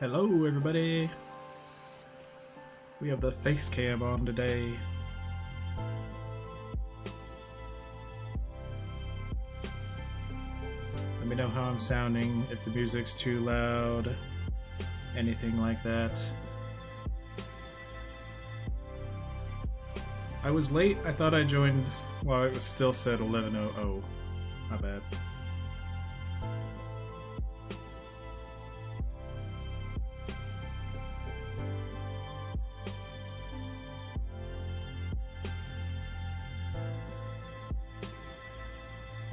Hello everybody! We have the face cam on today. Let me know how I'm sounding, if the music's too loud, anything like that. I was late, I thought I joined while it was still said 11:00. My bad.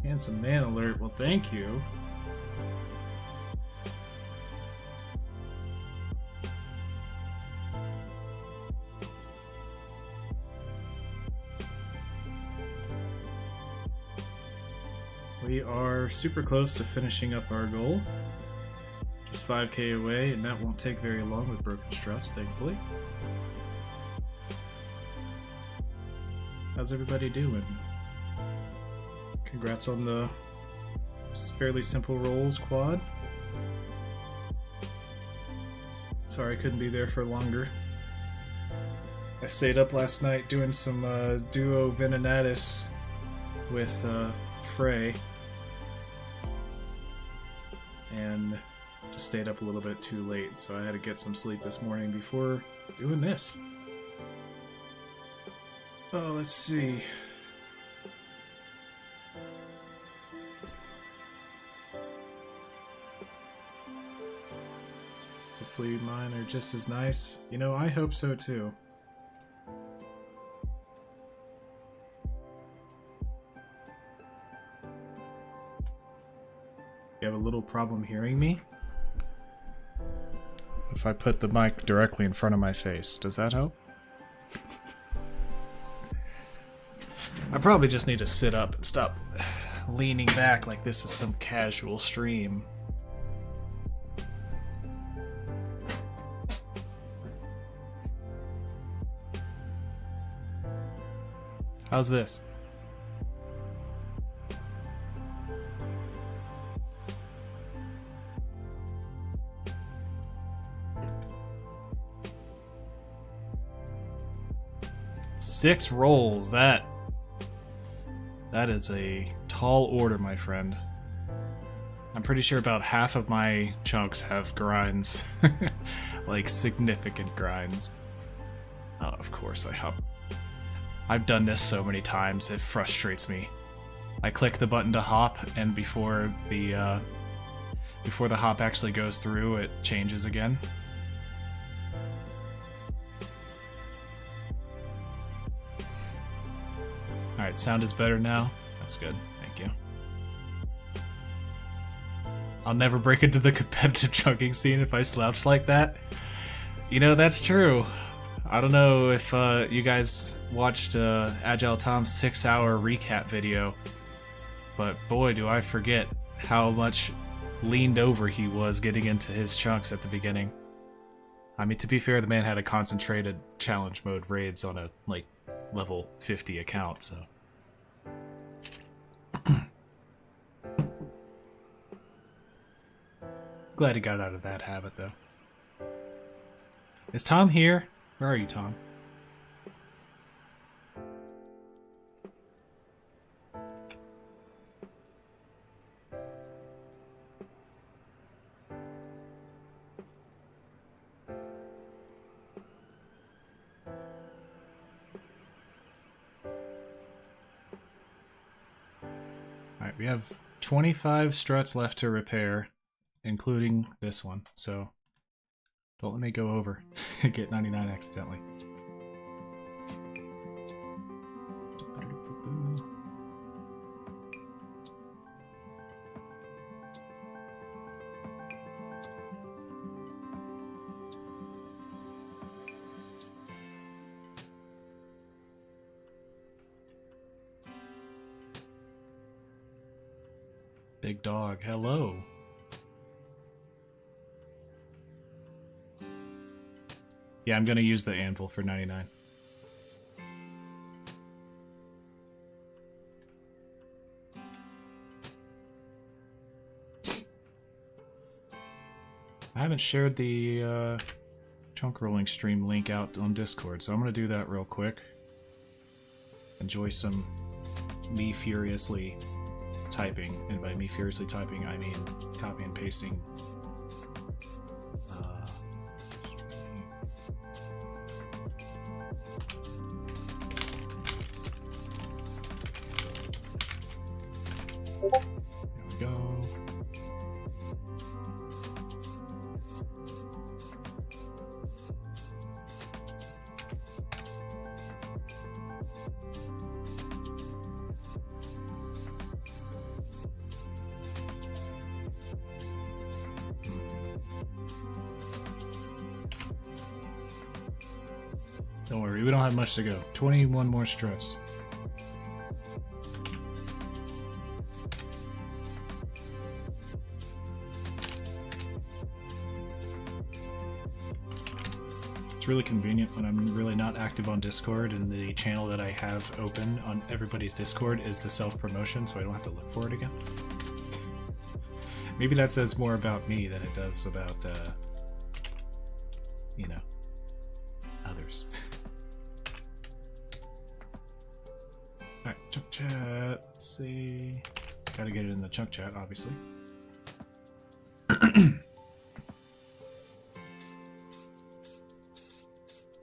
Handsome man alert, well thank you. We are super close to finishing up our goal. Just 5k away, and that won't take very long with broken struts, thankfully. How's everybody doing? Congrats on the fairly simple rolls quad. Sorry I couldn't be there for longer. I stayed up last night doing some duo Venenatis with Frey. And just stayed up a little bit too late, so I had to get some sleep this morning before doing this. Oh, let's see. Hopefully mine are just as nice. You know, I hope so too. You have a little problem hearing me? If I put the mic directly in front of my face, does that help? I probably just need to sit up and stop leaning back like this is some casual stream. How's this? Six rolls, that is a tall order, my friend. I'm pretty sure about half of my chunks have grinds. Like significant grinds. Oh, of course I hop. I've done this so many times, it frustrates me. I click the button to hop, and before the hop actually goes through, it changes again. Alright, sound is better now. That's good, thank you. I'll never break into the competitive chunking scene if I slouch like that. You know, that's true. I don't know if you guys watched Agile Tom's 6-hour recap video, but boy do I forget how much leaned over he was getting into his chunks at the beginning. I mean, to be fair, the man had a concentrated challenge mode raids on a, like, level 50 account, so... Glad he got out of that habit, though. Is Tom here? Where are you, Tom? Alright, we have 25 struts left to repair, including this one, so don't let me go over and get 99 accidentally. Big dog, hello. Yeah, I'm gonna use the anvil for 99. I haven't shared the chunk rolling stream link out on Discord, so I'm gonna do that real quick. Enjoy some me furiously typing, and by me furiously typing I mean copy and pasting. There we go. Don't worry, we don't have much to go. 21 more struts. It's really convenient when I'm really not active on Discord, and the channel that I have open on everybody's Discord is the self-promotion, so I don't have to look for it again. Maybe that says more about me than it does about, you know, others. Alright, chunk chat, let's see. Gotta get it in the chunk chat, obviously.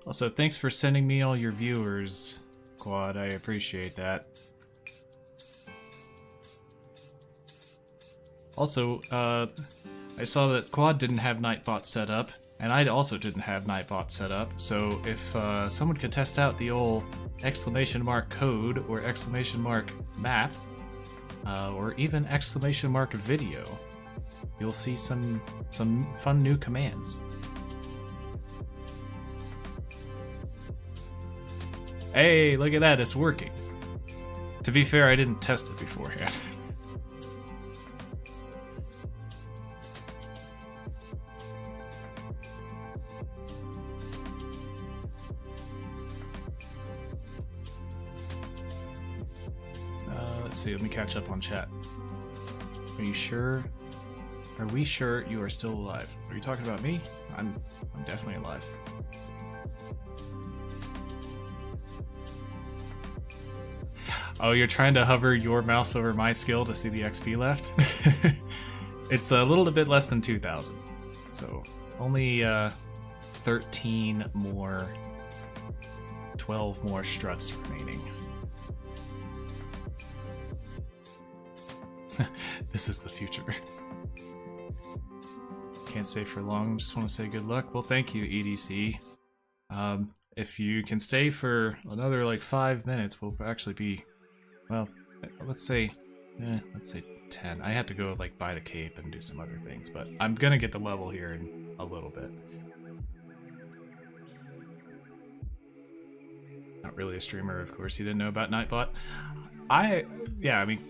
Also, thanks for sending me all your viewers, Quad. I appreciate that. Also, I saw that Quad didn't have Nightbot set up, and I also didn't have Nightbot set up, so if someone could test out the old !code or !map, or even !video, you'll see some fun new commands. Hey, look at that, it's working. To be fair, I didn't test it beforehand. Let's see, let me catch up on chat. Are you sure? Are we sure you are still alive? Are you talking about me? I'm definitely alive. Oh, you're trying to hover your mouse over my skill to see the XP left? It's a little bit less than 2,000. So, only 13 more, 12 more struts remaining. This is the future. Can't stay for long, just want to say good luck. Well, thank you, EDC. If you can stay for another like 5 minutes, we'll actually be, well, let's say 10. I have to go like buy the cape and do some other things, but I'm gonna get the level here in a little bit. Not really a streamer, of course. You didn't know about Nightbot. Yeah, I mean,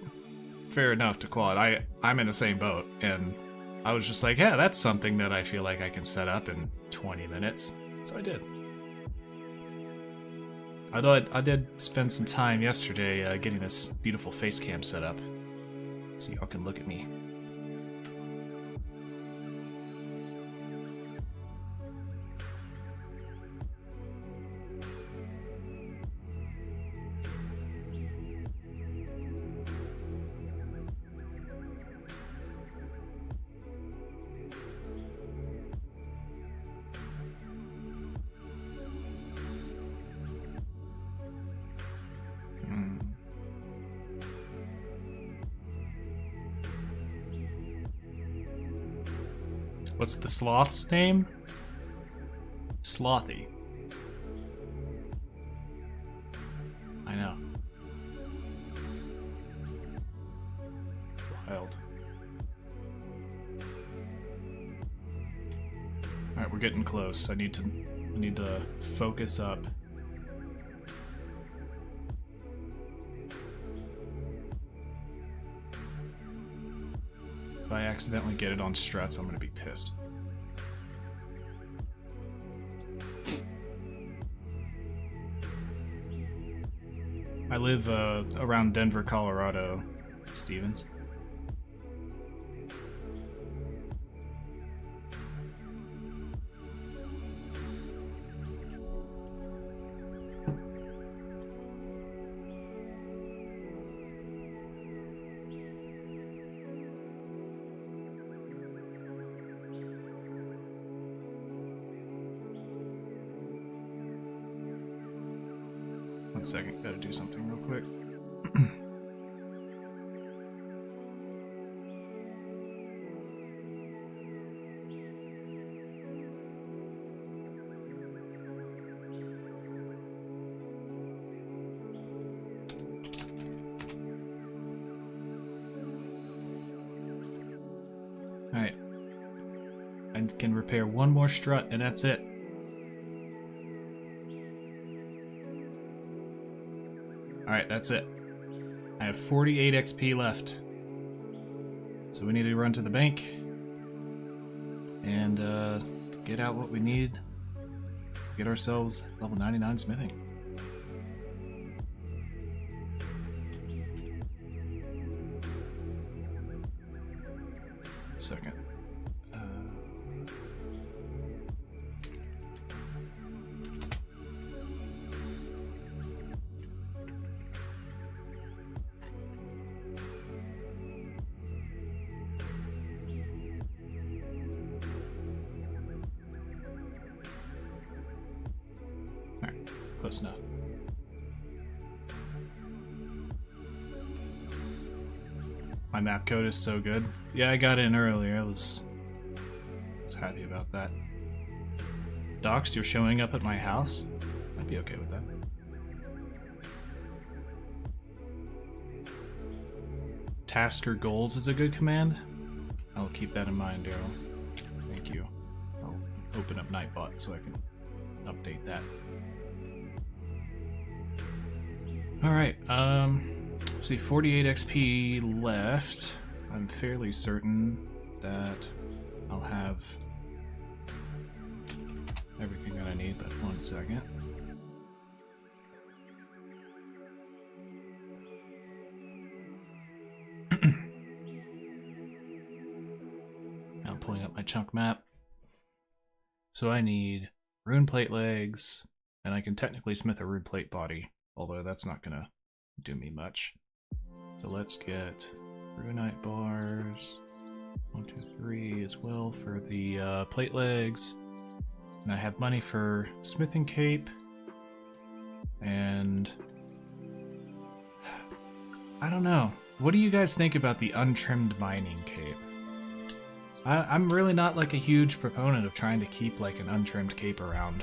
fair enough to Quad. I'm in the same boat, and I was just like, yeah, that's something that I feel like I can set up in 20 minutes. So I did. Although I did spend some time yesterday getting this beautiful face cam set up, so y'all can look at me. What's the sloth's name? Slothy. I know. Wild. Alright, we're getting close. I need to focus up. If I accidentally get it on struts, I'm gonna be pissed. I live around Denver, Colorado, Stevens. 1 second, gotta do something real quick. Alright. I can repair one more strut and that's it. Alright, that's it. I have 48 XP left. So we need to run to the bank and get out what we need. Get ourselves level 99 smithing. Second. Alright, close enough. My map code is so good. Yeah, I got in earlier. I was happy about that. Doxed, you're showing up at my house? I'd be okay with that. Tasker goals is a good command. I'll keep that in mind, Daryl. Thank you. I'll open up Nightbot so I can update that. Alright, let's see, 48 XP left. I'm fairly certain that I'll have everything that I need, but 1 second. Now I'm pulling up my chunk map. So I need rune plate legs, and I can technically smith a rune plate body, although that's not gonna do me much. So let's get runite bars, 1, 2, 3 as well for the plate legs. And I have money for smithing cape, and I don't know. What do you guys think about the untrimmed mining cape? I'm really not like a huge proponent of trying to keep like an untrimmed cape around.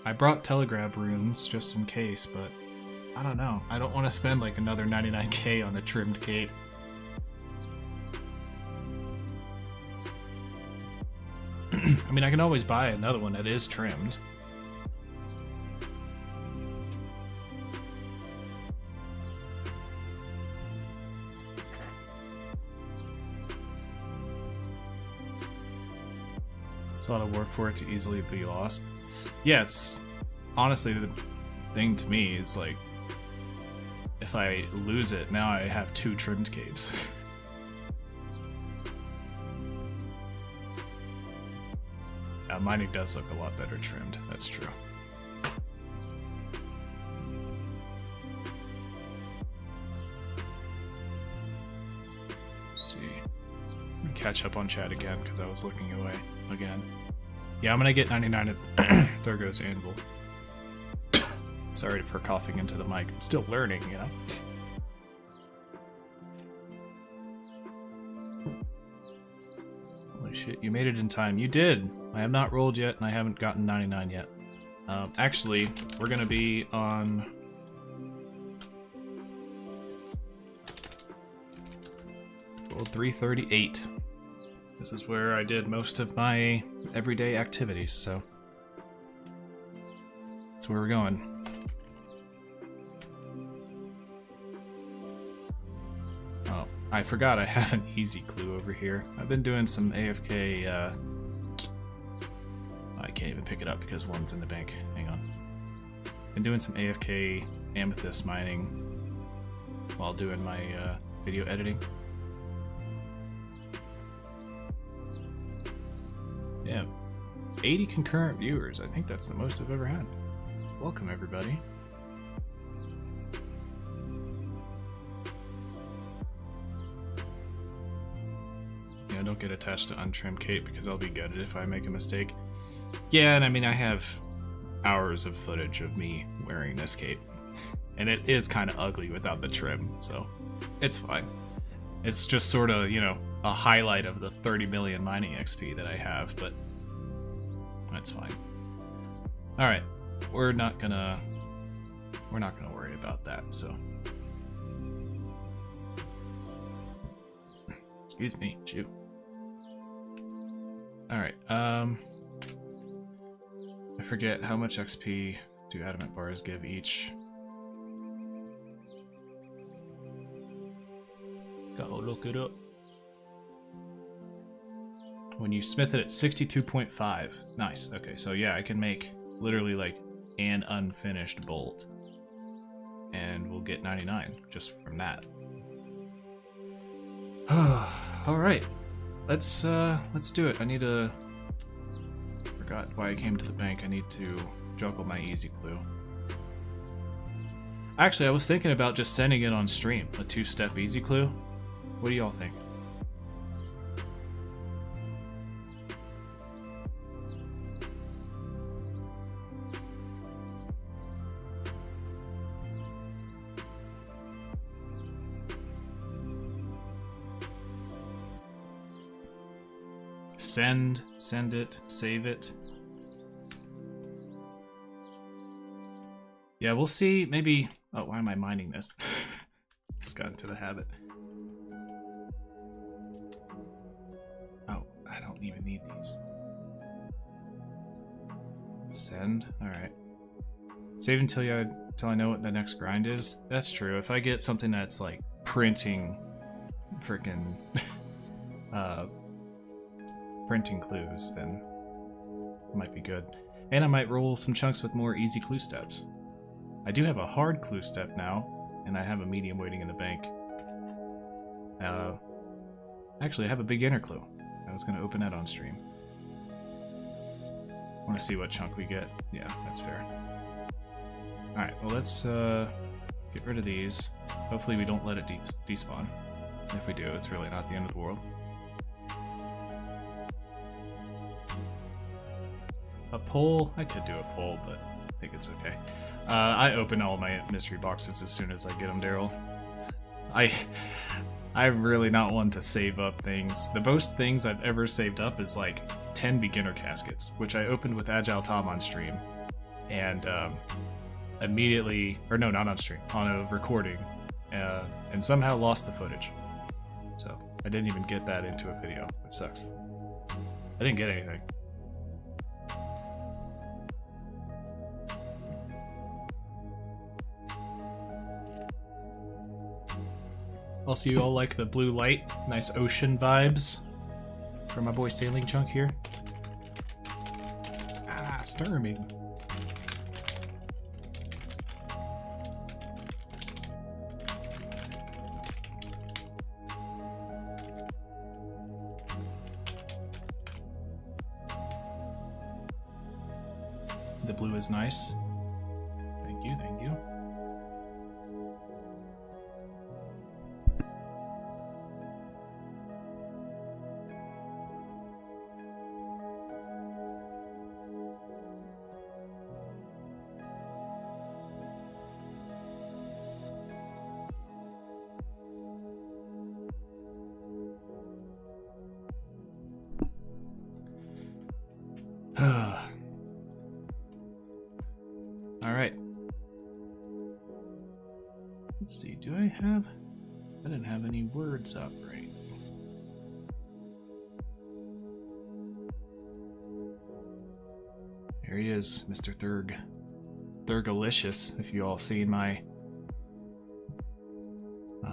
I brought telegraph runes just in case, but I don't know. I don't want to spend like another 99k on a trimmed cape. I mean, I can always buy another one that is trimmed. It's a lot of work for it to easily be lost. Yeah, it's honestly the thing to me is like, if I lose it, now I have 2 trimmed capes. Yeah, mining does look a lot better trimmed, that's true. Let's see. Catch up on chat again because I was looking away again. Yeah, I'm gonna get 99 at there goes Anvil. Sorry for coughing into the mic. I'm still learning, you know? Holy shit, you made it in time. You did! I have not rolled yet, and I haven't gotten 99 yet. Actually, we're gonna be on... Roll 338. This is where I did most of my everyday activities, so... That's where we're going. Oh, I forgot I have an easy clue over here. I've been doing some AFK, I can't even pick it up because one's in the bank. Hang on. Been doing some AFK amethyst mining while doing my video editing. Yeah, 80 concurrent viewers. I think that's the most I've ever had. Welcome, everybody. Yeah, don't get attached to untrimmed cape because I'll be gutted if I make a mistake. Yeah, and I mean, I have hours of footage of me wearing this cape. And it is kind of ugly without the trim, so it's fine. It's just sort of, you know, a highlight of the 30 million mining XP that I have, but that's fine. All right, we're not gonna worry about that. So, excuse me, shoot. All right, I forget how much XP do adamant bars give each. Go look it up. When you smith it at 62.5. Nice. Okay, so yeah, I can make literally like an unfinished bolt. And we'll get 99 just from that. Alright. Let's do it. I need to... Forgot why I came to the bank. I need to juggle my easy clue. Actually, I was thinking about just sending it on stream. A 2-step easy clue. What do y'all think? Send it, save it. Yeah, we'll see. Maybe. Oh, why am I mining this? Just got into the habit. Oh, I don't even need these. Send. All right. Save until I know what the next grind is. That's true. If I get something that's like printing, freaking, printing clues, then it might be good. And I might roll some chunks with more easy clue steps. I do have a hard clue step now, and I have a medium waiting in the bank. Actually, I have a beginner clue. I was going to open that on stream. I want to see what chunk we get. Yeah, that's fair. Alright, well let's get rid of these. Hopefully we don't let it despawn. If we do, it's really not the end of the world. A poll? I could do a poll, but I think it's okay. I open all my mystery boxes as soon as I get them, Daryl. I'm really not one to save up things. The most things I've ever saved up is like 10 beginner caskets, which I opened with Agile Tom on stream. And immediately, or no, not on stream, on a recording, and somehow lost the footage. So I didn't even get that into a video, which sucks. I didn't get anything. Also, you all like the blue light? Nice ocean vibes from my boy SailingChunk here. Ah, storming. The blue is nice. Thank you, thank you. Alright. Let's see, do I have... I didn't have any words up, right? There he is, Mr. Thurg. Thurgalicious, if you all seen my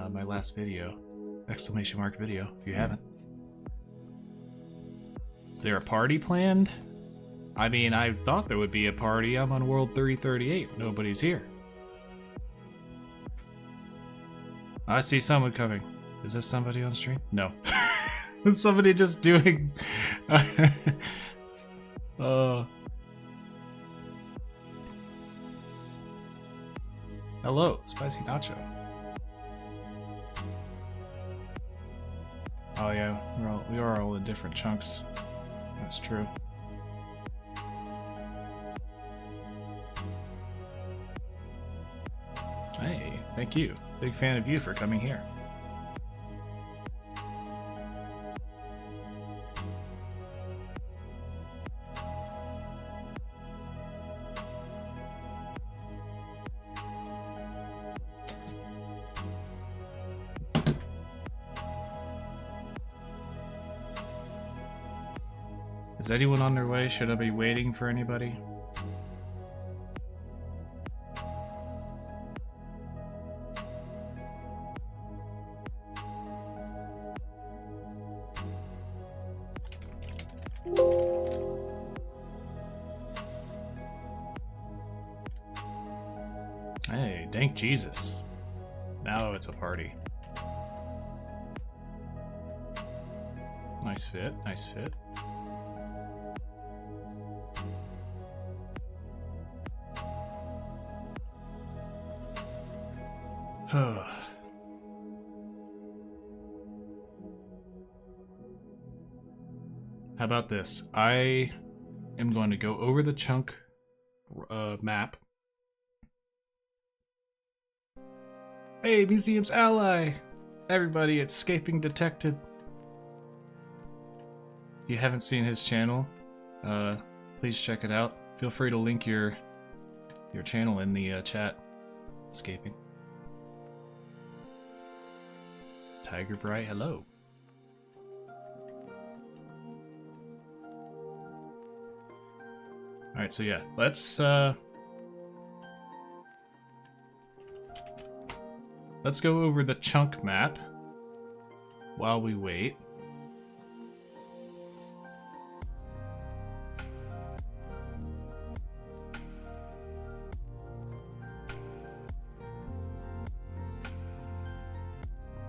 my last video. Exclamation mark video, if you haven't. Is there a party planned? I mean, I thought there would be a party. I'm on World 338. Nobody's here. I see someone coming. Is this somebody on stream? No. Is somebody just doing... Hello, Spicy Nacho. Oh yeah, we are all in different chunks. That's true. Thank you. Big fan of you for coming here. Is anyone on their way? Should I be waiting for anybody? Hey, thank Jesus. Now it's a party. Nice fit, nice fit. How about this? I am going to go over the chunk map. Hey, Museum's ally! Everybody, escaping detected. If you haven't seen his channel, please check it out. Feel free to link your channel in the chat. Escaping. Tiger Bright, hello. Alright, so yeah, let's go over the chunk map while we wait.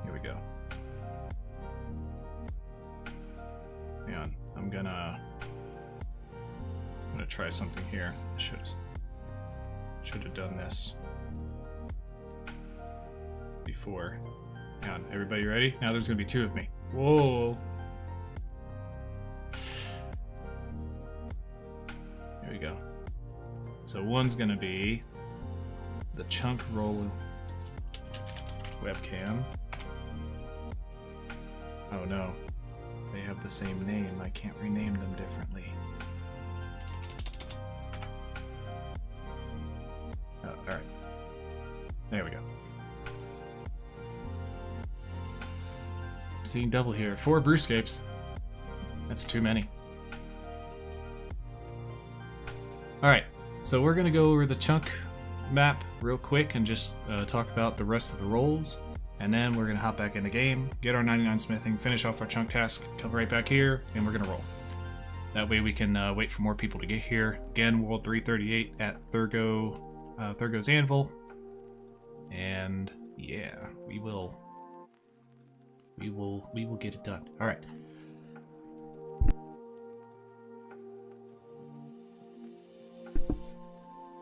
Here we go. Hang on, I'm gonna try something here. Should have done this before. Hang on, everybody ready? Now there's gonna be two of me. Whoa. Here we go. So one's gonna be the chunk roll webcam. Oh no. They have the same name. I can't rename them differently. Oh, alright. There we go. Seeing double here. 4 Runescapes. That's too many. Alright, so we're going to go over the chunk map real quick and just talk about the rest of the roles. And then we're going to hop back in the game, get our 99 smithing, finish off our chunk task, come right back here, and we're going to roll. That way we can wait for more people to get here. Again, World 338 at Thurgo's Anvil. And yeah, we will get it done. All right.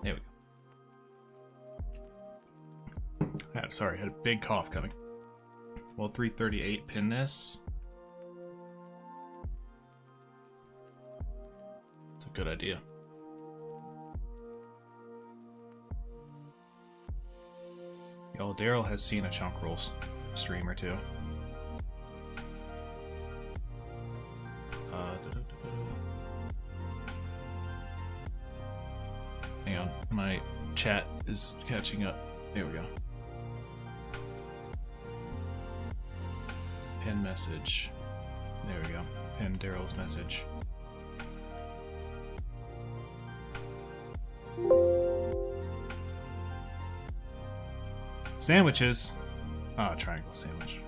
There we go. Sorry, I had a big cough coming. Well, 338, pin this. It's a good idea. Y'all, Daryl has seen a chunk rolls stream or two. Hang on, my chat is catching up. There we go. Pin message. There we go. Pin Daryl's message. Sandwiches. Ah, triangle sandwich.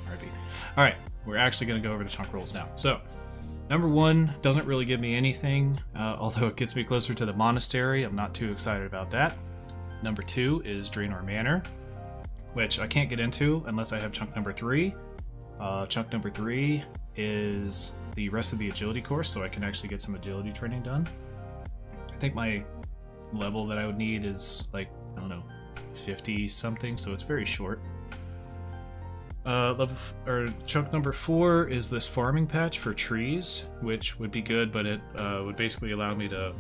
RB. Alright, we're actually going to go over the chunk rolls now. So, number 1 doesn't really give me anything, although it gets me closer to the monastery. I'm not too excited about that. Number 2 is Draenor Manor, which I can't get into unless I have chunk number 3. Chunk number 3 is the rest of the agility course, so I can actually get some agility training done. I think my level that I would need is like, I don't know, 50 something, so it's very short. Chunk number 4 is this farming patch for trees, which would be good, but it would basically allow me to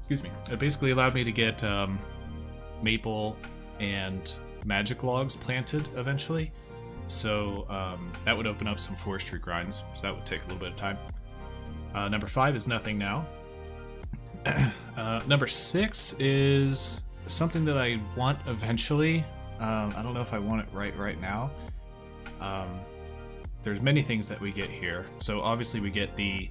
excuse me, it basically allowed me to get maple and magic logs planted eventually. So that would open up some forestry grinds, so that would take a little bit of time. Number 5 is nothing now. Number 6 is something that I want eventually. I don't know if I want it right now. There's many things that we get here. So obviously we get the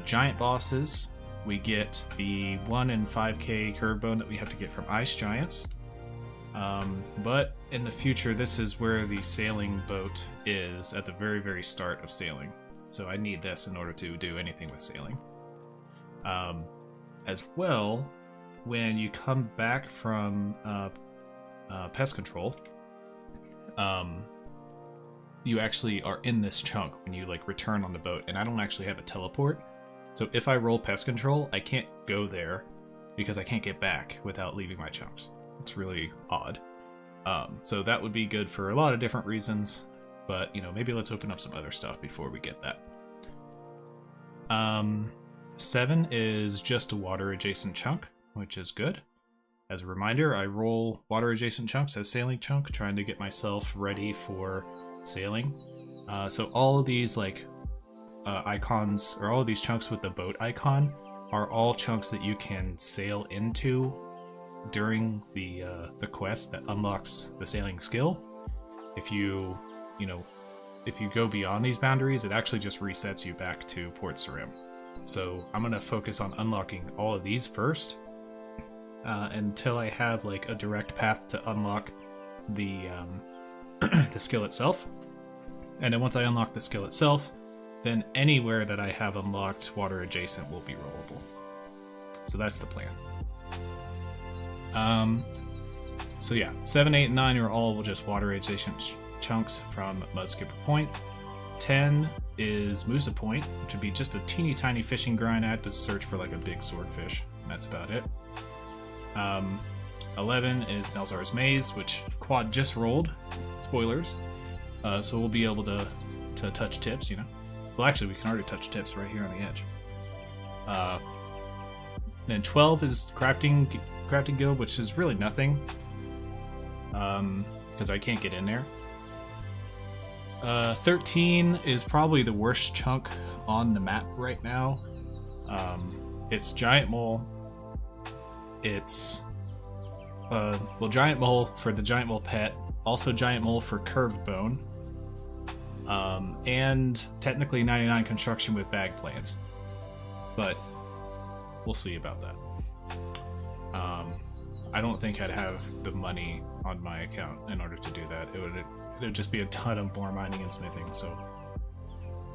giant bosses. We get the 1 in 5k curve bone that we have to get from ice giants. But in the future, this is where the sailing boat is at the very, very start of sailing. So I need this in order to do anything with sailing. As well, when you come back from pest control, you actually are in this chunk when you like return on the boat, and I don't actually have a teleport. So if I roll pest control, I can't go there because I can't get back without leaving my chunks. It's really odd. So that would be good for a lot of different reasons, but you know, maybe let's open up some other stuff before we get that. 7 is just a water adjacent chunk, which is good. As a reminder, I roll water adjacent chunks as SailingChunk, trying to get myself ready for sailing. So all of these like icons, or all of these chunks with the boat icon, are all chunks that you can sail into during the quest that unlocks the sailing skill. If you go beyond these boundaries, it actually just resets you back to Port Sarim. So I'm gonna focus on unlocking all of these first, until I have like a direct path to unlock the the skill itself. And then once I unlock the skill itself, then anywhere that I have unlocked water adjacent will be rollable. So that's the plan. So yeah, 7, 8, and 9 are all just water adjacent chunks from Mudskipper Point. 10 is Musa Point, which would be just a teeny tiny fishing grind. I had to search for like a big swordfish, and that's about it. 11 is Melzar's Maze, which Quad just rolled. Spoilers. So we'll be able to touch tips, you know. Well, actually, we can already touch tips right here on the edge. Then 12 is Crafting Guild, which is really nothing, because I can't get in there. 13 is probably the worst chunk on the map right now. It's Giant Mole. It's Giant Mole for the Giant Mole pet, also Giant Mole for Curved Bone, and technically 99 construction with bag plants, but we'll see about that. I don't think I'd have the money on my account in order to do that. It would just be a ton of more mining and smithing, so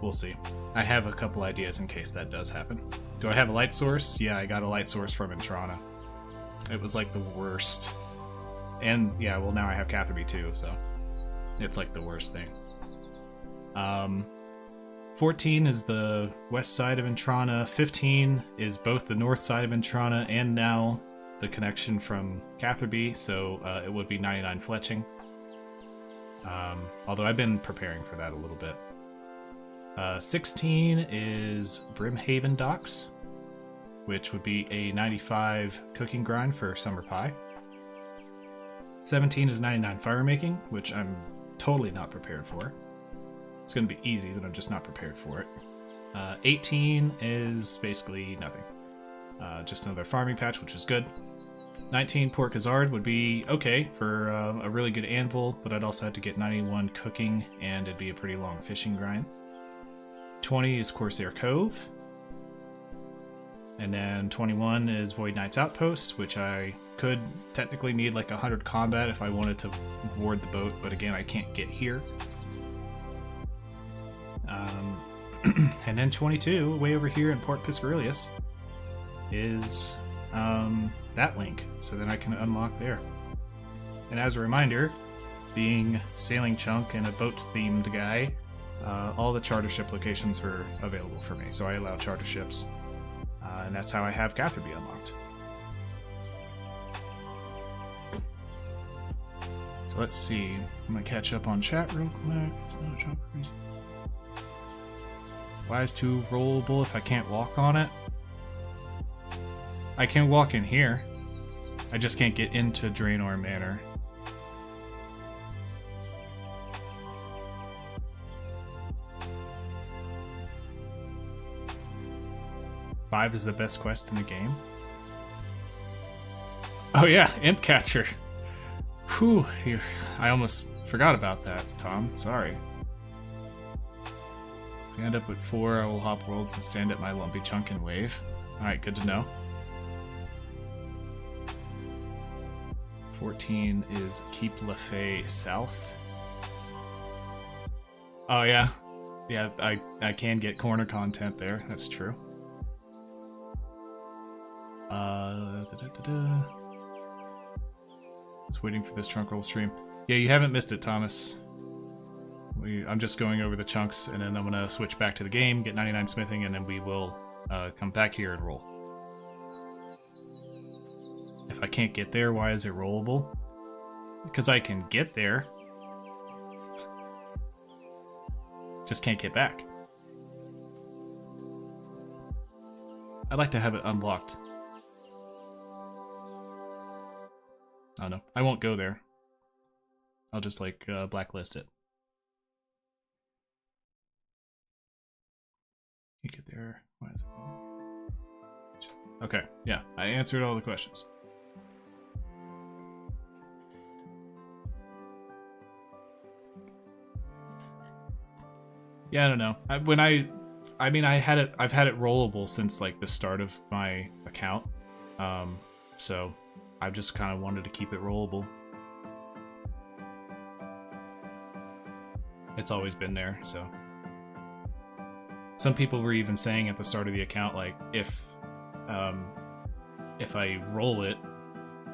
we'll see. I have a couple ideas in case that does happen. Do I have a light source? Yeah, I got a light source from Intrana. It was like the worst. And yeah, well now I have Catherby too, so it's like the worst thing. 14 is the west side of Intrana. 15 is both the north side of Intrana and now the connection from Catherby, so it would be 99 fletching. Although I've been preparing for that a little bit. 16 is Brimhaven Docks, which would be a 95 cooking grind for Summer Pie. 17 is 99 fire making, which I'm totally not prepared for. It's going to be easy, but I'm just not prepared for it. 18 is basically nothing. Just another farming patch, which is good. 19 Port Gazard would be okay for a really good anvil, but I'd also have to get 91 cooking, and it'd be a pretty long fishing grind. 20 is Corsair Cove. And then 21 is Void Knight's Outpost, which I could technically need like 100 combat if I wanted to board the boat, but again, I can't get here. And then 22, way over here in Port Piscarilius, is that link, so then I can unlock there. And as a reminder, being SailingChunk and a boat-themed guy, all the charter ship locations are available for me, so I allow charter ships, and that's how I have Catherby unlocked. So let's see, I'm gonna catch up on chat real quick. It's not a jump crazy. Why is 2 rollable if I can't walk on it? I can walk in here. I just can't get into Draenor Manor. Five is the best quest in the game. Oh yeah, Imp Catcher. Whew, I almost forgot about that, Tom. Sorry. If I end up with 4, I will hop worlds and stand at my lumpy chunk and wave. Alright, good to know. 14 is Keep Lefay South. Oh yeah. Yeah, I can get corner content there, that's true. Just waiting for this chunk roll stream. Yeah, you haven't missed it, Thomas. I'm just going over the chunks, and then I'm gonna switch back to the game, get 99 smithing, and then we will come back here and roll. If I can't get there, why is it rollable? Because I can get there. Just can't get back. I'd like to have it unlocked. Oh no, I won't go there. I'll just like blacklist it. You get there. Why is it? Okay, yeah, I answered all the questions. Yeah, I don't know. I mean, I've had it rollable since like the start of my account. So I've just kind of wanted to keep it rollable. It's always been there, so. Some people were even saying at the start of the account, like, if I roll it,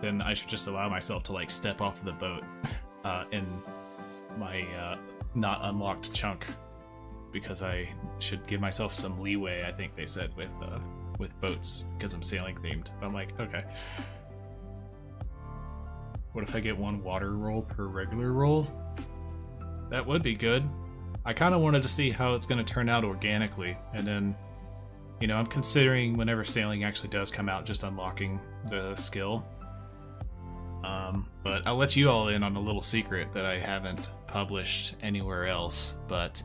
then I should just allow myself to like step off the boat in my not unlocked chunk, because I should give myself some leeway. I think they said with boats because I'm sailing themed. I'm like, okay. What if I get 1 water roll per regular roll? That would be good. I kind of wanted to see how it's going to turn out organically, and then, you know, I'm considering whenever sailing actually does come out, just unlocking the skill. But I'll let you all in on a little secret that I haven't published anywhere else. But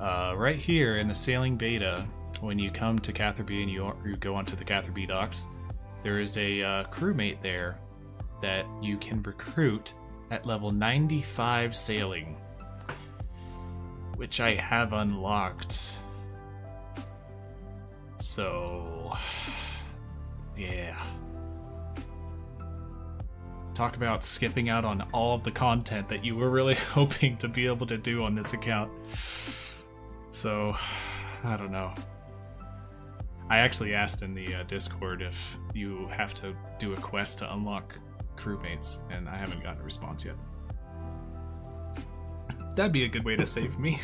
right here in the sailing beta, when you come to Catherby and you go onto the Catherby docks, there is a crewmate there that you can recruit at level 95 sailing, which I have unlocked. So, yeah. Talk about skipping out on all of the content that you were really hoping to be able to do on this account. So, I don't know. I actually asked in the Discord if you have to do a quest to unlock crewmates, and I haven't gotten a response yet. That'd be a good way to save me.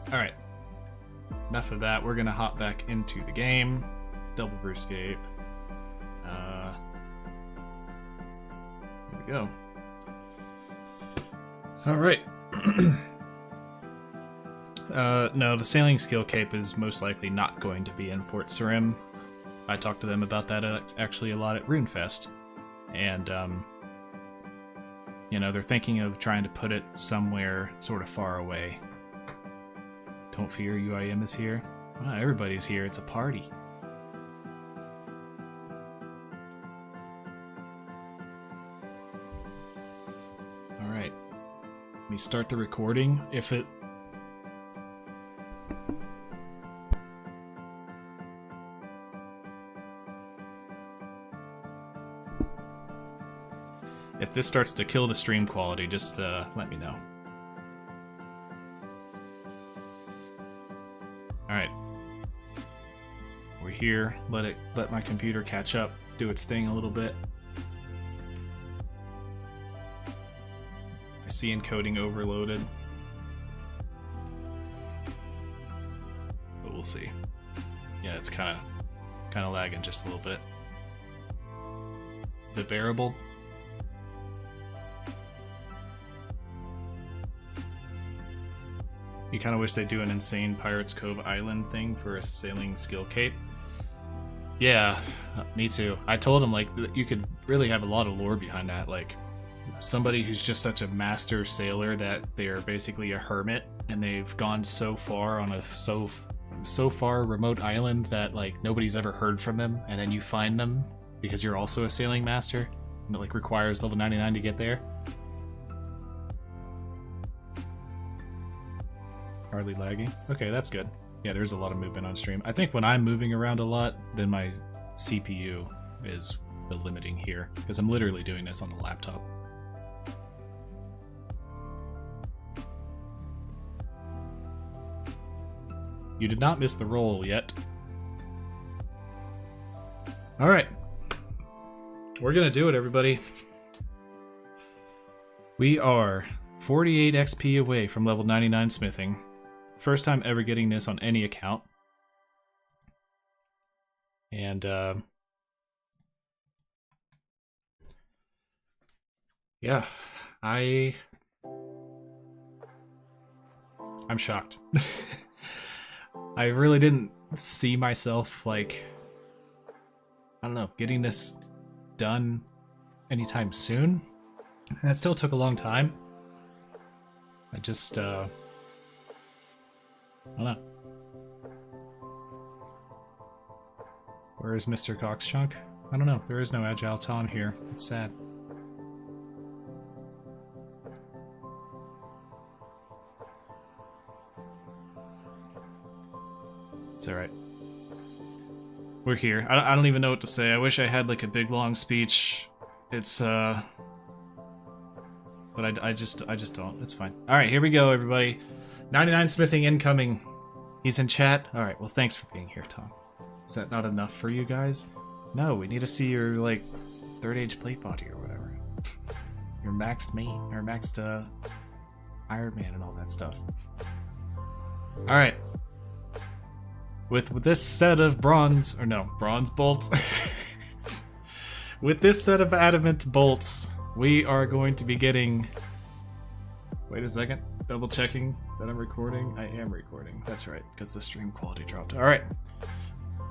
Alright. Enough of that. We're gonna hop back into the game. Double Runescape. Here we go. Alright. No, the sailing skill cape is most likely not going to be in Port Sarim. I talked to them about that actually a lot at RuneFest. And, you know, they're thinking of trying to put it somewhere sort of far away. Don't fear, UIM is here. Wow, everybody's here. It's a party. Alright. Let me start the recording. If this starts to kill the stream quality, just let me know. Alright. We're here. Let my computer catch up, do its thing a little bit. I see encoding overloaded. But we'll see. Yeah, it's kinda lagging just a little bit. Is it bearable? You kind of wish they'd do an insane Pirates Cove Island thing for a sailing skill cape. Yeah, me too. I told him like you could really have a lot of lore behind that, like somebody who's just such a master sailor that they're basically a hermit and they've gone so far on a so far remote island that like nobody's ever heard from them, and then you find them because you're also a sailing master and it like requires level 99 to get there. Hardly lagging. Okay, that's good. Yeah, there's a lot of movement on stream. I think when I'm moving around a lot, then my CPU is the limiting here, because I'm literally doing this on the laptop. You did not miss the roll yet. Alright. We're gonna do it, everybody. We are 48 XP away from level 99 smithing. First time ever getting this on any account. And, yeah, I'm shocked. I really didn't see myself, like, I don't know, getting this done anytime soon. And it still took a long time. I just, I don't know. Where is Mr. Coxchunk? I don't know. There is no Agile Tom here. It's sad. It's alright. We're here. I don't even know what to say. I wish I had like a big long speech. It's but I just don't. It's fine. Alright, here we go, everybody. 99 smithing incoming. He's in chat. Alright, well thanks for being here, Tom. Is that not enough for you guys? No, we need to see your like third age plate body or whatever. Your maxed main or maxed Ironman and all that stuff. Alright. With this set of bronze bolts. With this set of adamant bolts, we are going to be getting... Wait a second. Double checking that I'm recording. I am recording. That's right, because the stream quality dropped. Alright.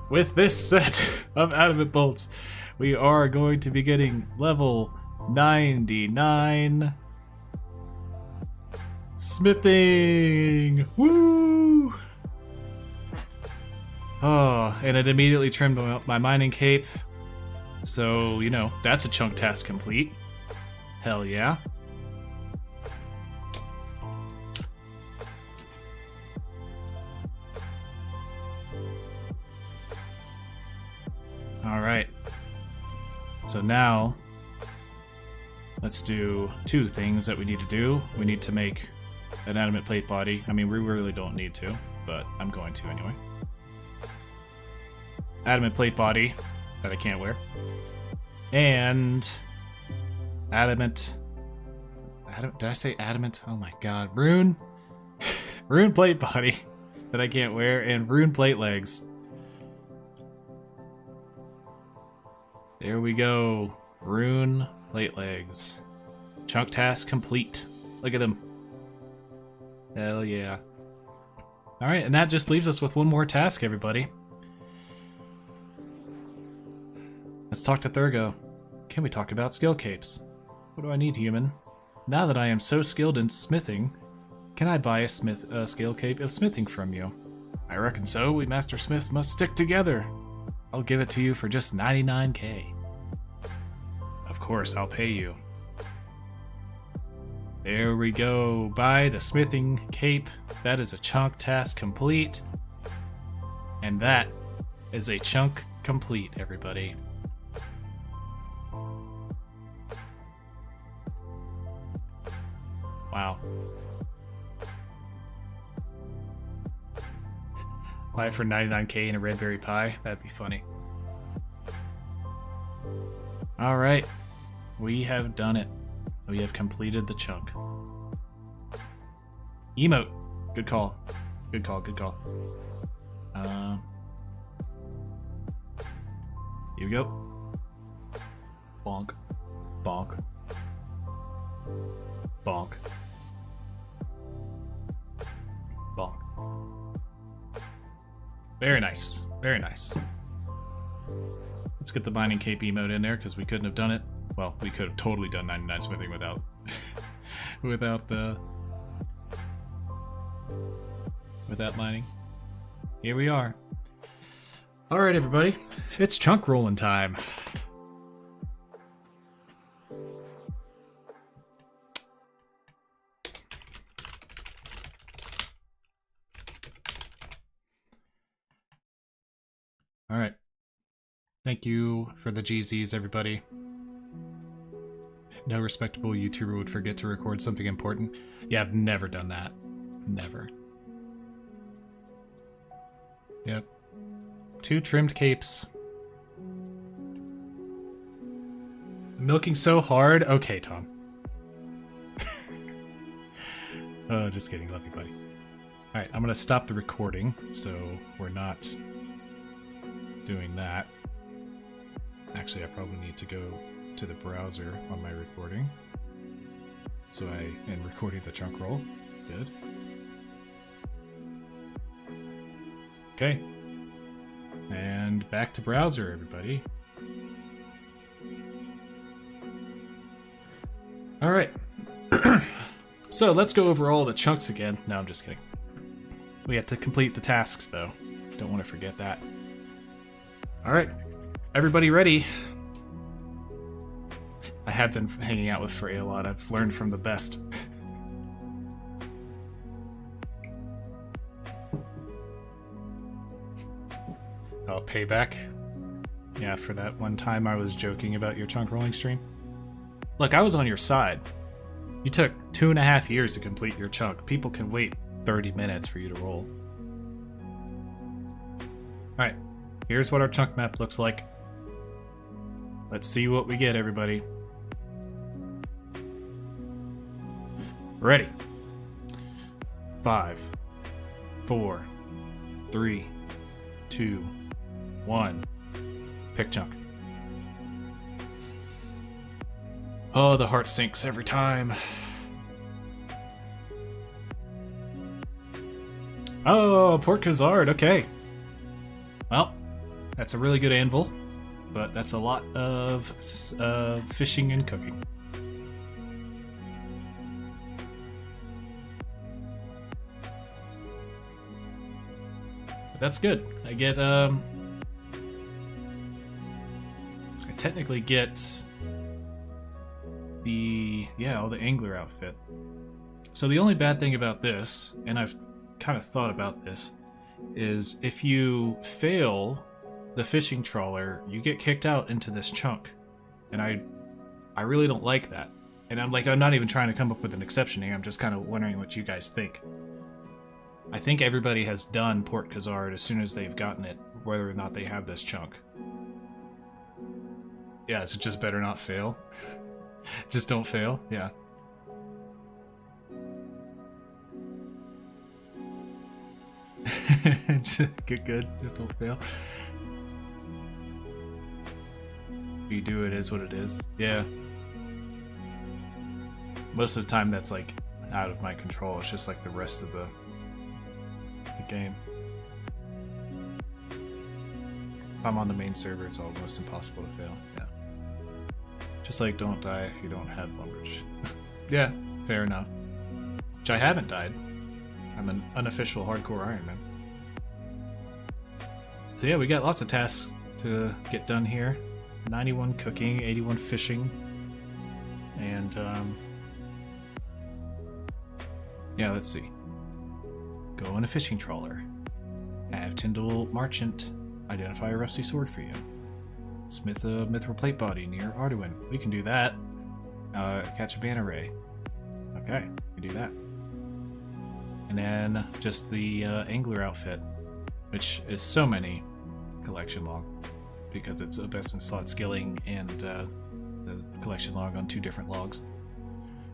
With this set of adamant bolts, we are going to be getting level 99 smithing. Woo! Oh, and it immediately trimmed my mining cape. So, you know, that's a chunk task complete. Hell yeah. Alright. So now, let's do two things that we need to do. We need to make an adamant plate body. I mean, we really don't need to, but I'm going to anyway. Adamant plate body that I can't wear. And adamant... Did I say adamant? Oh my god. Rune plate body that I can't wear, and rune plate legs. There we go. Rune plate legs. Chunk task complete. Look at them. Hell yeah. Alright, and that just leaves us with one more task, everybody. Let's talk to Thurgo. Can we talk about skill capes? What do I need, human? Now that I am so skilled in smithing, can I buy a skill cape of smithing from you? I reckon so. We master smiths must stick together. I'll give it to you for just 99k. Of course, I'll pay you. There we go. Buy the smithing cape. That is a chunk task complete. And that is a chunk complete, everybody. Wow. Buy it for 99k in a red berry pie? That'd be funny. Alright. We have done it. We have completed the chunk. Emote. Good call. Good call, good call. Here we go. Bonk. Bonk. Bonk. Bonk. Very nice. Very nice. get the mining KP mode in there because we couldn't have done it. Well, we could have totally done 99 smithing without without mining. Here we are. All right, everybody, it's chunk rolling time. All right. Thank you for the GZs, everybody. No respectable YouTuber would forget to record something important. Yeah, I've never done that. Never. Yep. 2 trimmed capes. Milking so hard? Okay, Tom. Oh, just kidding. Love you, buddy. Alright, I'm gonna stop the recording, so we're not doing that. Actually, I probably need to go to the browser on my recording. So I am recording the chunk roll. Good. Okay. And back to browser, everybody. Alright. So let's go over all the chunks again. No, I'm just kidding. We have to complete the tasks, though. Don't want to forget that. Alright. Everybody ready? I have been hanging out with Frey a lot. I've learned from the best. Oh, payback? Yeah, for that one time I was joking about your chunk rolling stream. Look, I was on your side. You took 2.5 years to complete your chunk. People can wait 30 minutes for you to roll. Alright, here's what our chunk map looks like. Let's see what we get, everybody. Ready. 5, 4, 3, 2, 1. Pick chunk. Oh, the heart sinks every time. Oh, Port Khazard, okay. Well, that's a really good anvil, but that's a lot of fishing and cooking. But that's good. I get, I technically get all the angler outfit. So the only bad thing about this, and I've kind of thought about this, is if you fail the fishing trawler, you get kicked out into this chunk. And I really don't like that. And I'm not even trying to come up with an exception here, I'm just kind of wondering what you guys think. I think everybody has done Port Khazard as soon as they've gotten it, whether or not they have this chunk. Yeah, so just better not fail. Just don't fail, yeah. Good, just don't fail. If you do, it is what it is. Yeah. Most of the time that's like out of my control. It's just like the rest of the game. If I'm on the main server, it's almost impossible to fail. Yeah. Just like don't die if you don't have lumberage. Yeah, fair enough. Which I haven't died. I'm an unofficial hardcore Ironman. So yeah, we got lots of tasks to get done here. 91 cooking, 81 fishing, and yeah, let's see. Go on a fishing trawler. Have Tyndall Marchant identify a rusty sword for you. Smith a mithril plate body near Arduin. We can do that. Catch a banner ray. Okay, we can do that. And then just the angler outfit, which is so many collection log, because it's a best in slot skilling and the collection log on 2 different logs.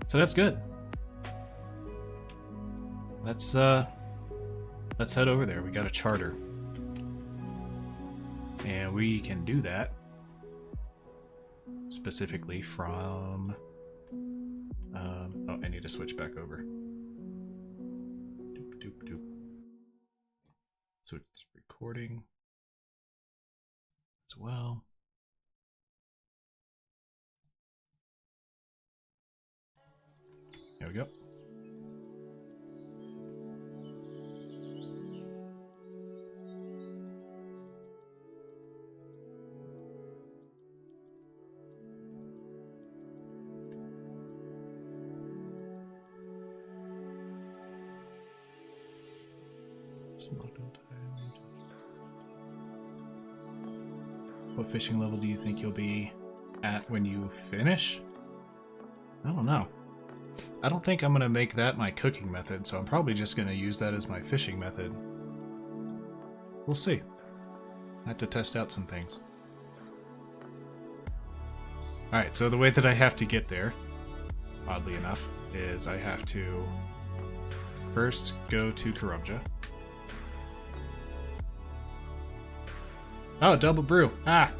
So that's good. Let's head over there. We got a charter. And we can do that specifically from oh, I need to switch back over. Doop, doop, doop. Switch to recording as well. There we go. What fishing level do you think you'll be at when you finish? I don't know. I don't think I'm going to make that my cooking method, so I'm probably just going to use that as my fishing method. We'll see. I have to test out some things. Alright, so the way that I have to get there, oddly enough, is I have to first go to Karubja. Oh, double brew. Ah!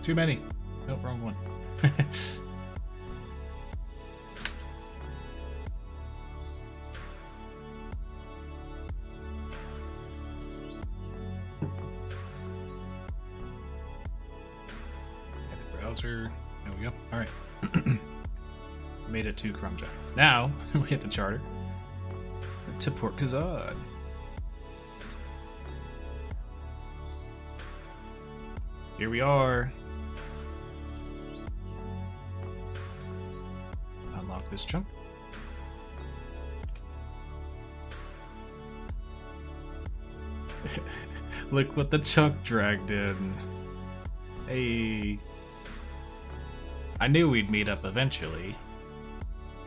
Too many. Nope, wrong one. Browser. There we go. Alright. Made it to Karubja. Now, we hit the charter. To Port Kazad. Here we are. Unlock this chunk. Look what the chunk dragged in. Hey. I knew we'd meet up eventually.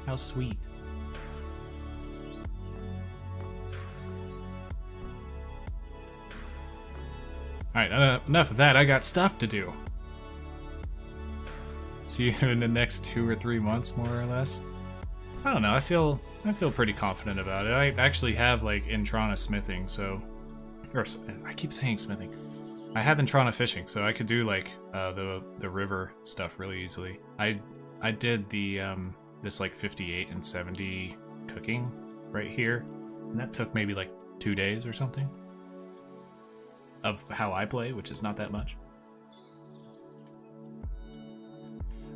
How sweet. Alright, enough of that. I got stuff to do. See you in the next 2 or 3 months, more or less. I don't know. I feel pretty confident about it. I actually have like Intrana smithing, so, or I keep saying smithing. I have Intrana fishing, so I could do like the river stuff really easily. I did the this like 58 and 70 cooking right here, and that took maybe like 2 days or something. Of how I play, which is not that much.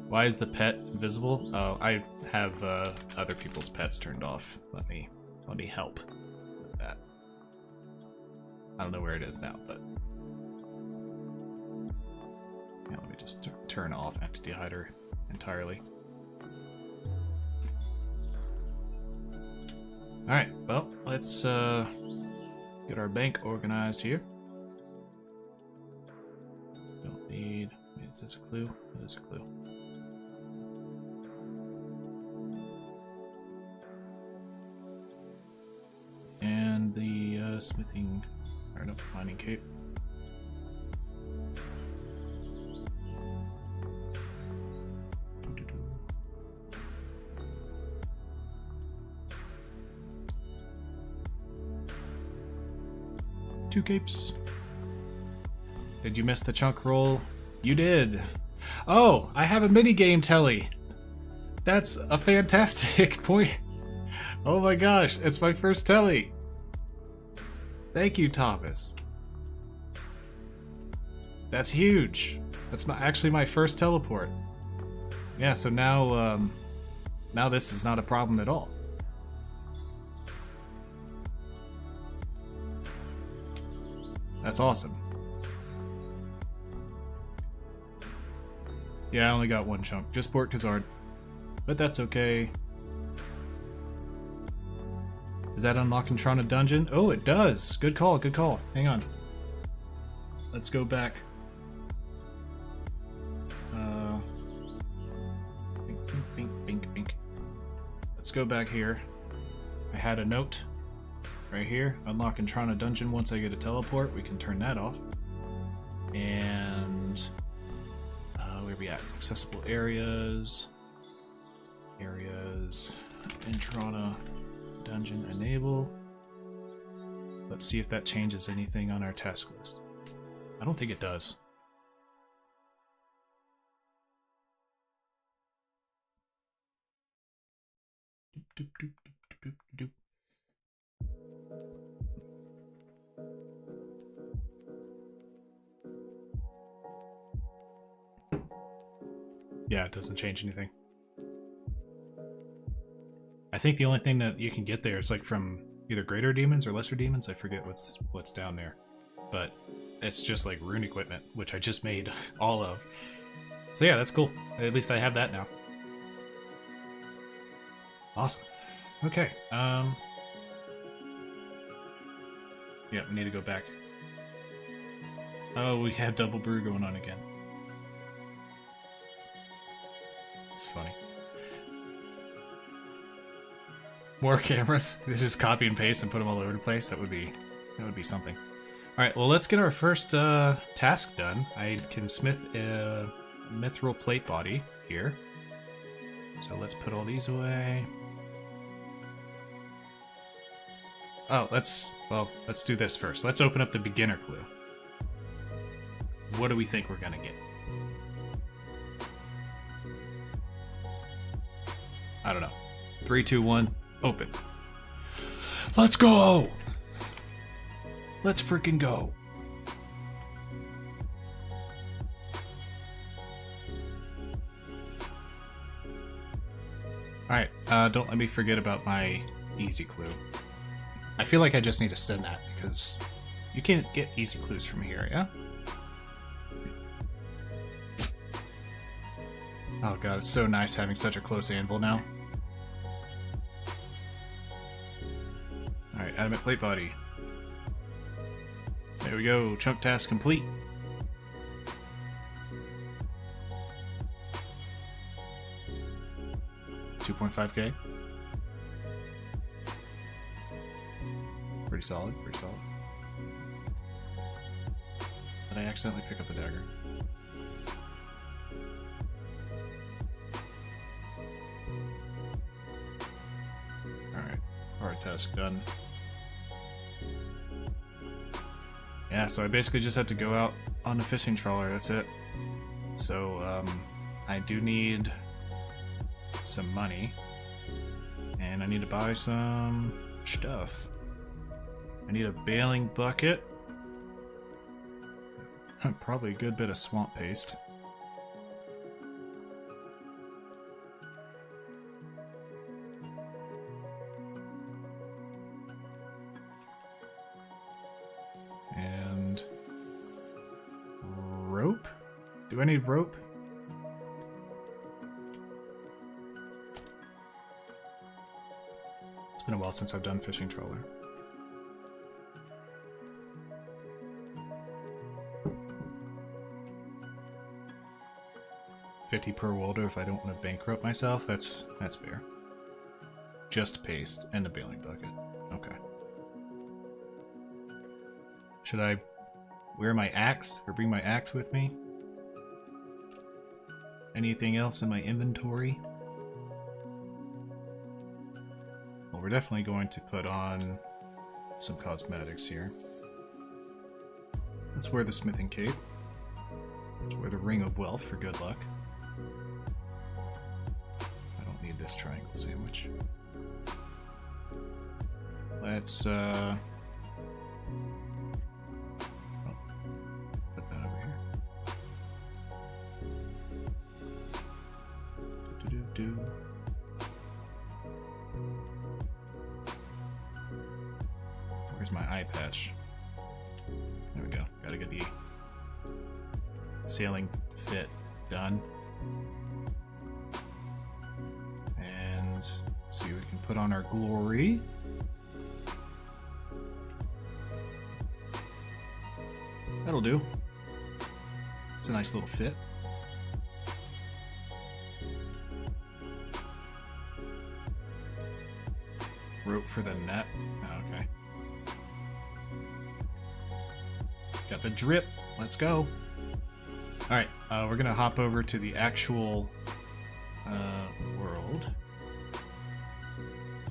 Why is the pet invisible? Oh, I have other people's pets turned off. Let me help with that. I don't know where it is now, but yeah, let me just turn off entity hider entirely. All right, well, let's get our bank organized here. Don't need. Is this a clue? It is a clue. And the smithing, or no, mining cape. Two capes. Did you miss the chunk roll? You did. Oh, I have a minigame telly. That's a fantastic point. Oh my gosh, it's my first telly. Thank you, Thomas. That's huge. That's actually my first teleport. Yeah, so now, now this is not a problem at all. That's awesome. Yeah, I only got one chunk. Just Port Kazard. But that's okay. Does that unlock Intrana Dungeon? Oh, it does. Good call, good call. Hang on. Let's go back. Bink, bink, bink, bink. Let's go back here. I had a note right here. Unlock Intrana Dungeon once I get a teleport. We can turn that off. And where we at? Accessible areas. Intrana Dungeon enable. Let's see if that changes anything on our task list. I don't think it does. Doop, doop, doop, doop, doop. Yeah, it doesn't change anything. I think the only thing that you can get there is like from either greater demons or lesser demons. I forget what's down there, but it's just like rune equipment, which I just made all of. So yeah, that's cool. At least I have that now. Awesome. Okay. Yeah, we need to go back. Oh, we have double brew going on again. It's funny. More cameras. Just copy and paste and put them all over the place. That would be something. All right. Well, let's get our first task done. I can smith a mithril plate body here. So let's put all these away. Oh, let's do this first. Let's open up the beginner clue. What do we think we're gonna get? I don't know. 3, 2, 1, open. Let's go! Let's freaking go. Alright, don't let me forget about my easy clue. I feel like I just need to send that because you can't get easy clues from here, yeah? Oh god, it's so nice having such a close anvil now. Alright, adamant plate body. There we go, chunk task complete. $2.5K. Pretty solid, pretty solid. Did I accidentally pick up a dagger? Alright, hard task done. Yeah, so I basically just had to go out on the fishing trawler, that's it. So, I do need some money. And I need to buy some stuff. I need a baling bucket. Probably a good bit of swamp paste. And rope? Do I need rope? It's been a while since I've done fishing trawler. $50 per welder if I don't want to bankrupt myself. That's fair. Just paste and a baling bucket. Okay. Should I wear my axe or bring my axe with me? Anything else in my inventory? Well, we're definitely going to put on some cosmetics here. Let's wear the smithing cape. Let's wear the ring of wealth for good luck. Need this triangle sandwich. Let's put that over here. Do. Where's my eye patch? There we go. Gotta get the sailing fit done. See what we can put on our glory. That'll do. It's a nice little fit. Rope for the net. Oh, okay. Got the drip. Let's go. Alright, we're gonna hop over to the actual world.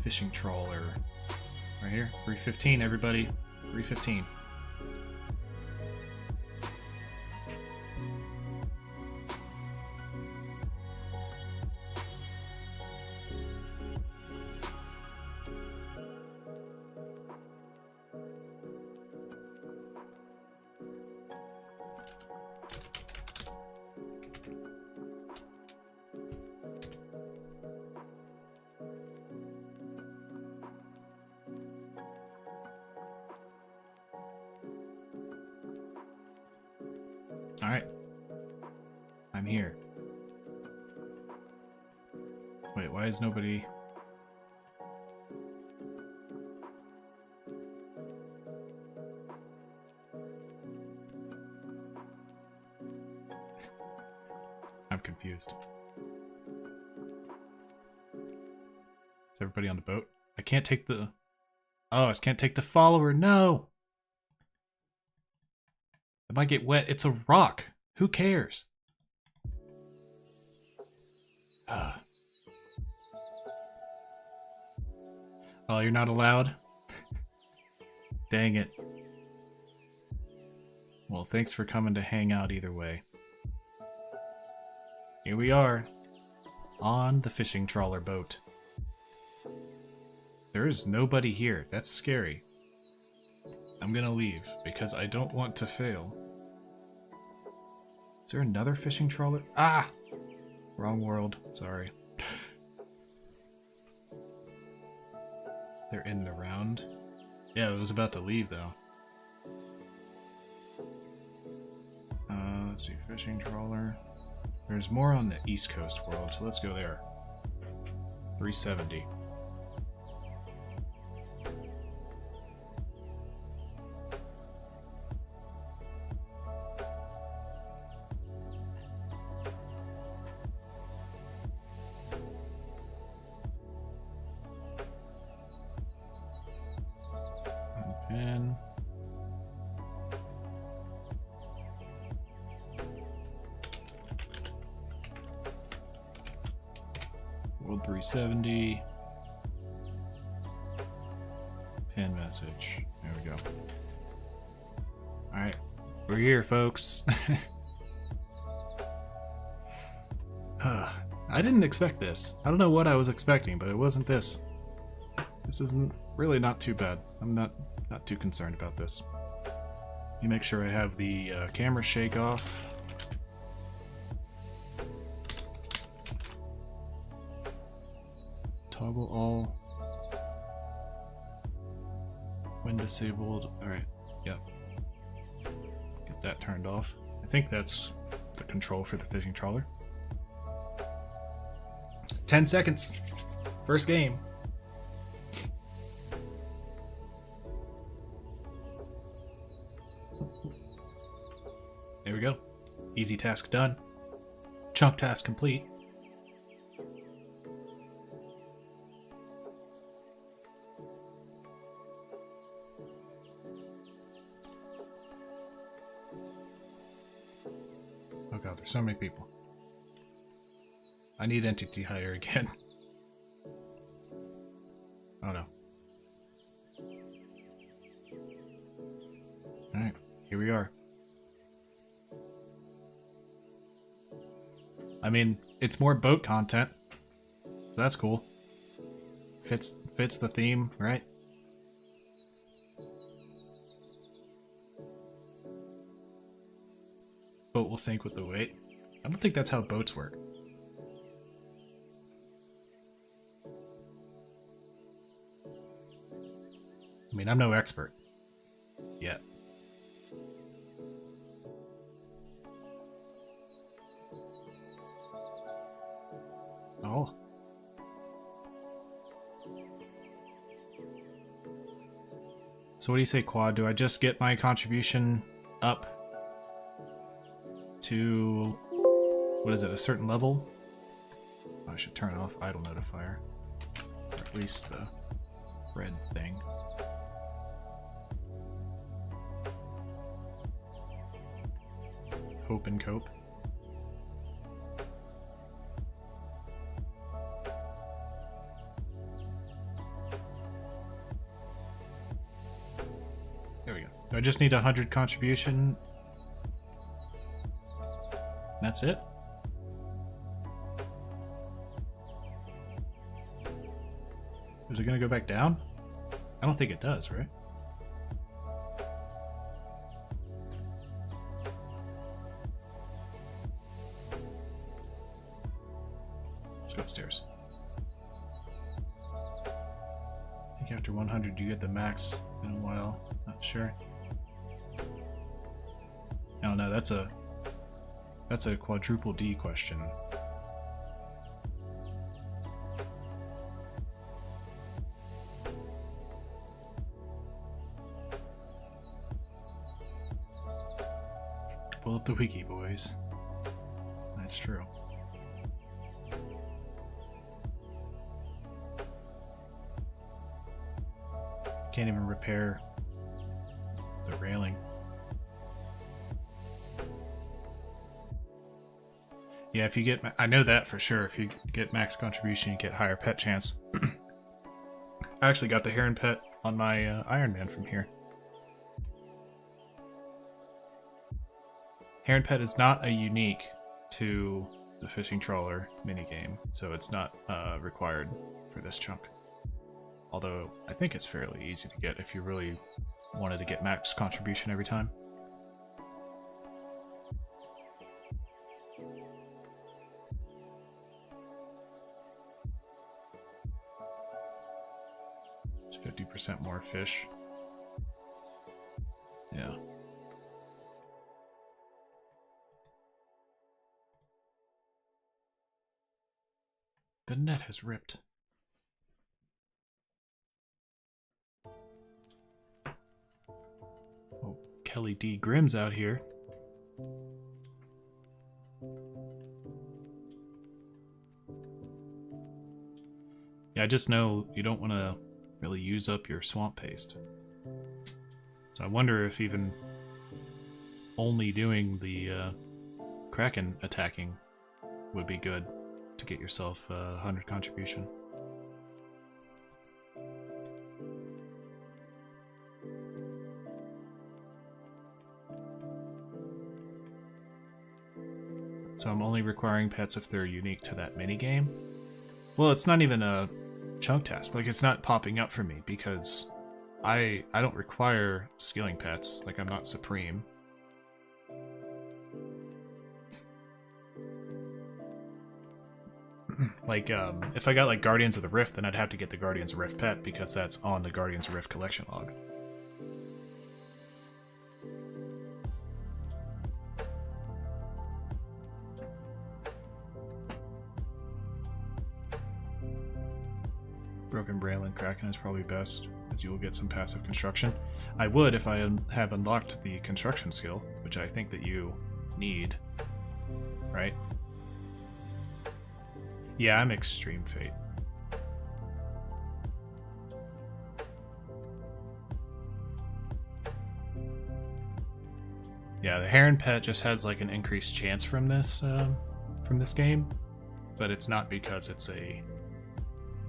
Fishing trawler. Right here. 315, everybody. 315. Alright. I'm here. Wait, why is nobody... I'm confused. Is everybody on the boat? I can't take the... Oh, I can't take the follower. No! It might get wet. It's a rock. Who cares? Oh, you're not allowed? Dang it. Well, thanks for coming to hang out either way. Here we are, on the fishing trawler boat. There is nobody here. That's scary. I'm gonna leave, because I don't want to fail. Is there another fishing trawler? Ah! Wrong world. Sorry. They're in and around. Yeah, it was about to leave, though. Let's see. Fishing trawler. There's more on the East Coast world, so let's go there. 370. And World 370. Pin message. There we go. Alright. We're here, folks. I didn't expect this. I don't know what I was expecting, but it wasn't this. This isn't really not too bad. I'm not too concerned about this. Let me make sure I have the camera shake off. Toggle all. When disabled. Alright, yep. Get that turned off. I think that's the control for the fishing trawler. 10 seconds. First game. There we go. Easy task done. Chunk task complete. Oh god, there's so many people. I need entity hire again. Oh no. Alright, here we are. I mean, it's more boat content. So that's cool. Fits the theme, right? Boat will sink with the weight. I don't think that's how boats work. I mean, I'm no expert. Yet. Oh. So what do you say, Quad? Do I just get my contribution up to, what is it, a certain level? I should turn off idle notifier. Or at least the red thing. Hope and cope. There we go. Do I just need 100 contribution? That's it? Is it gonna go back down? I don't think it does, right? Let's go upstairs. I think after 100 you get the max in a while. Not sure. Oh no, that's a That's a quadruple D question. Pull up the wiki, boys. That's true. Can't even repair the railing. Yeah, if you get... I know that for sure. If you get max contribution, you get higher pet chance. I actually got the heron pet on my Ironman from here. Heron pet is not a unique to the fishing trawler minigame, so it's not required for this chunk. Although I think it's fairly easy to get if you really wanted to get max contribution every time. It's 50% more fish. Yeah. The net has ripped. Oh, Kelly D. Grimm's out here. Yeah, I just know you don't want to really use up your swamp paste. So I wonder if even only doing the Kraken attacking would be good to get yourself 100 contribution. So I'm only requiring pets if they're unique to that minigame? Well, it's not even a chunk task. Like, it's not popping up for me because I don't require skilling pets. Like, I'm not supreme. Like, if I got, like, Guardians of the Rift, then I'd have to get the Guardians of Rift pet because that's on the Guardians of Rift collection log. Broken Braille and Kraken is probably best, as you will get some passive construction. I would if I have unlocked the construction skill, which I think that you need, right? Yeah, I'm Extreme Fate. Yeah, the Heron pet just has like an increased chance from this game, but it's not because it's a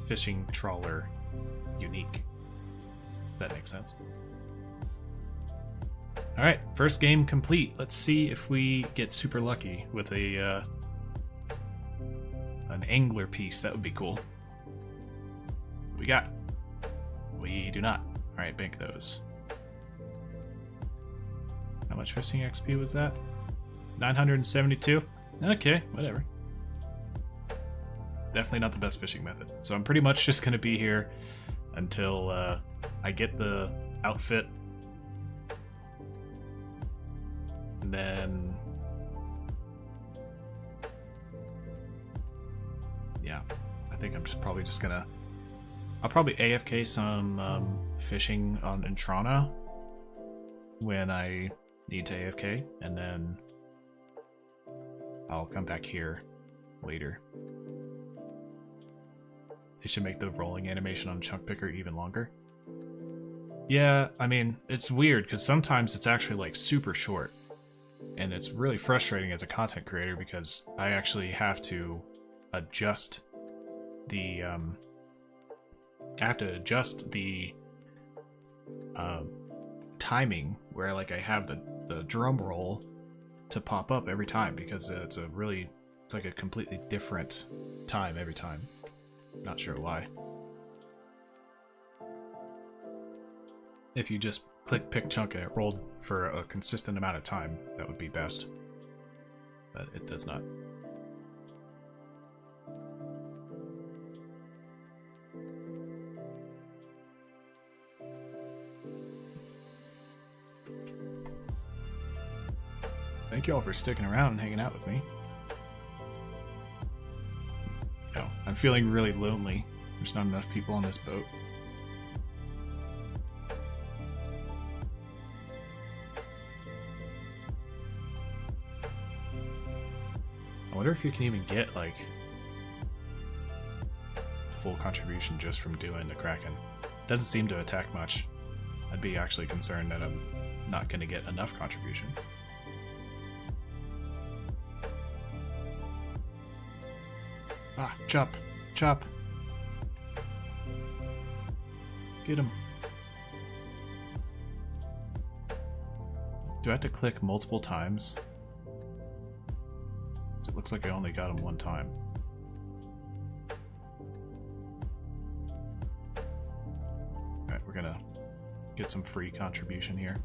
fishing trawler unique. If that makes sense. Alright, first game complete. Let's see if we get super lucky with a an angler piece. That would be cool. What we got? We do not. Alright, bank those. How much fishing XP was that? 972? Okay, whatever. Definitely not the best fishing method. So I'm pretty much just going to be here until I get the outfit. And then... yeah, I think I'm just probably just going to... I'll probably AFK some fishing on Intrana when I need to AFK, and then I'll come back here later. They should make the rolling animation on Chunk Picker even longer. Yeah, I mean, it's weird because sometimes it's actually like super short, and it's really frustrating as a content creator because I actually have to adjust the timing where like I have the drum roll to pop up every time because it's like a completely different time every time. Not sure why. If you just click pick chunk and it rolled for a consistent amount of time, that would be best. But it does not. Thank you all for sticking around and hanging out with me. No, I'm feeling really lonely. There's not enough people on this boat. I wonder if you can even get, like, full contribution just from doing the Kraken. Doesn't seem to attack much. I'd be actually concerned that I'm not going to get enough contribution. Ah, chop! Chop! Get him! Do I have to click multiple times? It looks like I only got him one time. Alright, we're gonna get some free contribution here.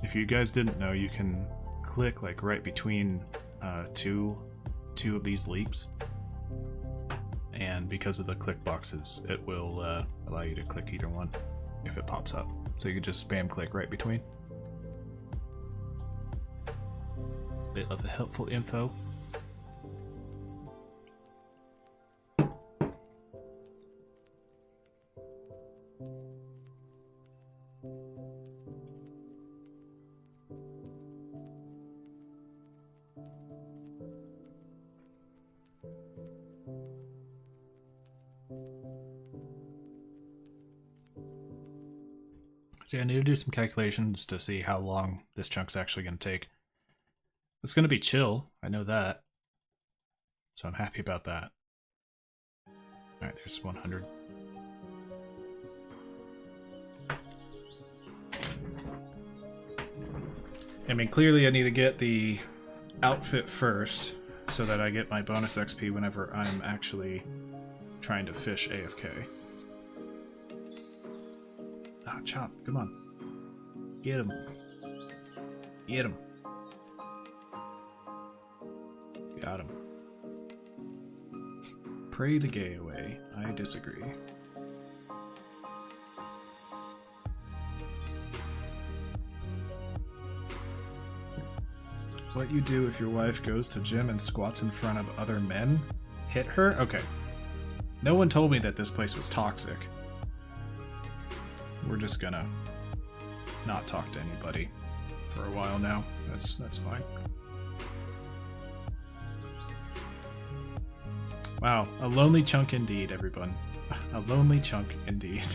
If you guys didn't know, you can click like right between two of these leaps, and because of the click boxes, it will allow you to click either one if it pops up. So you can just spam click right between. A bit of helpful info. See, I need to do some calculations to see how long this chunk's actually going to take. It's going to be chill, I know that. So I'm happy about that. Alright, there's 100. I mean, clearly I need to get the outfit first, so that I get my bonus XP whenever I'm actually trying to fish AFK. Ah, chop, come on. Get him. Get him. Got him. Pray the gay away. I disagree. What you do if your wife goes to gym and squats in front of other men? Hit her? Okay. No one told me that this place was toxic. We're just gonna not talk to anybody for a while now. That's fine. Wow, a lonely chunk indeed, everyone. A lonely chunk indeed.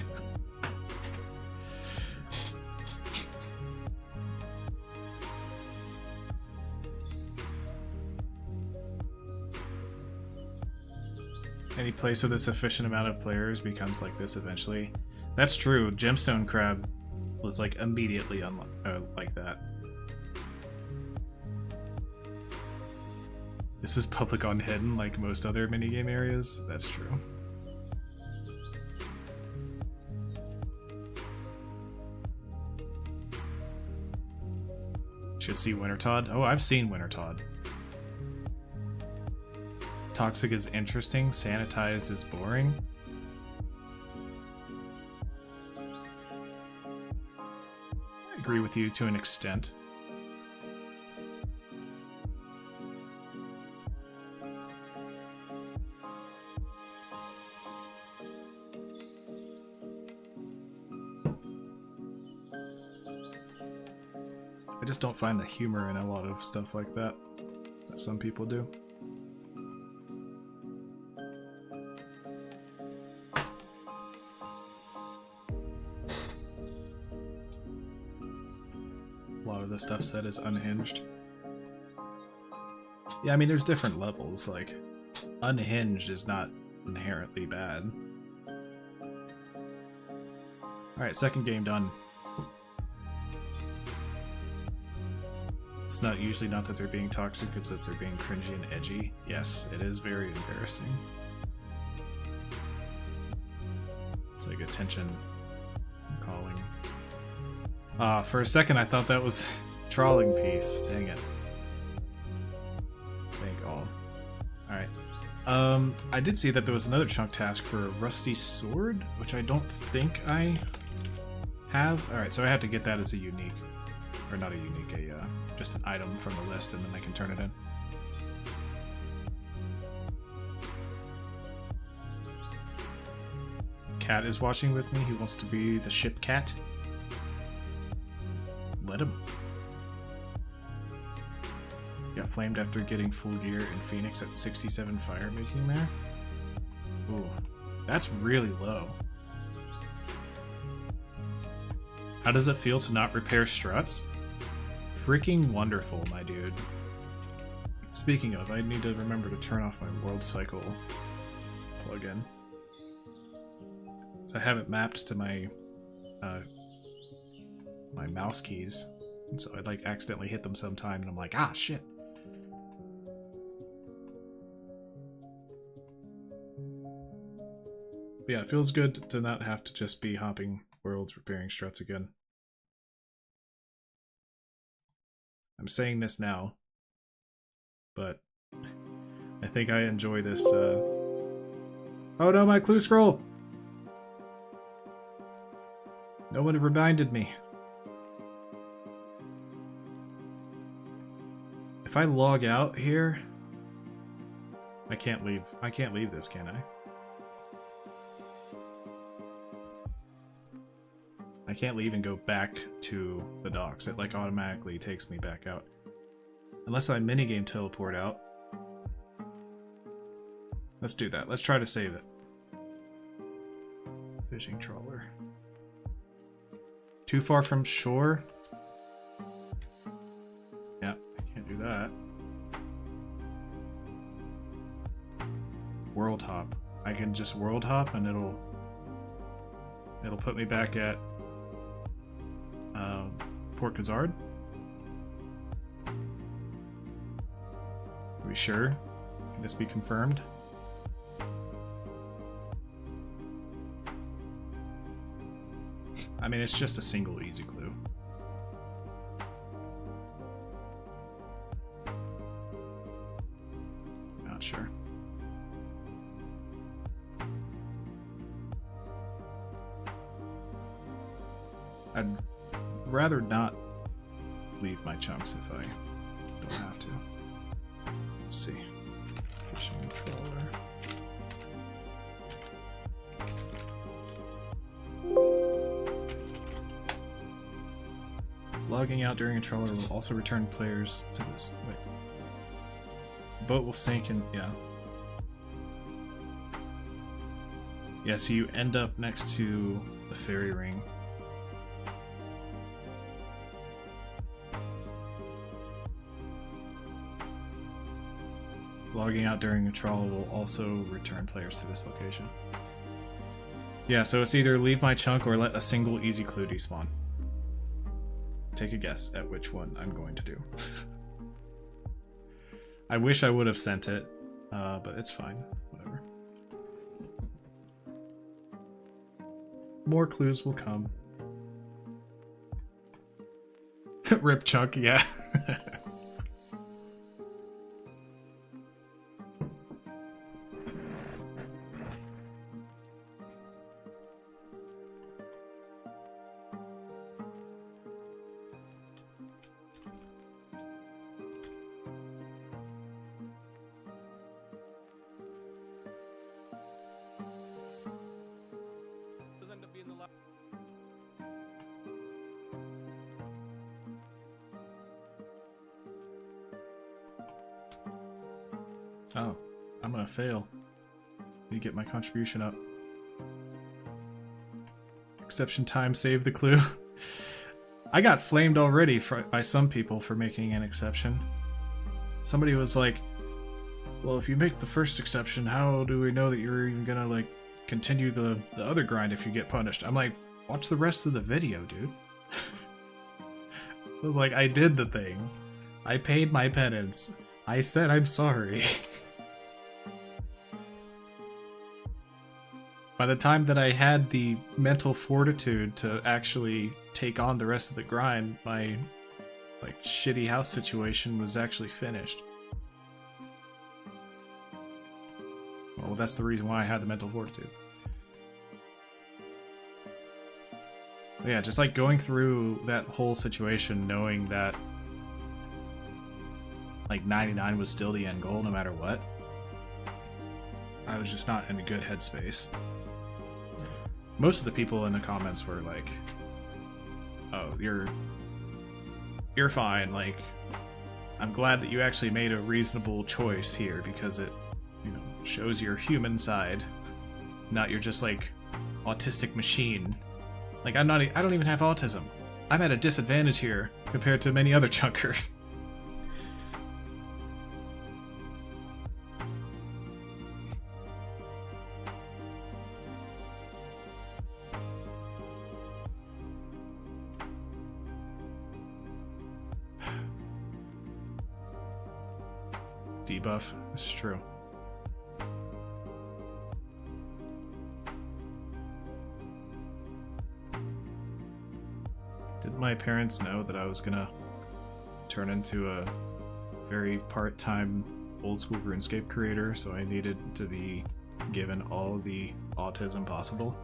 Any place with a sufficient amount of players becomes like this eventually. That's true. Gemstone Crab was like immediately like that. This is public on hidden like most other minigame areas. That's true. Should see Wintertodd. Oh, I've seen Wintertodd. Toxic is interesting, sanitized is boring. I agree with you to an extent. I just don't find the humor in a lot of stuff like that some people do. A lot of the stuff said is unhinged. Yeah, I mean, there's different levels. Like, unhinged is not inherently bad. Alright, second game done. It's not usually not that they're being toxic, it's that they're being cringy and edgy. Yes, it is very embarrassing. It's like attention calling. For a second I thought that was trawling piece. Dang it. Thank all. Alright. I did see that there was another chunk task for a rusty sword, which I don't think I have? Alright, so I have to get that as a unique. Or not a unique, just an item from the list, and then I can turn it in. Cat is watching with me. He wants to be the ship cat. Let him. Got flamed after getting full gear in Phoenix at 67 fire making there. Ooh, that's really low. How does it feel to not repair struts? Freaking wonderful, my dude. Speaking of, I need to remember to turn off my world cycle plugin. So I have it mapped to my my mouse keys, and so I'd like accidentally hit them sometime, and I'm like, ah, shit. But yeah, it feels good to not have to just be hopping worlds repairing struts again. I'm saying this now, but I think I enjoy this. Oh no, my clue scroll! No one reminded me. If I log out here, I can't leave. I can't leave this, can I? I can't leave and go back to the docks. It like automatically takes me back out. Unless I minigame teleport out. Let's do that. Let's try to save it. Fishing trawler. Too far from shore? Yeah, I can't do that. World hop. I can just world hop and it'll put me back at Port Khazard. Are we sure? Can this be confirmed? I mean, it's just a single easy clue. Not sure. I'd rather not leave my chunks if I don't have to. Let's see. Fishing trawler. Logging out during a trawler will also return players to this. Wait. The boat will sink and yeah. Yeah, so you end up next to the ferry ring. Logging out during a trawler will also return players to this location. Yeah, so it's either leave my chunk or let a single easy clue despawn. Take a guess at which one I'm going to do. I wish I would have sent it, but it's fine. Whatever. More clues will come. Rip chunk, yeah. Oh, I'm gonna fail. Need to get my contribution up. Exception time, save the clue. I got flamed already by some people for making an exception. Somebody was like, well, if you make the first exception, how do we know that you're even gonna, like, continue the other grind if you get punished? I'm like, watch the rest of the video, dude. I was like, I did the thing. I paid my penance. I said I'm sorry. By the time that I had the mental fortitude to actually take on the rest of the grind, my like shitty house situation was actually finished. Well, that's the reason why I had the mental fortitude. Yeah, just like going through that whole situation knowing that like 99 was still the end goal no matter what. I was just not in a good headspace. Most of the people in the comments were like, oh, you're fine, like, I'm glad that you actually made a reasonable choice here because it, you know, shows your human side, not your just like autistic machine. Like I don't even have autism. I'm at a disadvantage here compared to many other chunkers. Debuff, it's true. Did my parents know that I was gonna turn into a very part-time old school RuneScape creator, so I needed to be given all the autism possible?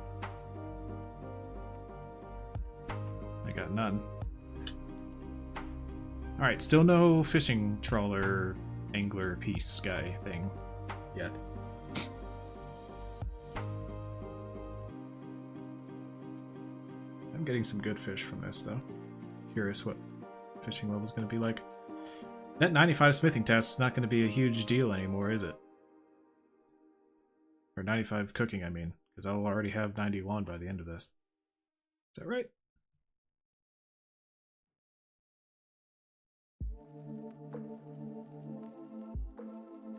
I got none. Alright, still no fishing trawler angler piece guy thing yet. I'm getting some good fish from this though. Curious what fishing level's going to be like. That 95 smithing task is not going to be a huge deal anymore, is it? Or 95 cooking, I mean, because I'll already have 91 by the end of this. Is that right?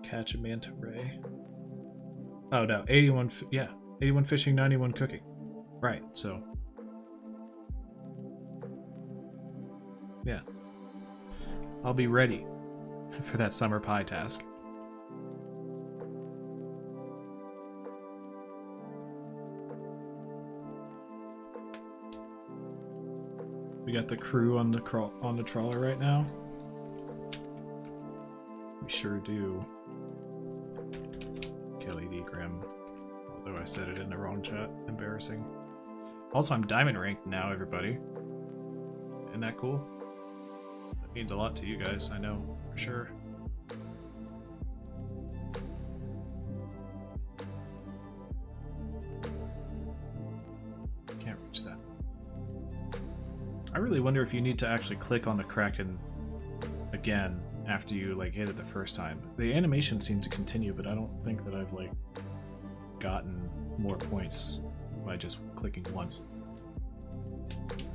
Catch a manta ray. Oh no, 81, yeah, 81 fishing, 91 cooking. Right, so. Yeah. I'll be ready for that summer pie task. We got the crew on the trawler right now. We sure do. Kelly D. Grimm. Although I said it in the wrong chat. Embarrassing. Also, I'm diamond ranked now, everybody. Isn't that cool? That means a lot to you guys, I know, for sure. Can't reach that. I really wonder if you need to actually click on the Kraken again after you like hit it the first time. The animation seemed to continue, but I don't think that I've like gotten more points by just clicking once.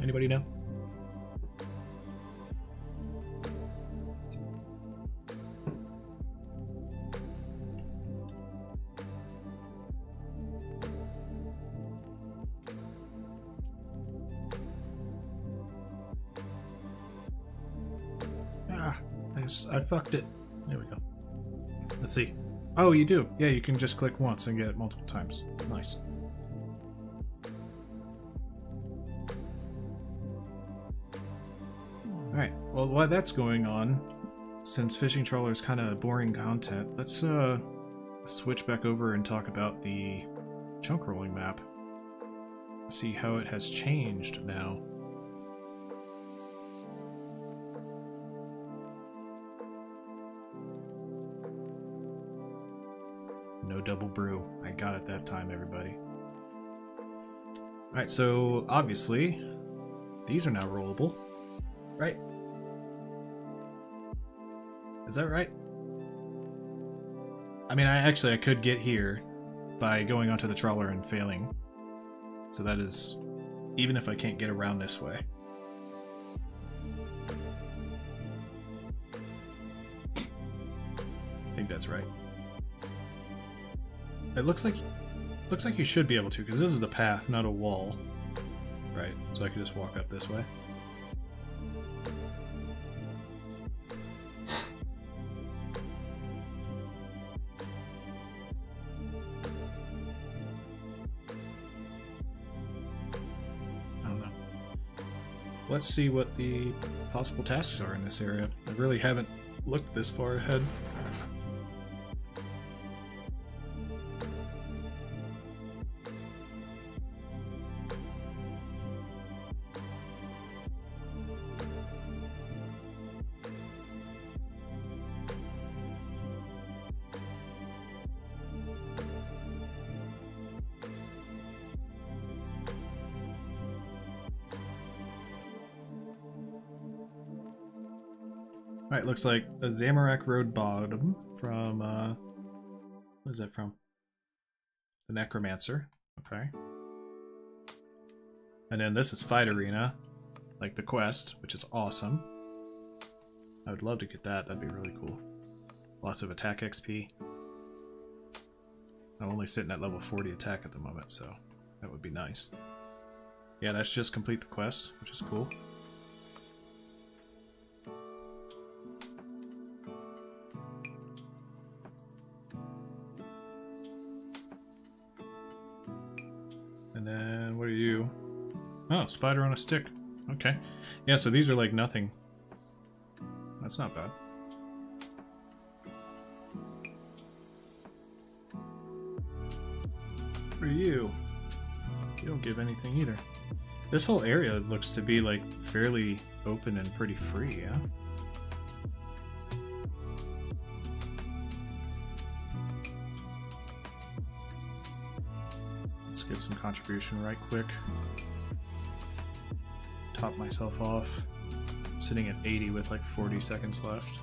Anybody know? I fucked it. There we go. Let's see. Oh, you do. Yeah, you can just click once and get it multiple times. Nice. Alright, well, while that's going on, since fishing trawler is kind of boring content, let's switch back over and talk about the chunk rolling map. See how it has changed now. No double brew. I got it that time, everybody. Alright, so obviously, these are now rollable, right? Is that right? I mean, I could get here by going onto the trawler and failing. So that is, even if I can't get around this way. I think that's right. It looks like you should be able to, because this is a path, not a wall. Right, so I can just walk up this way. I don't know. Let's see what the possible tasks are in this area. I really haven't looked this far ahead. Alright, looks like a Zamorak Road bottom from, what is that from? The Necromancer. Okay. And then this is Fight Arena, like the quest, which is awesome. I would love to get that, that'd be really cool. Lots of attack XP. I'm only sitting at level 40 attack at the moment, so that would be nice. Yeah, that's just complete the quest, which is cool. And then, what are you? Oh, spider on a stick. Okay. Yeah, so these are like nothing. That's not bad. What are you? You don't give anything either. This whole area looks to be like fairly open and pretty free, yeah? Let's get some contribution right quick. Top myself off. I'm sitting at 80 with like 40 seconds left.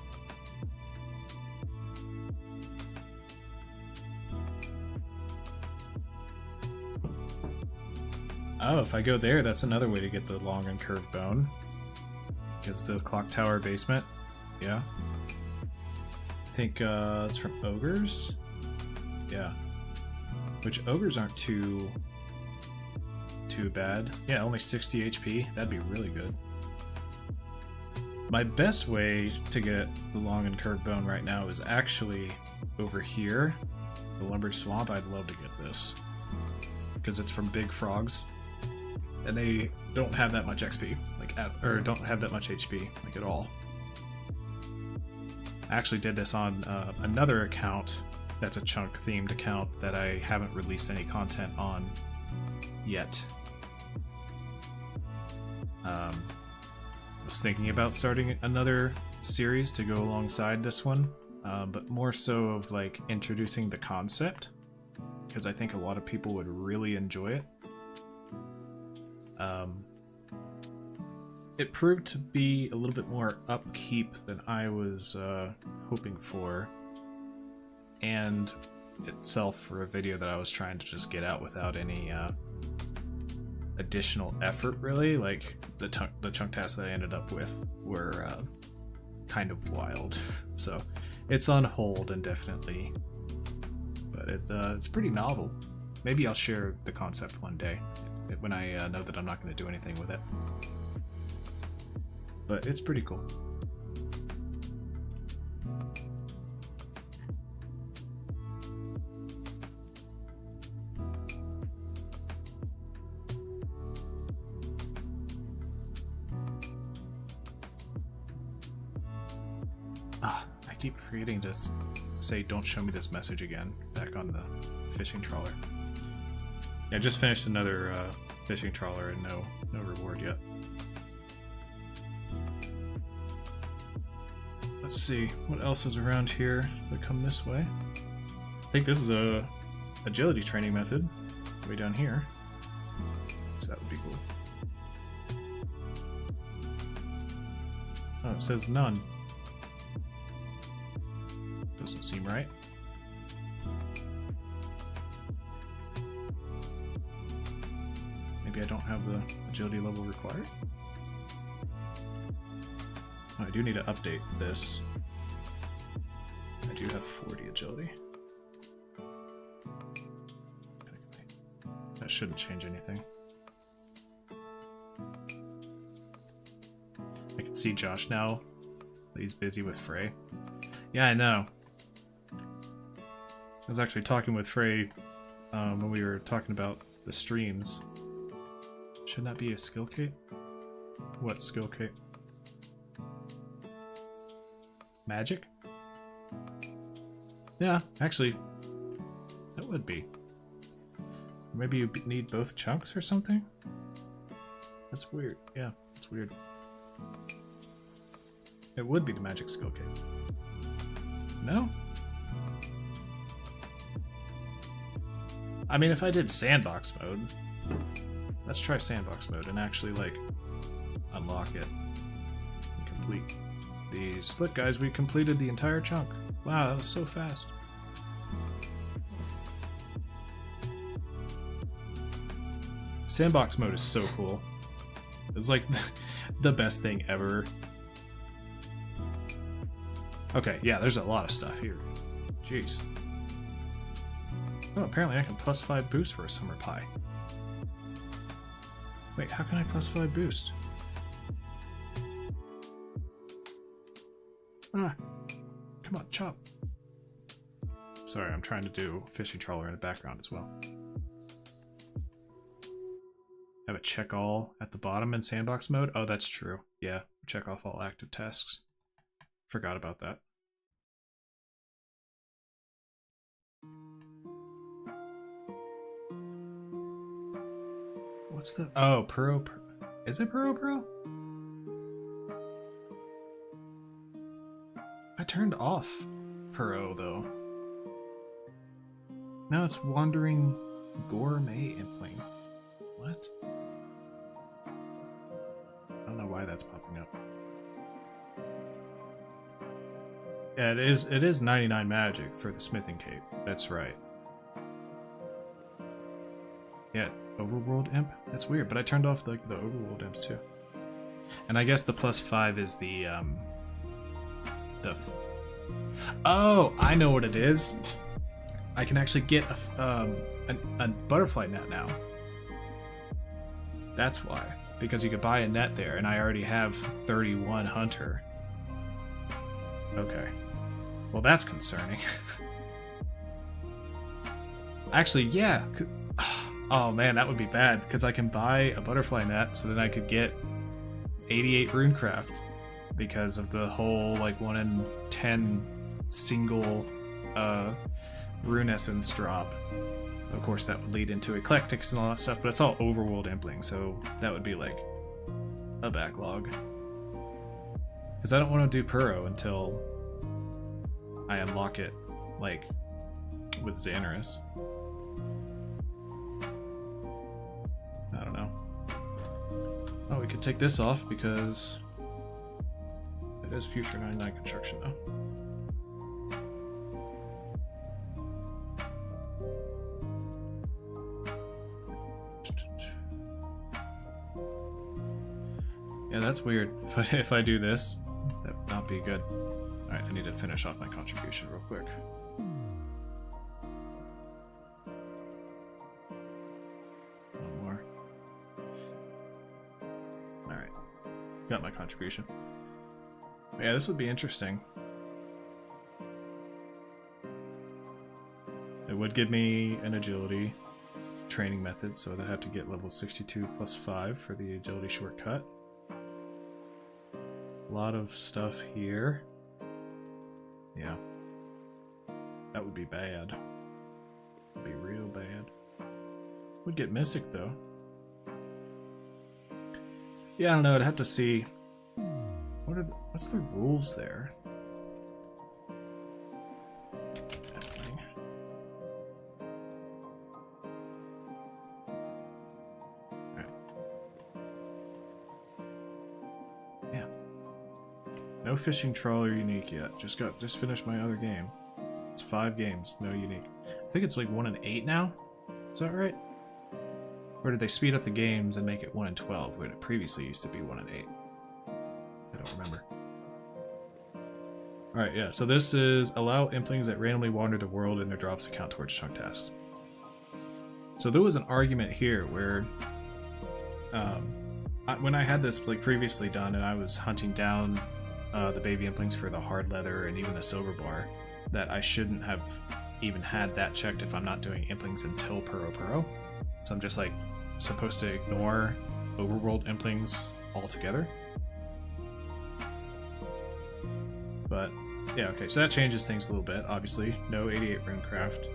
Oh, if I go there, that's another way to get the long and curved bone. Because the clock tower basement. Yeah. I think it's from ogres. Yeah. Which ogres aren't too bad. Yeah, only 60 HP. That'd be really good. My best way to get the long and curved bone right now is actually over here. The Lumbered Swamp. I'd love to get this. Because it's from big frogs. And they don't have that much XP, like or don't have that much HP, like at all. I actually did this on another account that's a chunk themed account that I haven't released any content on yet. I was thinking about starting another series to go alongside this one, but more so of like introducing the concept, because I think a lot of people would really enjoy it. It proved to be a little bit more upkeep than I was hoping for, and itself for a video that I was trying to just get out without any additional effort, really. Like the chunk tasks that I ended up with were kind of wild, so it's on hold indefinitely, but it's pretty novel. Maybe I'll share the concept one day when I know that I'm not going to do anything with it. But it's pretty cool. I keep forgetting to say don't show me this message again back on the fishing trawler. Yeah, I just finished another fishing trawler and no reward yet. Let's see, what else is around here that come this way? I think this is a agility training method way down here. So that would be cool. Oh, it says none. Doesn't seem right. Maybe I don't have the agility level required? Oh, I do need to update this. I do have 40 agility. That shouldn't change anything. I can see Josh now. He's busy with Frey. Yeah, I know. I was actually talking with Frey when we were talking about the streams. Shouldn't that be a skill cape? What skill cape? Magic? Yeah, actually, that would be. Maybe you need both chunks or something? That's weird. Yeah, that's weird. It would be the magic skill cape. No? I mean, if I did sandbox mode, let's try sandbox mode and actually, like, unlock it and complete these. Look, guys, we completed the entire chunk. Wow, that was so fast. Sandbox mode is so cool. It's like the best thing ever. Okay, yeah, there's a lot of stuff here. Jeez. Oh, apparently I can +5 boost for a summer pie. Wait, how can I +5 boost? Ah, come on, chop. Sorry, I'm trying to do fishing trawler in the background as well. Have a check all at the bottom in sandbox mode. Oh, that's true. Yeah, check off all active tasks. Forgot about that. What's the... Oh, Puro... Is it Puro? I turned off Puro, though. Now it's Wandering Gourmet Impling. What? I don't know why that's popping up. Yeah, it is 99 magic for the smithing cape. That's right. Yeah, Overworld Imp? That's weird, but I turned off the Overworld Imps too. And I guess the +5 is the Oh, I know what it is. I can actually get a butterfly net now. That's why. Because you could buy a net there, and I already have 31 hunter. Okay. Well, that's concerning. Actually, yeah. Oh man, that would be bad, because I can buy a butterfly net, so then I could get 88 runecraft, because of the whole, like, 1 in 10 single rune essence drop. Of course, that would lead into eclectics and all that stuff, but it's all overworld impling, so that would be like a backlog. Because I don't want to do Puro until I unlock it, like, with Xanaris. I don't know. Oh, we could take this off because it is Future 99 construction though. Yeah, that's weird. If I do this, that would not be good. Alright, I need to finish off my contribution real quick. One more. Alright. Got my contribution. Yeah, this would be interesting. It would give me an agility training method, so I'd have to get level 62 plus 5 for the agility shortcut. A lot of stuff here. Yeah. That would be bad. Would be real bad. Would get Mystic though. Yeah, I don't know, I'd have to see. What's the rules there? No fishing trawler unique yet. Just finished my other game. It's 5 games, no unique. I think it's like 1 in 8 now. Is that right? Or did they speed up the games and make it 1 in 12 when it previously used to be 1 in 8? I don't remember. Alright, yeah, so this is allow implings that randomly wander the world and their drops account towards chunk tasks. So there was an argument here where when I had this like previously done and I was hunting down the baby implings for the hard leather and even the silver bar, that I shouldn't have even had that checked if I'm not doing implings until Puro. So I'm just like supposed to ignore overworld implings altogether. But yeah, okay, so that changes things a little bit. Obviously, no 88 runecraft.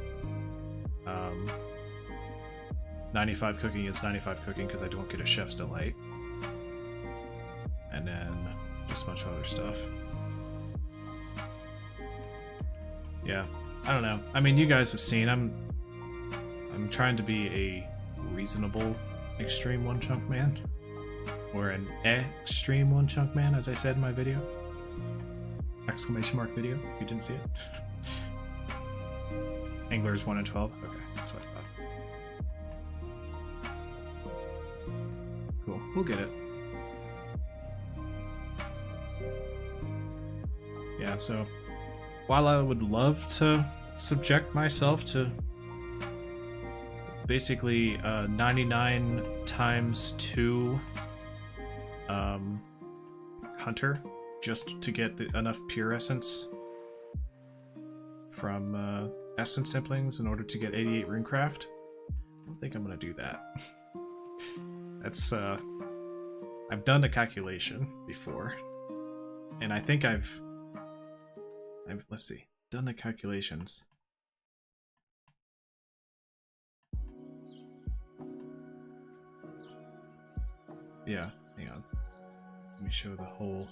95 cooking is 95 cooking because I don't get a chef's delight. And then just a bunch of other stuff. Yeah, I don't know. I mean, you guys have seen I'm trying to be a reasonable Xtreme One Chunk man, or an Xtreme One Chunk man, as I said in my video. exclamation mark video if you didn't see it. Anglers 1 and 12. Okay, that's what I thought. Cool, we'll get it. Yeah, so while I would love to subject myself to basically 99 times 2 hunter just to get enough pure essence from essence simplings in order to get 88 runecraft, I don't think I'm gonna do that. That's I've done the calculation before, and I think I've let's see, done the calculations. Yeah, hang on. Let me show the whole.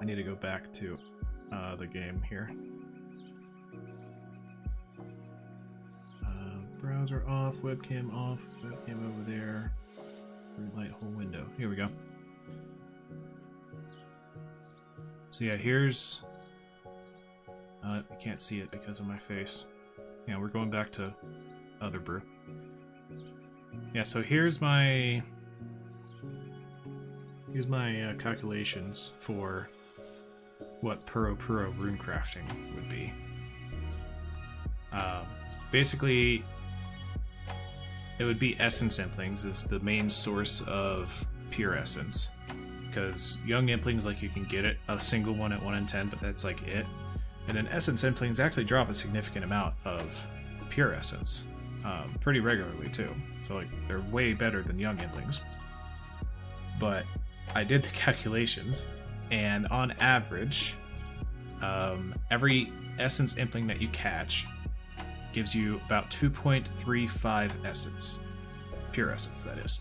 I need to go back to the game here. Browser off, webcam over there. Green light whole window. Here we go. So yeah, here's. I can't see it because of my face. Yeah, we're going back to other brew. Yeah, so here's my calculations for what Puro rune crafting would be. Basically, it would be essence implings is the main source of pure essence, because young implings, like, you can get it a single one at 1 in 10, but that's like it. And then essence implings actually drop a significant amount of pure essence. Pretty regularly too, so like they're way better than young implings. But I did the calculations, and on average, every essence impling that you catch gives you about 2.35 essence, pure essence that is.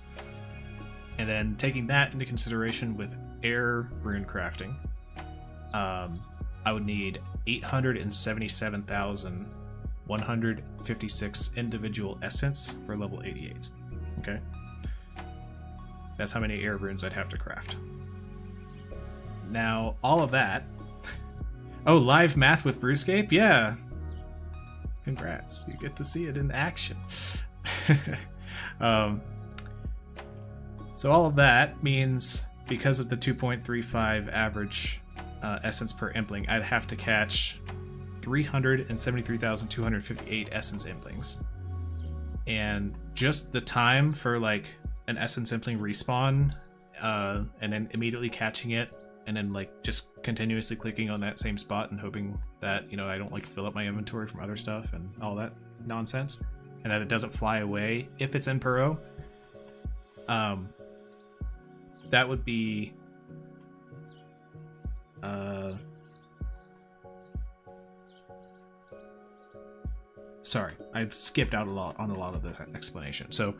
And then taking that into consideration with air rune crafting, I would need 877,156 individual essence for level 88. Okay? That's how many air runes I'd have to craft. Now, all of that... Oh, live math with Runescape? Yeah! Congrats. You get to see it in action. So all of that means, because of the 2.35 average essence per impling, I'd have to catch 373,258 essence implings. And just the time for like an essence impling respawn, and then immediately catching it, and then like just continuously clicking on that same spot and hoping that, you know, I don't like fill up my inventory from other stuff and all that nonsense, and that it doesn't fly away if it's in Puro. That would be sorry, I've skipped out a lot of this explanation. So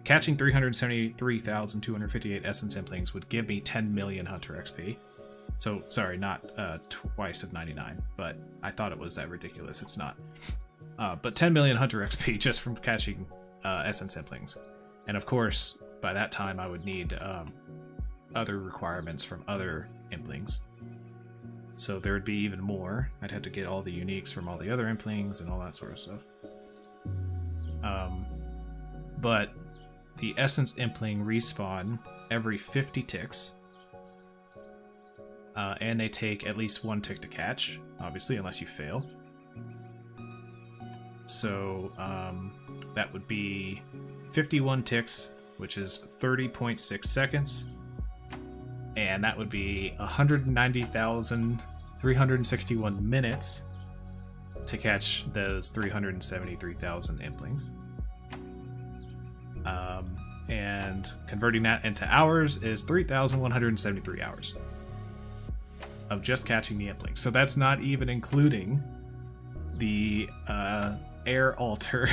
catching 373,258 essence implings would give me 10 million hunter XP. So sorry, not twice of 99, but I thought it was that ridiculous. It's not. But 10 million hunter XP just from catching essence implings. And of course, by that time I would need other requirements from other implings. So there would be even more. I'd have to get all the uniques from all the other implings and all that sort of stuff. But the essence impling respawn every 50 ticks. And they take at least 1 tick to catch, obviously, unless you fail. So that would be 51 ticks, which is 30.6 seconds. And that would be 190,361 minutes to catch those 373,000 implings. And converting that into hours is 3,173 hours of just catching the implings. So that's not even including the air altar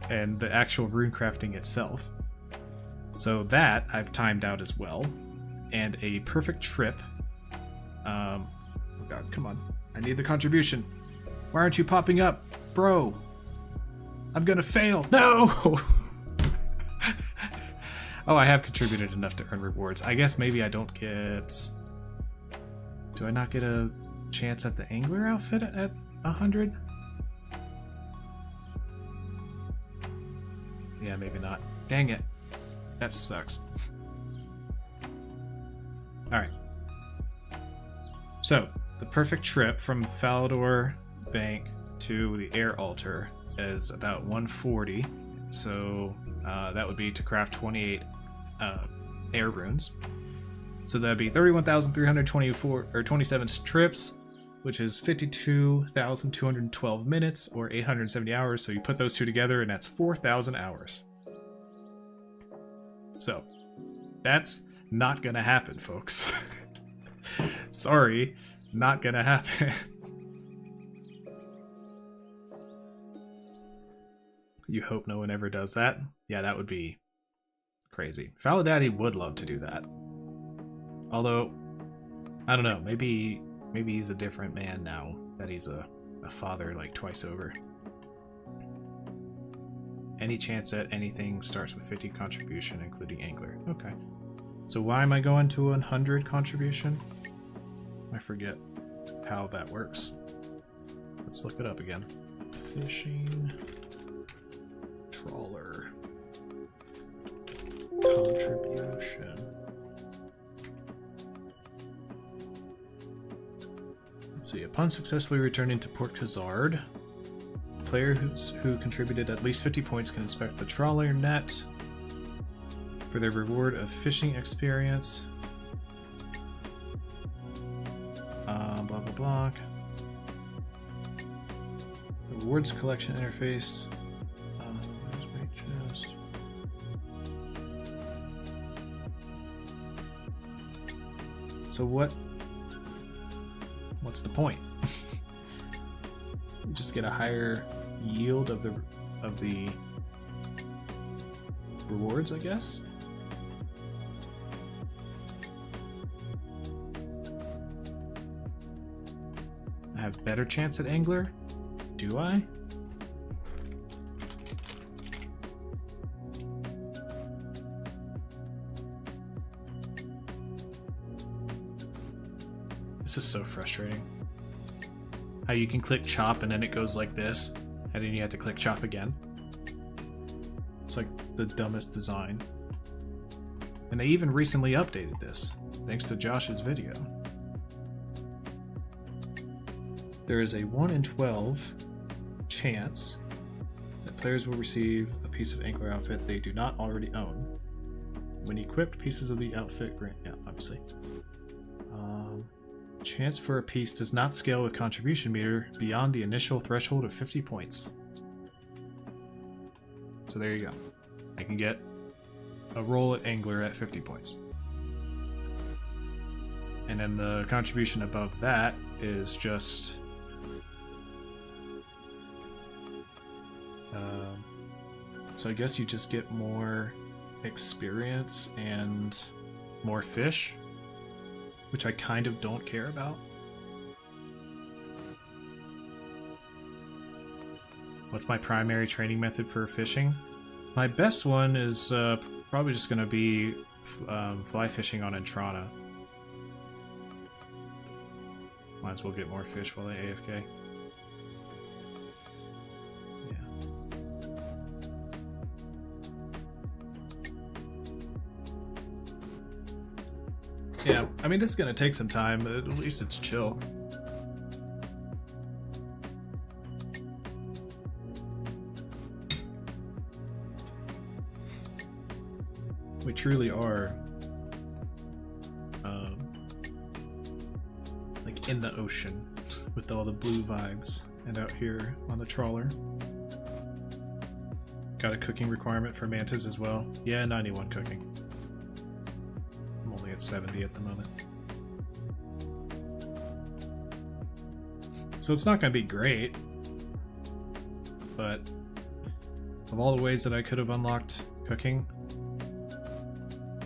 and the actual rune crafting itself. So that I've timed out as well. And a perfect trip. Oh god, come on. I need the contribution. Why aren't you popping up? Bro! I'm gonna fail! No! Oh, I have contributed enough to earn rewards. I guess maybe I don't get... Do I not get a chance at the angler outfit at 100? Yeah, maybe not. Dang it. That sucks. Alright. So, the perfect trip from Falador Bank to the air altar is about 140. So, that would be to craft 28 air runes. So that'd be 31,324 or 27 trips, which is 52,212 minutes or 870 hours. So you put those two together and that's 4,000 hours. So that's not gonna happen, folks. Sorry, not gonna happen. You hope no one ever does that? Yeah, that would be crazy. Faladaddy would love to do that. Although, I don't know, maybe he's a different man now that he's a father like twice over. Any chance at anything starts with 50 contribution, including angler. Okay. So why am I going to 100 contribution? I forget how that works. Let's look it up again. Fishing trawler contribution. Let's see. Upon successfully returning to Port Khazard, player who contributed at least 50 points can inspect the trawler net for their reward of fishing experience. Blah blah blah. The rewards collection interface. So what's the point? You just get a higher yield of the rewards, I guess. I have better chance at angler? Do I? This is so frustrating. How you can click chop and then it goes like this, and then you have to click chop again. It's like the dumbest design. And they even recently updated this, thanks to Josh's video. There is a 1 in 12 chance that players will receive a piece of angler outfit they do not already own. When equipped, pieces of the outfit grant, yeah, obviously. Chance for a piece does not scale with contribution meter beyond the initial threshold of 50 points. So there you go. I can get a roll at angler at 50 points. And then the contribution above that is just so I guess you just get more experience and more fish, which I kind of don't care about. What's my primary training method for fishing? My best one is probably just going to be fly fishing on Entrana. Might as well get more fish while I AFK. Yeah, I mean, this is gonna take some time, but at least it's chill. We truly are, like in the ocean with all the blue vibes, and out here on the trawler. Got a cooking requirement for mantas as well. Yeah, 91 cooking. 70 at the moment. So it's not going to be great, but of all the ways that I could have unlocked cooking,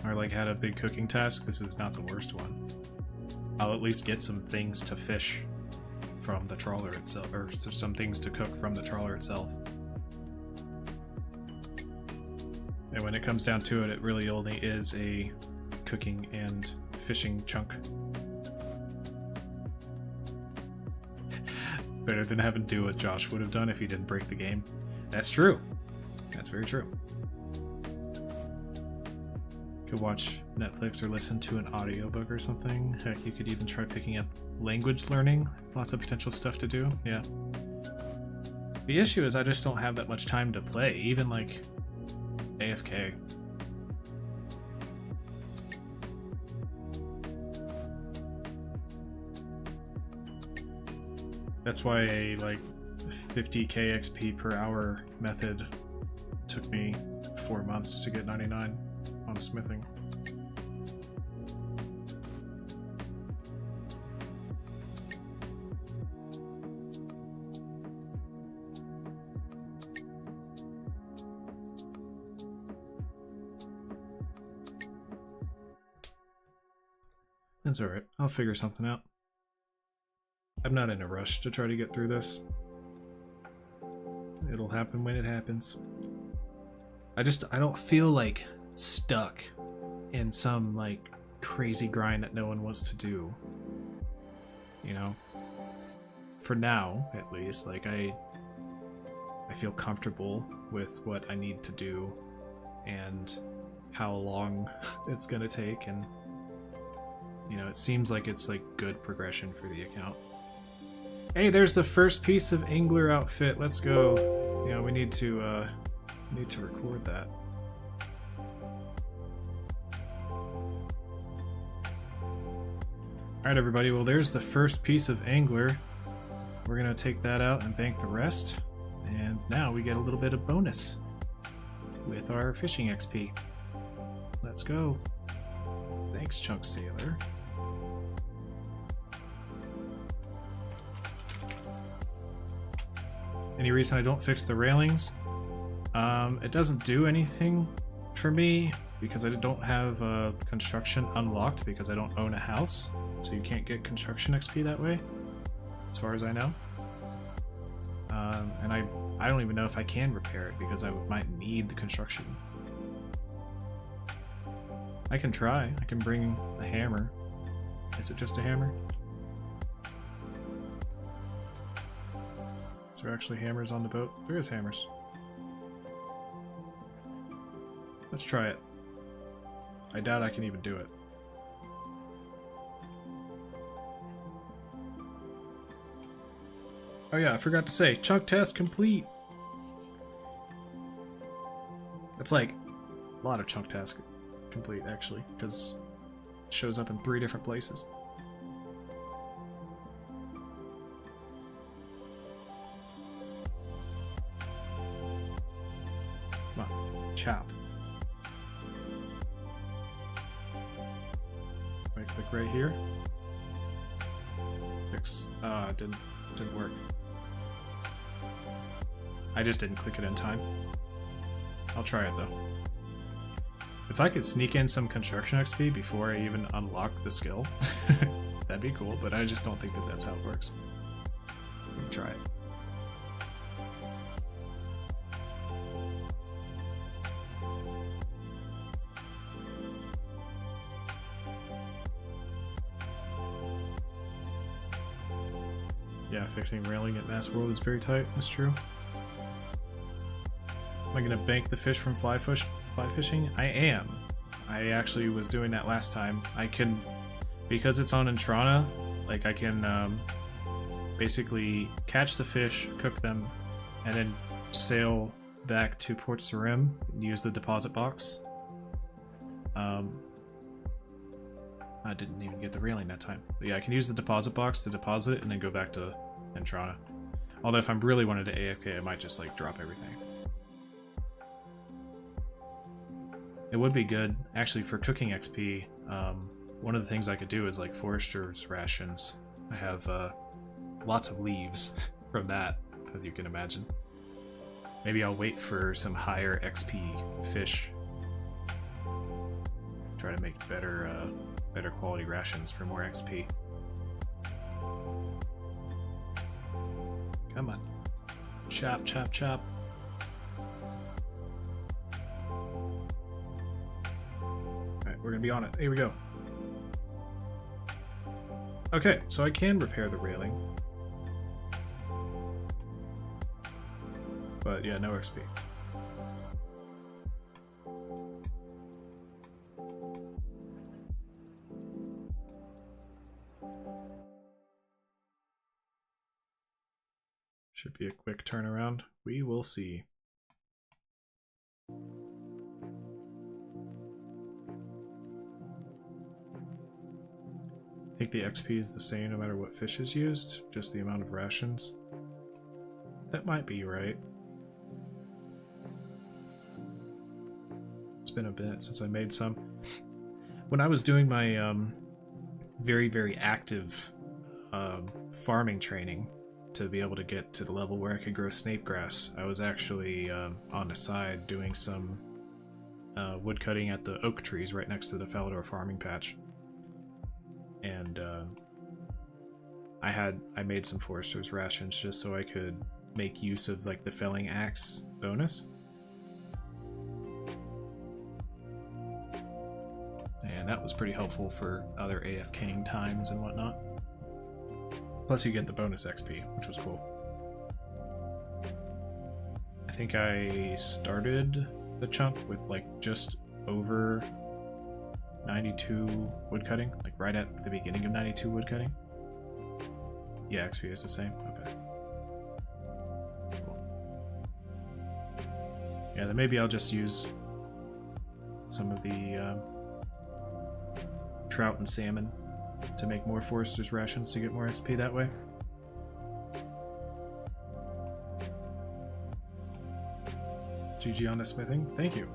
or like had a big cooking task, this is not the worst one. I'll at least get some things to fish from the trawler itself, or some things to cook from the trawler itself. And when it comes down to it, it really only is a cooking and fishing chunk. Better than having to do what Josh would have done if he didn't break the game. That's true. That's very true. Could watch Netflix or listen to an audiobook or something. Heck, you could even try picking up language learning. Lots of potential stuff to do. Yeah. The issue is I just don't have that much time to play, even like AFK. That's why a like 50k XP per hour method took me 4 months to get 99 on smithing. That's alright, I'll figure something out. I'm not in a rush to try to get through this. It'll happen when it happens. I don't feel like stuck in some like crazy grind that no one wants to do. You know? For now, at least, like I feel comfortable with what I need to do and how long it's gonna take, and you know, it seems like it's like good progression for the account. Hey, there's the first piece of angler outfit. Let's go. You know, we need to record that. Alright everybody, well there's the first piece of angler. We're gonna take that out and bank the rest. And now we get a little bit of bonus with our fishing XP. Let's go. Thanks, Chunk Sailor. Any reason I don't fix the railings? It doesn't do anything for me because I don't have construction unlocked because I don't own a house. So you can't get construction XP that way, as far as I know. And I don't even know if I can repair it because I might need the construction. I can try. I can bring a hammer. Is it just a hammer? Is there actually hammers on the boat? There is hammers. Let's try it. I doubt I can even do it. Oh yeah, I forgot to say, chunk test complete! It's like a lot of chunk tasks complete actually, because it shows up in 3 different places. Come on, chop. Right click right here. Fix. Didn't work. I just didn't click it in time. I'll try it though. If I could sneak in some construction XP before I even unlock the skill, that'd be cool, but I just don't think that that's how it works. Let me try it. Yeah, fixing railing at Mass World is very tight, that's true. Am I gonna bank the fish from fly fishing? I am. I actually was doing that last time. I can, because it's on Entrana, like I can basically catch the fish, cook them, and then sail back to Port Sarim and use the deposit box. I didn't even get the railing that time. But yeah, I can use the deposit box to deposit it and then go back to Entrana. Although if I really wanted to AFK, I might just like drop everything. It would be good, actually, for cooking XP. One of the things I could do is like Forester's rations. I have lots of leaves from that, as you can imagine. Maybe I'll wait for some higher XP fish. Try to make better quality rations for more XP. Come on. Chop, chop, chop. Alright, we're gonna be on it. Here we go. Okay, so I can repair the railing. But yeah, no XP. Should be a quick turnaround. We will see. I think the XP is the same no matter what fish is used, just the amount of rations. That might be right. It's been a bit since I made some. When I was doing my very, very active farming training to be able to get to the level where I could grow snape grass, I was actually on the side doing some wood cutting at the oak trees right next to the Falador farming patch. And I made some forester's rations just so I could make use of like the felling axe bonus. And that was pretty helpful for other AFKing times and whatnot. Plus you get the bonus XP, which was cool. I think I started the chunk with like just over 92 woodcutting, like right at the beginning of 92 woodcutting. Yeah, XP is the same. Okay. Cool. Yeah, then maybe I'll just use some of the trout and salmon to make more forester's rations to get more XP that way. GG on the smithing. Thank you.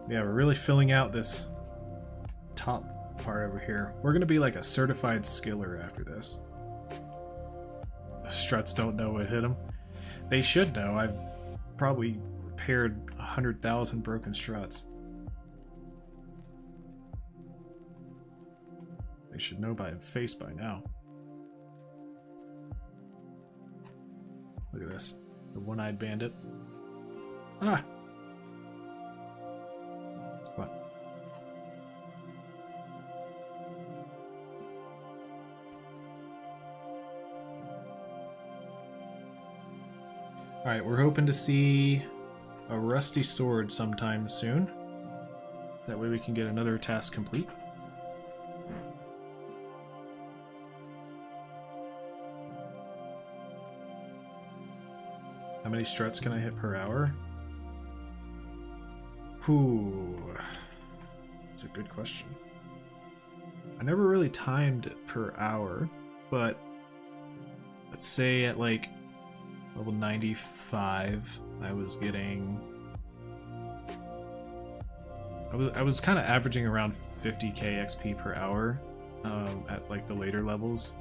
Yeah, we're really filling out this top part over here. We're gonna be like a certified skiller after this. The struts don't know what hit them. They should know. I've probably repaired 100,000 broken struts. They should know by face by now. Look at this. The one-eyed bandit. Ah! What? Alright, we're hoping to see a rusty sword sometime soon. That way we can get another task complete. How many struts can I hit per hour? Whew. That's a good question. I never really timed it per hour, but let's say at like level 95, I was getting... I was kind of averaging around 50k XP per hour at like the later levels.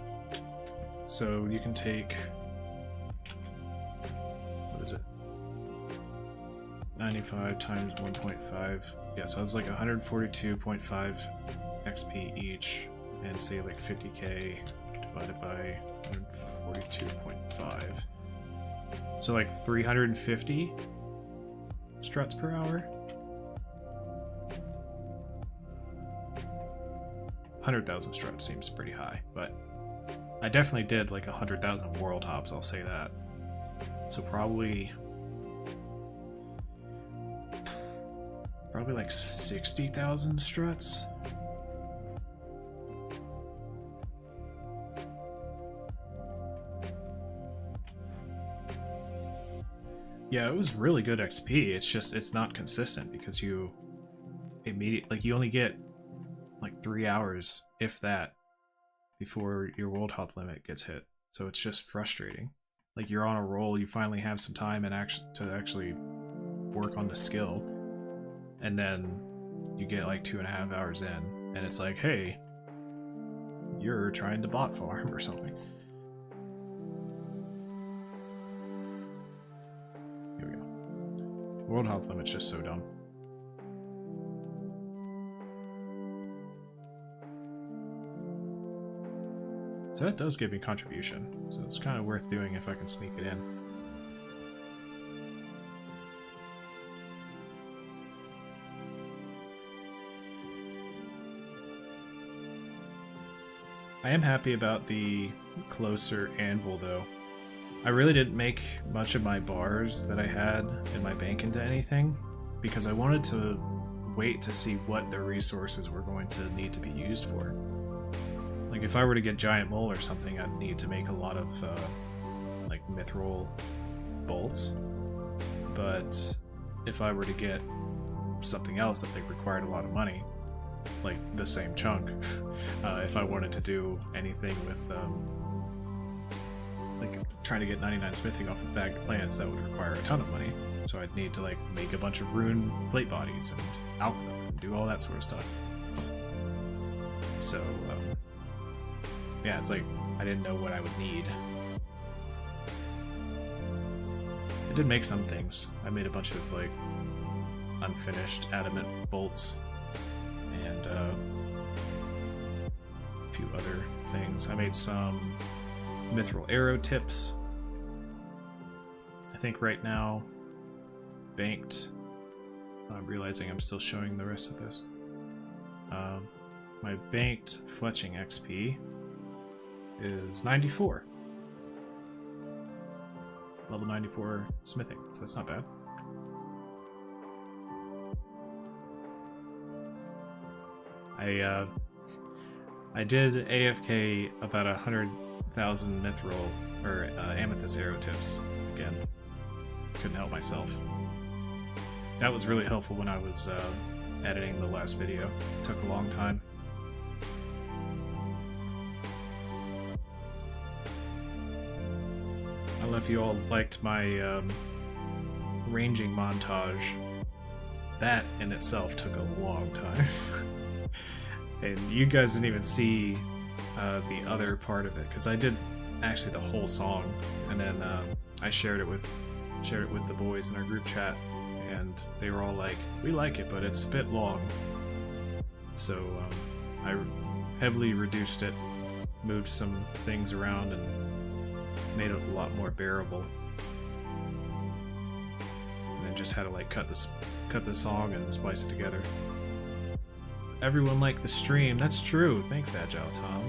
So you can take... What is it? 95 times 1.5. Yeah, so it's like 142.5 XP each, and say like 50k divided by 142.5. So like 350 struts per hour. 100,000 struts seems pretty high, but I definitely did like 100,000 world hops, I'll say that. So probably like 60,000 struts. Yeah, it was really good XP. It's just it's not consistent because you you only get like 3 hours, if that, before your world hop limit gets hit. So it's just frustrating. Like you're on a roll, you finally have some time and to actually work on the skill, and then you get like 2.5 hours in, and it's like, hey, you're trying to bot farm or something. Here we go. World hop limit's just so dumb. So that does give me contribution, so it's kind of worth doing if I can sneak it in. I am happy about the closer anvil though. I really didn't make much of my bars that I had in my bank into anything because I wanted to wait to see what the resources were going to need to be used for. Like if I were to get giant mole or something, I'd need to make a lot of like mithril bolts. But if I were to get something else that like required a lot of money, like the same chunk, if I wanted to do anything with like trying to get 99 smithing off of bagged plants, that would require a ton of money. So I'd need to like make a bunch of rune plate bodies and alchemy and do all that sort of stuff. So yeah, it's like I didn't know what I would need. I did make some things. I made a bunch of like unfinished adamant bolts and a few other things. I made some mithril arrow tips. I think right now banked, I'm realizing I'm still showing the rest of this. My banked fletching XP is 94. Level 94 smithing, so that's not bad. I did AFK about 100,000 mithril or amethyst arrow tips again. Couldn't help myself. That was really helpful when I was editing the last video. It took a long time. I don't know if you all liked my ranging montage. That in itself took a long time. And you guys didn't even see the other part of it, because I did actually the whole song, and then I shared it with the boys in our group chat, and they were all like, "We like it, but it's a bit long." So I heavily reduced it, moved some things around, and made it a lot more bearable. And then just had to like cut the song and splice it together. Everyone liked the stream. That's true. Thanks, Agile Tom.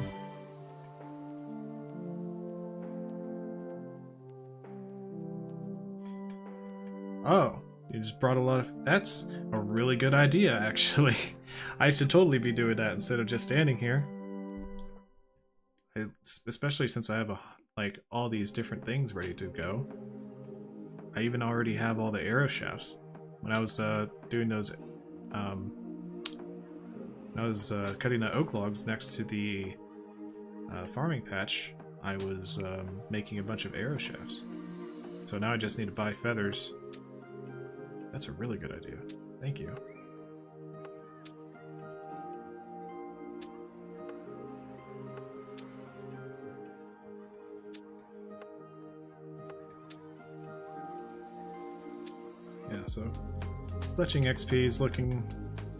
Oh, you just brought a lot of... That's a really good idea, actually. I should totally be doing that instead of just standing here. Especially since I have like all these different things ready to go. I even already have all the arrow shafts. When I was doing those... When I was cutting the oak logs next to the farming patch, I was making a bunch of arrow shafts. So now I just need to buy feathers. That's a really good idea. Thank you. Yeah, so fletching XP is looking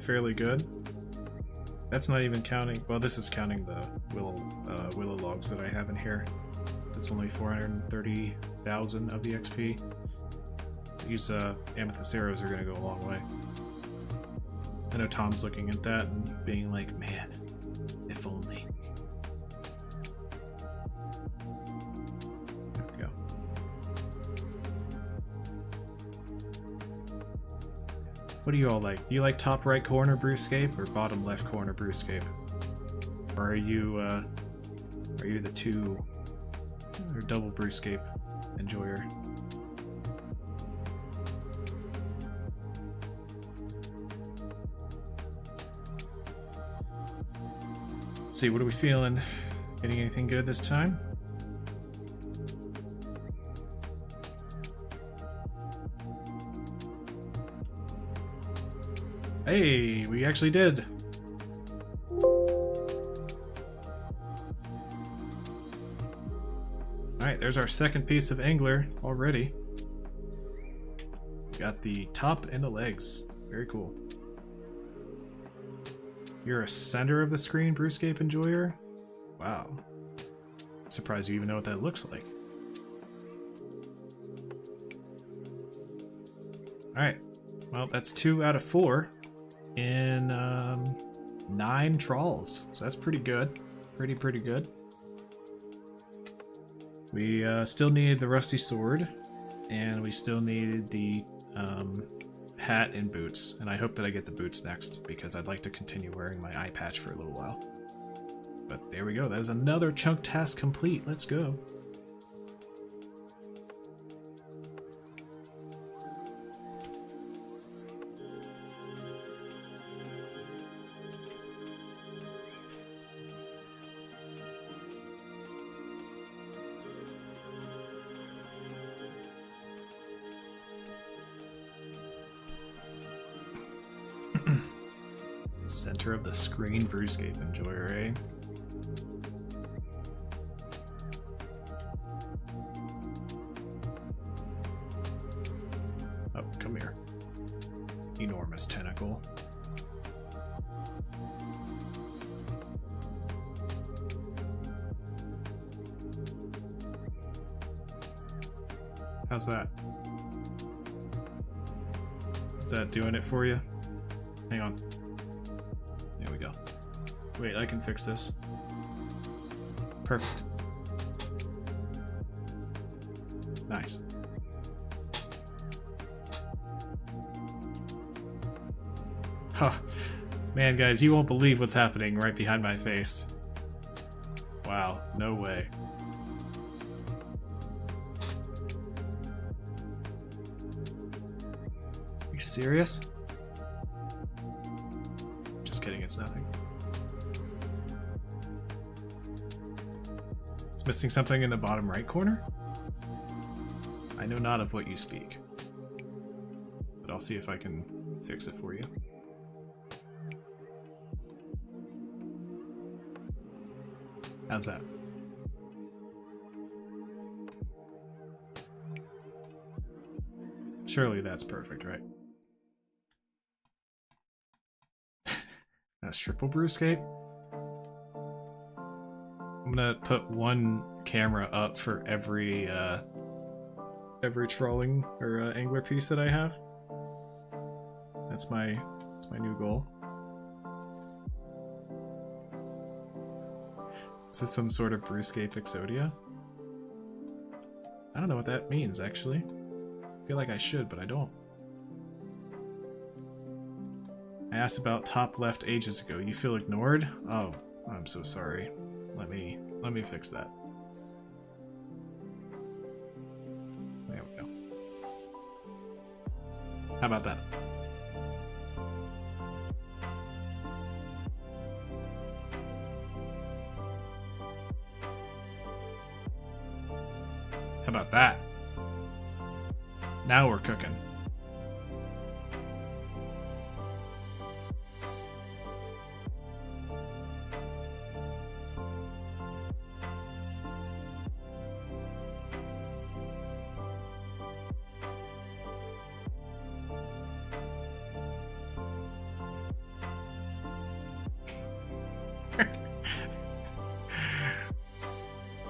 fairly good. That's not even counting, well, this is counting the willow logs that I have in here. It's only 430,000 of the XP. These amethyst arrows are going to go a long way. I know Tom's looking at that and being like, man, if only. There we go. What do you all like? Do you like top right corner Runescape or bottom left corner Runescape? Or are you the two or double Runescape enjoyer? Let's see, what are we feeling? Getting anything good this time? Hey, we actually did. Alright, there's our second piece of angler already. Got the top and the legs. Very cool. You're a center of the screen Runescape enjoyer? Wow. I'm surprised you even know what that looks like. Alright. Well, that's 2 out of 4 in 9 trawls. So that's pretty good. Pretty good. We still needed the rusty sword, and we still needed the hat and boots, and I hope that I get the boots next, because I'd like to continue wearing my eye patch for a little while. But there we go, that is another chunk task complete. Let's go. Center of the screen, Runescape enjoyer, eh? Oh, come here. Enormous tentacle. How's that? Is that doing it for you? Hang on. There we go. Wait, I can fix this. Perfect. Nice. Huh. Man, guys, you won't believe what's happening right behind my face. Wow, no way. Are you serious? Just kidding, it's nothing. It's missing something in the bottom right corner? I know not of what you speak. But I'll see if I can fix it for you. How's that? Surely that's perfect, right? That's triple Runescape. I'm gonna put one camera up for every trolling or angler piece that I have. That's my new goal. Is this some sort of Runescape Exodia? I don't know what that means, actually. I feel like I should, but I don't. I asked about top left ages ago. You feel ignored? Oh, I'm so sorry. Let me fix that. There we go. How about that? How about that? Now we're cooking.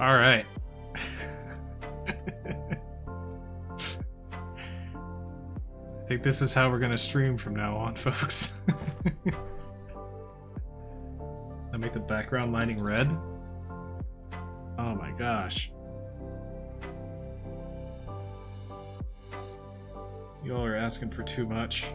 All right. I think this is how we're gonna stream from now on, folks. I make the background lighting red. Oh my gosh. You all are asking for too much.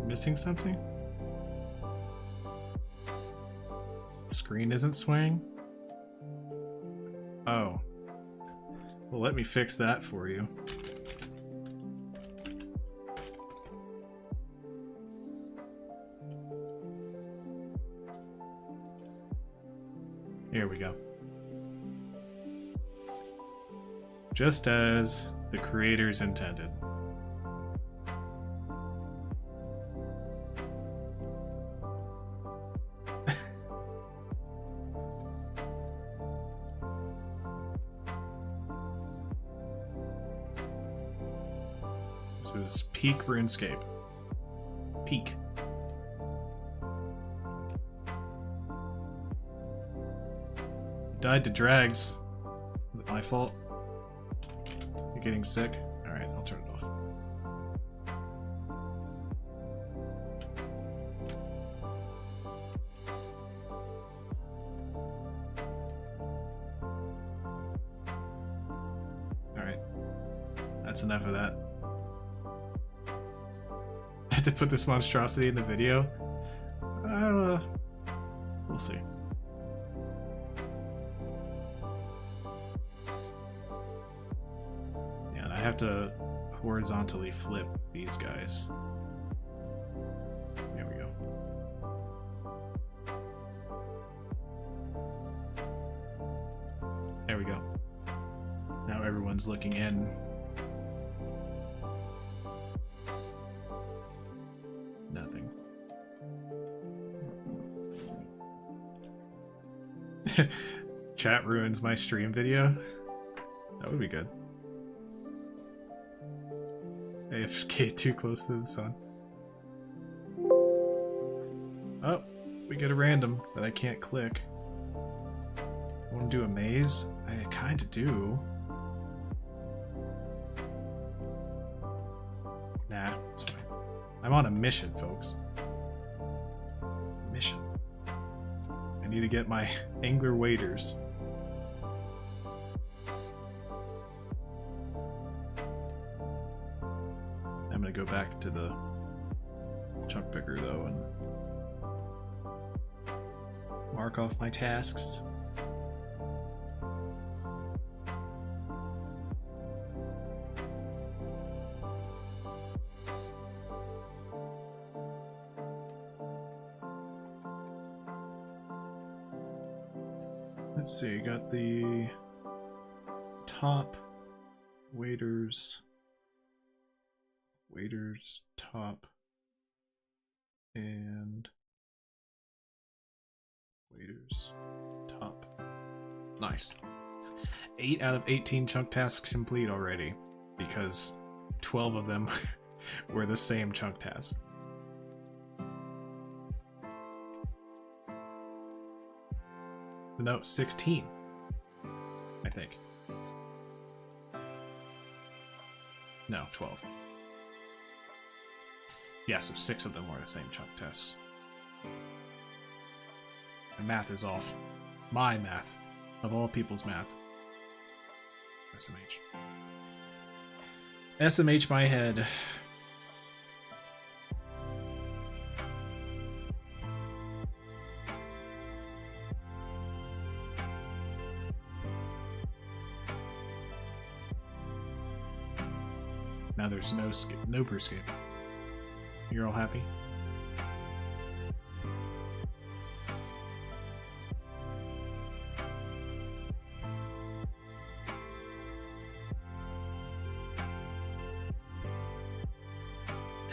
Missing something? The screen isn't swaying? Oh. Well, let me fix that for you. Here we go. Just as the creators intended. This is peak Runescape. Peak. Died to drags. Is it my fault? You're getting sick? Alright, I'll turn it off. Alright. That's enough of that. I had to put this monstrosity in the video. We'll see. Yeah, and I have to horizontally flip these guys. There we go. There we go. Now everyone's looking in. Nothing. Chat ruins my stream video. That would be good. AFK too close to the sun. Oh, we get a random that I can't click. I want to do a maze? I kind of do. Nah, it's fine. I'm on a mission, folks. Mission. I need to get my angler waders. I'm gonna go back to the chunk picker though and mark off my tasks. Let's see, got the top, waders, top, and waders, top. Nice. 8 out of 18 chunk tasks complete already, because 12 of them were the same chunk task. No, 16, I think. No, 12. Yeah, so 6 of them were the same chunk tests. My math is off. My math. Of all people's math. SMH. SMH my head. Now there's no Runescape. You're all happy?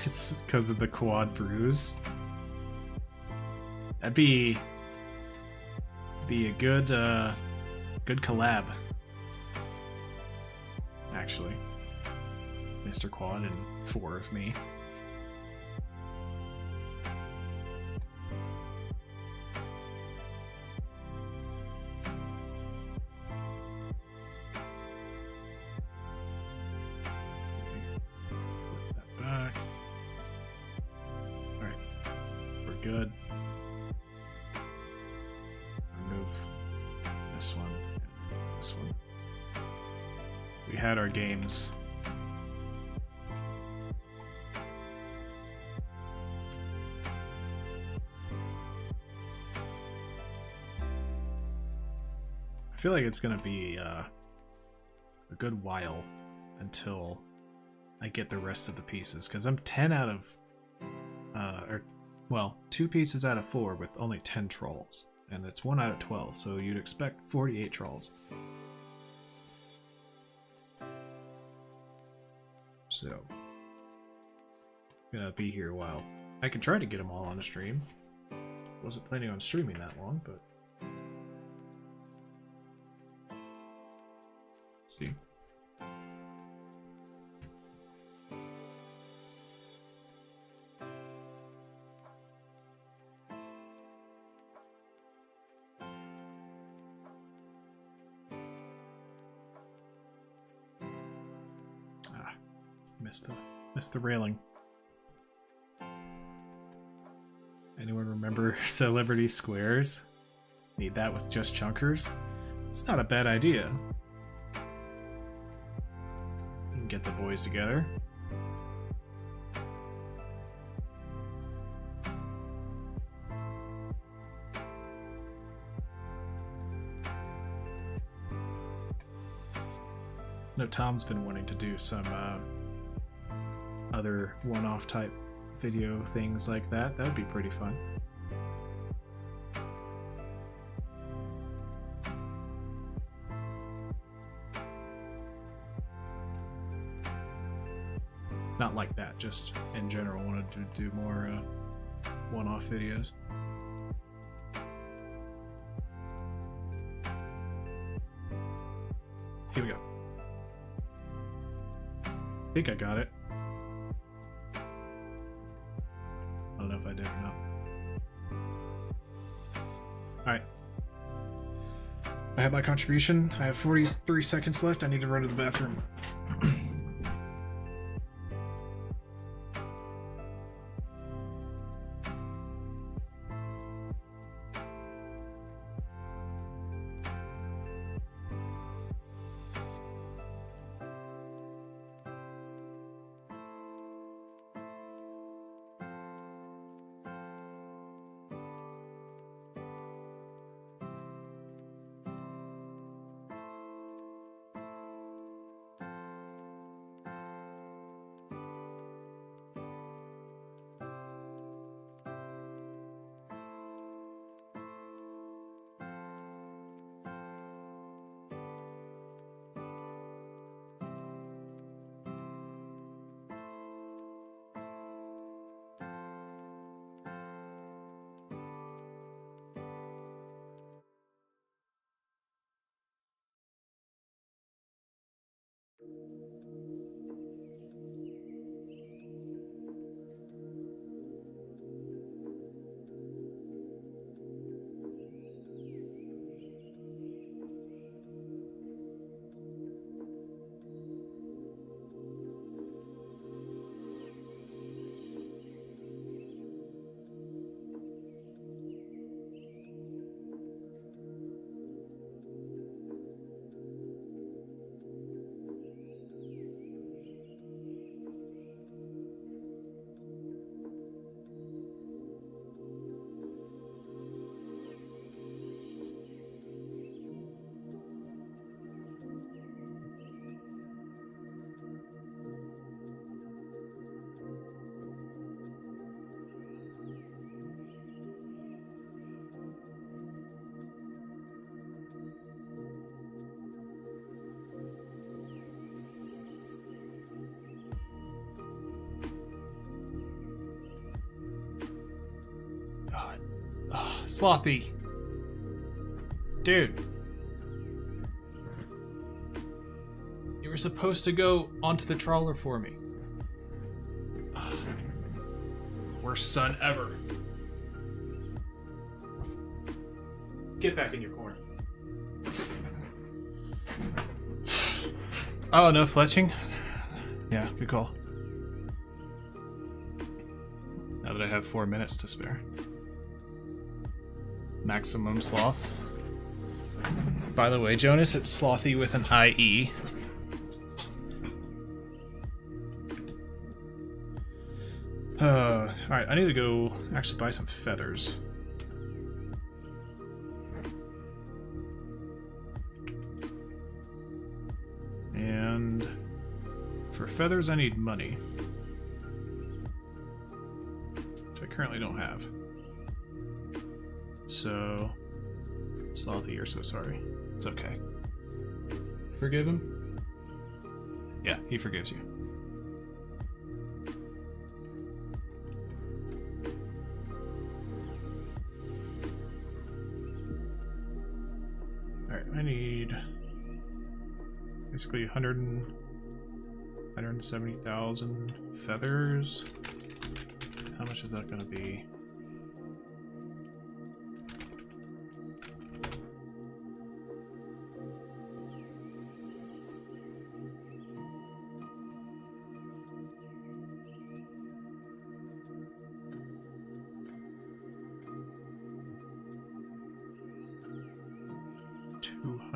It's because of the quad bruise. That'd be a good good collab. Actually. Mr. Quad and 4 of me. Put that back. Alright. We're good. Remove this one and this one. We had our games. I feel like it's gonna be a good while until I get the rest of the pieces, because I'm 10 out of, well, 2 pieces out of 4 with only 10 trolls, and it's 1 out of 12, so you'd expect 48 trolls. So, gonna be here a while. I can try to get them all on a stream. Wasn't planning on streaming that long, but. See. missed the railing. Anyone remember Celebrity Squares? Need that with just chunkers? It's not a bad idea. You can get the boys together. No, Tom's been wanting to do some other one-off type video things like that. That would be pretty fun. Not like that, just in general wanted to do more one-off videos. Here we go. I think I got it. I don't know if I did or not. Alright. I have my contribution. I have 43 seconds left. I need to run to the bathroom. Slothy. Dude. You were supposed to go onto the trawler for me. Worst son ever. Get back in your corner. Oh, no fletching? Yeah, good call. Now that I have 4 minutes to spare. Maximum sloth. By the way, Jonas, it's slothy with an IE. Alright, I need to go actually buy some feathers. And for feathers, I need money. Which I currently don't have. So, Slothy, you're so sorry. It's okay. Forgive him? Yeah, he forgives you. Alright, I need basically 170,000 feathers. How much is that going to be?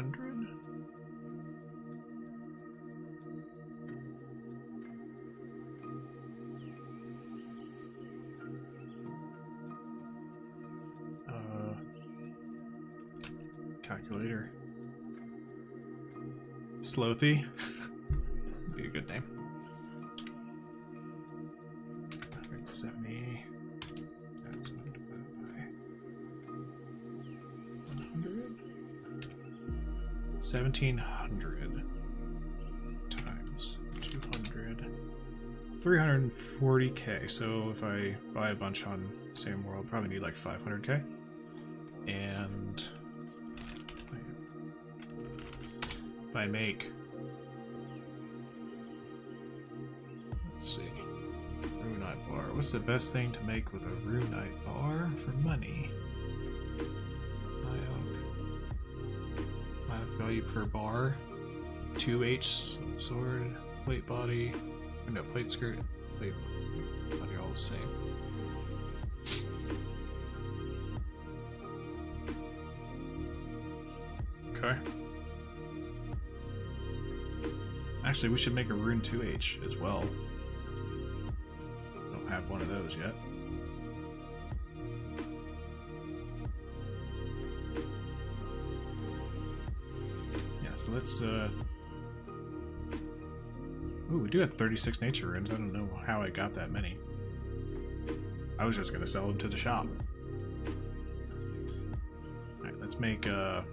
200. Calculator. Slothy. Be a good name. 170. 1,700 times 200. 340k. So if I buy a bunch on Same World, probably need like 500k. And if I make, let's see, Runite bar. What's the best thing to make with a Runite bar for money? Value per bar, 2H sword, plate body, or no, plate skirt, plate body, all the same. Okay. Actually, we should make a rune 2H as well. Don't have one of those yet. So let's ooh, we do have 36 nature runes. I don't know how I got that many. I was just gonna sell them to the shop. Alright, let's make some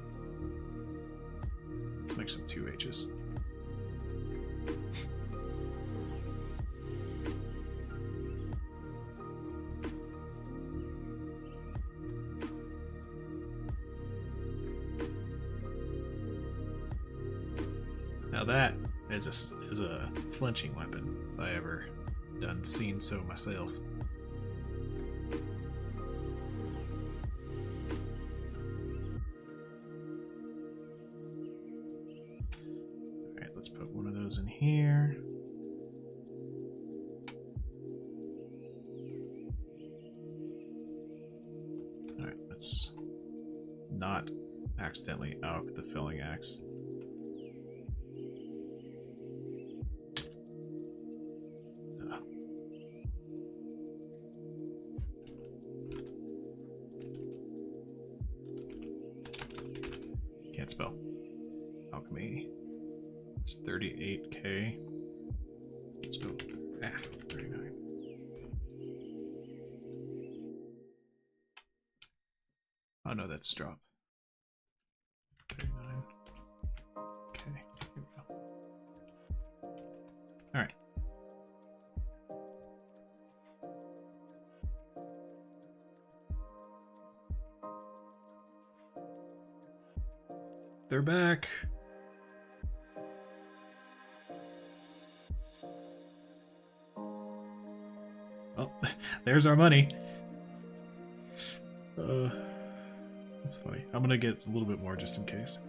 2H's. Now that is a flinching weapon if I ever done seen so myself. Alright, let's put one of those in here. Alright, let's not accidentally out the filling axe. Can't spell. Alchemy. It's 38k. Let's go. 39. Oh no, that's drop. 39. Okay, here we go. Alright. They're back. Oh, there's our money. That's funny. I'm gonna get a little bit more just in case.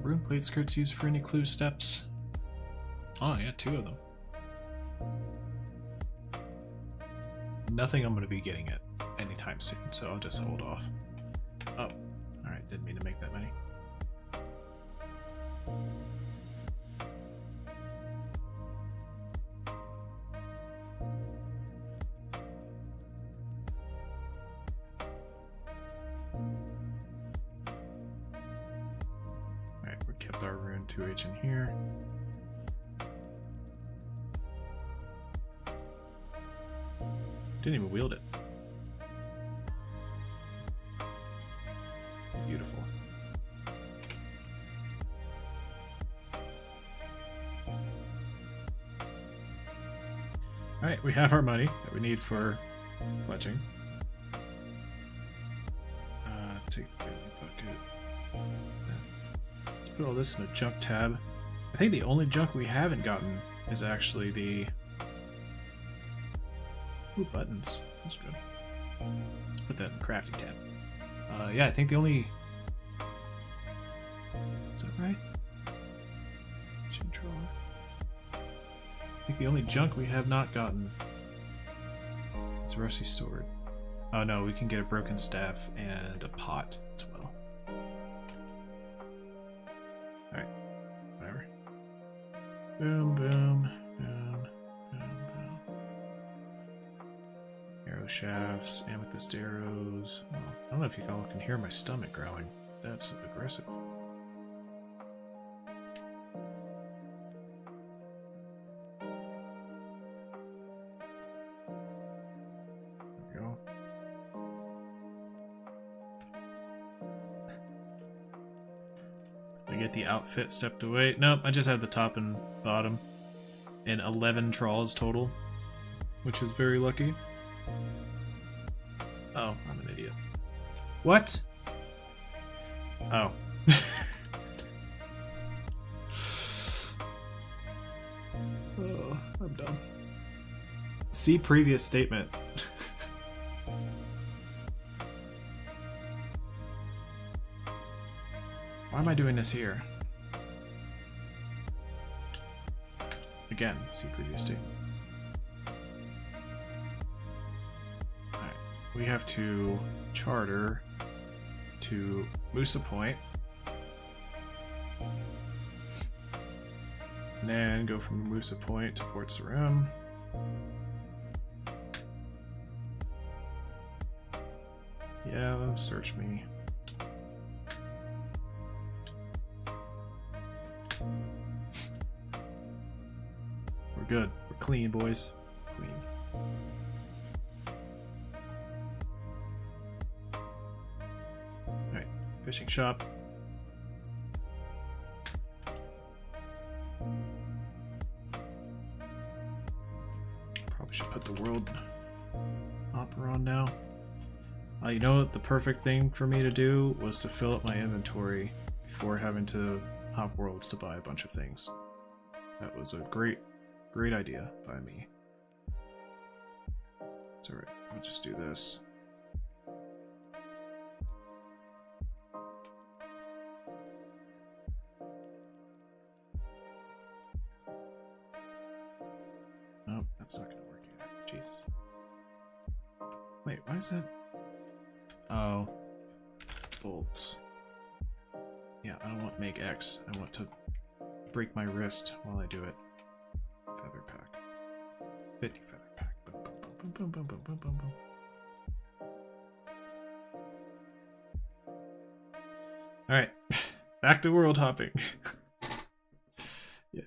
Rune plate skirts used for any clue steps? Oh, yeah, 2 of them. Nothing I'm going to be getting at anytime soon, so I'll just hold off. Oh, alright, didn't mean to make that many. Alright, we kept our rune 2H in here. Didn't even wield it. Beautiful. Alright, we have our money that we need for fletching. Take the bucket. Let's put all this in a junk tab. I think the only junk we haven't gotten is actually the... Ooh, buttons. That's good. Let's put that in the crafting tab. Yeah, I think the only Is that right? Fishing trawler. I think the only junk we have not gotten is a rusty sword. Oh no, we can get a broken staff and a pot as well. Alright, whatever. Boom, boom, boom, boom, boom. Arrow shafts, amethyst arrows. Oh, I don't know if you all can hear my stomach growling. That's aggressive. Get the outfit stepped away. Nope, I just have the top and bottom. And 11 trawls total, which is very lucky. Oh, I'm an idiot. What? Oh. Oh, I'm dumb. See previous statement. Why am I doing this here? Again, see previous statement. Alright, we have to charter to Musa Point. And then go from Musa Point to Port Sarim. Yeah, search me. We're good. We're clean, boys. Clean. Alright, fishing shop. Probably should put the world hopper on now. You know what the perfect thing for me to do was to fill up my inventory before having to hop worlds to buy a bunch of things. That was a great idea by me. It's alright, I'll just do this. Nope, that's not gonna work either. Jesus. Wait, why is that? Oh. Bolts. Yeah, I don't want to make X. I want to break my wrist while I do it. Feather pack. 50 feather pack. Boom, boom, boom, boom, boom, boom, boom, boom, boom. Alright. Back to world hopping. Yay.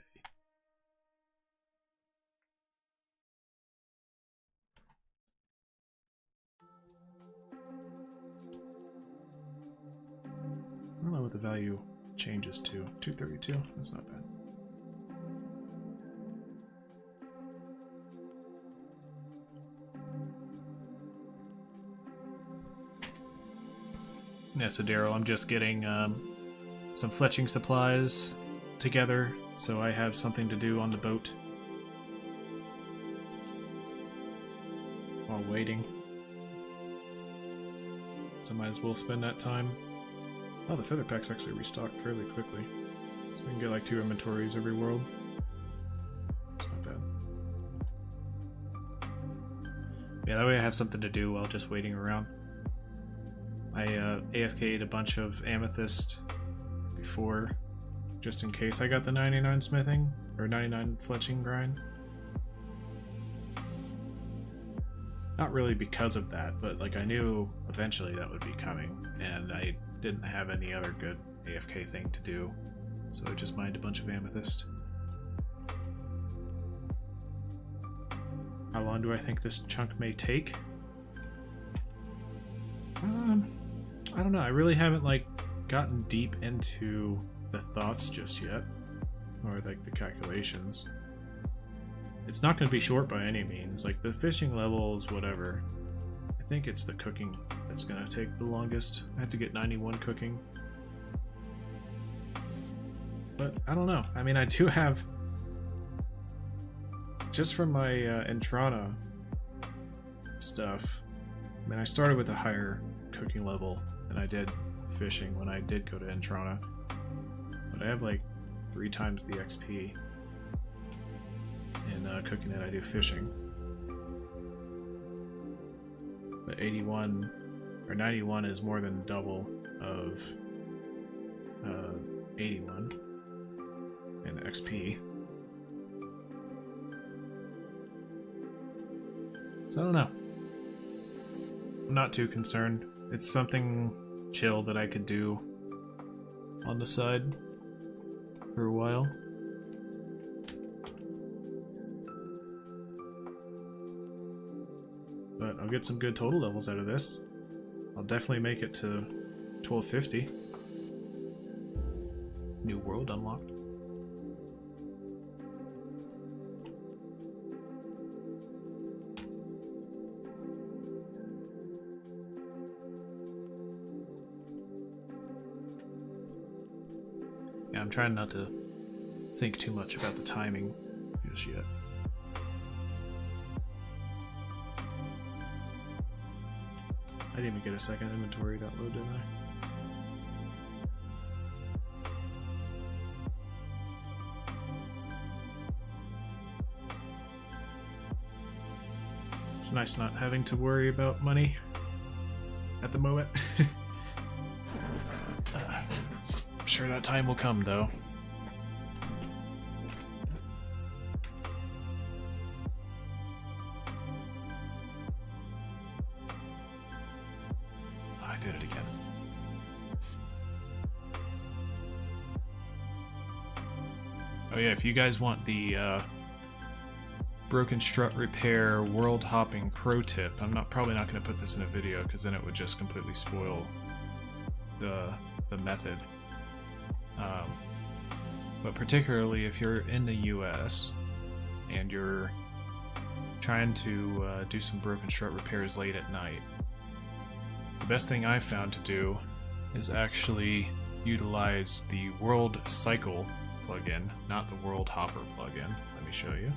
I don't know what the value changes to. 232. That's not bad. Yeah, so Daryl, I'm just getting some fletching supplies together, so I have something to do on the boat while waiting. So might as well spend that time. Oh, the feather packs actually restock fairly quickly, so we can get like 2 inventories every world. It's not bad. Yeah, that way I have something to do while just waiting around. I AFK'd a bunch of amethyst before, just in case I got the 99 smithing, or 99 fletching grind. Not really because of that, but like I knew eventually that would be coming, and I didn't have any other good AFK thing to do, so I just mined a bunch of amethyst. How long do I think this chunk may take? I don't know, I really haven't like gotten deep into the thoughts just yet, or like the calculations. It's not going to be short by any means, like the fishing levels, whatever. I think it's the cooking that's going to take the longest. I had to get 91 cooking. But I don't know, I mean I do have, just from my Intrana stuff, I mean I started with a higher cooking level than I did fishing when I did go to Intrana. But I have like 3 times the XP in cooking that I do fishing. But 81 or 91 is more than double of 81 in XP. So I don't know. I'm not too concerned. It's something chill that I could do on the side for a while. But I'll get some good total levels out of this. I'll definitely make it to 1250. New world unlocked. Yeah, I'm trying not to think too much about the timing just yet. I didn't even get a second inventory download, did I? It's nice not having to worry about money at the moment. I'm sure that time will come, though. I did it again. Oh yeah, if you guys want the broken strut repair world hopping pro tip, I'm probably not going to put this in a video because then it would just completely spoil the method. But particularly if you're in the US and you're trying to do some broken strut repairs late at night, the best thing I've found to do is actually utilize the World Cycle plugin, not the World Hopper plugin. Let me show you.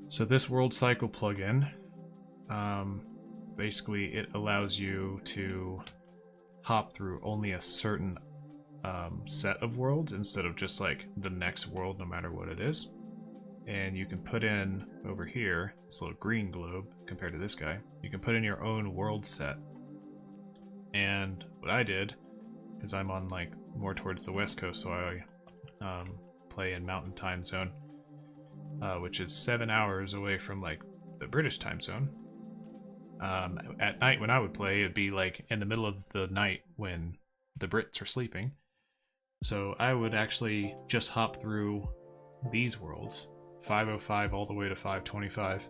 So this World Cycle plugin, basically it allows you to hop through only a certain set of worlds instead of just like the next world no matter what it is. And you can put in over here, this little green globe compared to this guy, you can put in your own world set. And what I did, because I'm on like more towards the west coast, so I play in Mountain Time Zone, which is 7 hours away from like the British time zone. At night when I would play, it'd be like in the middle of the night when the Brits are sleeping. So I would actually just hop through these worlds, 505 all the way to 525.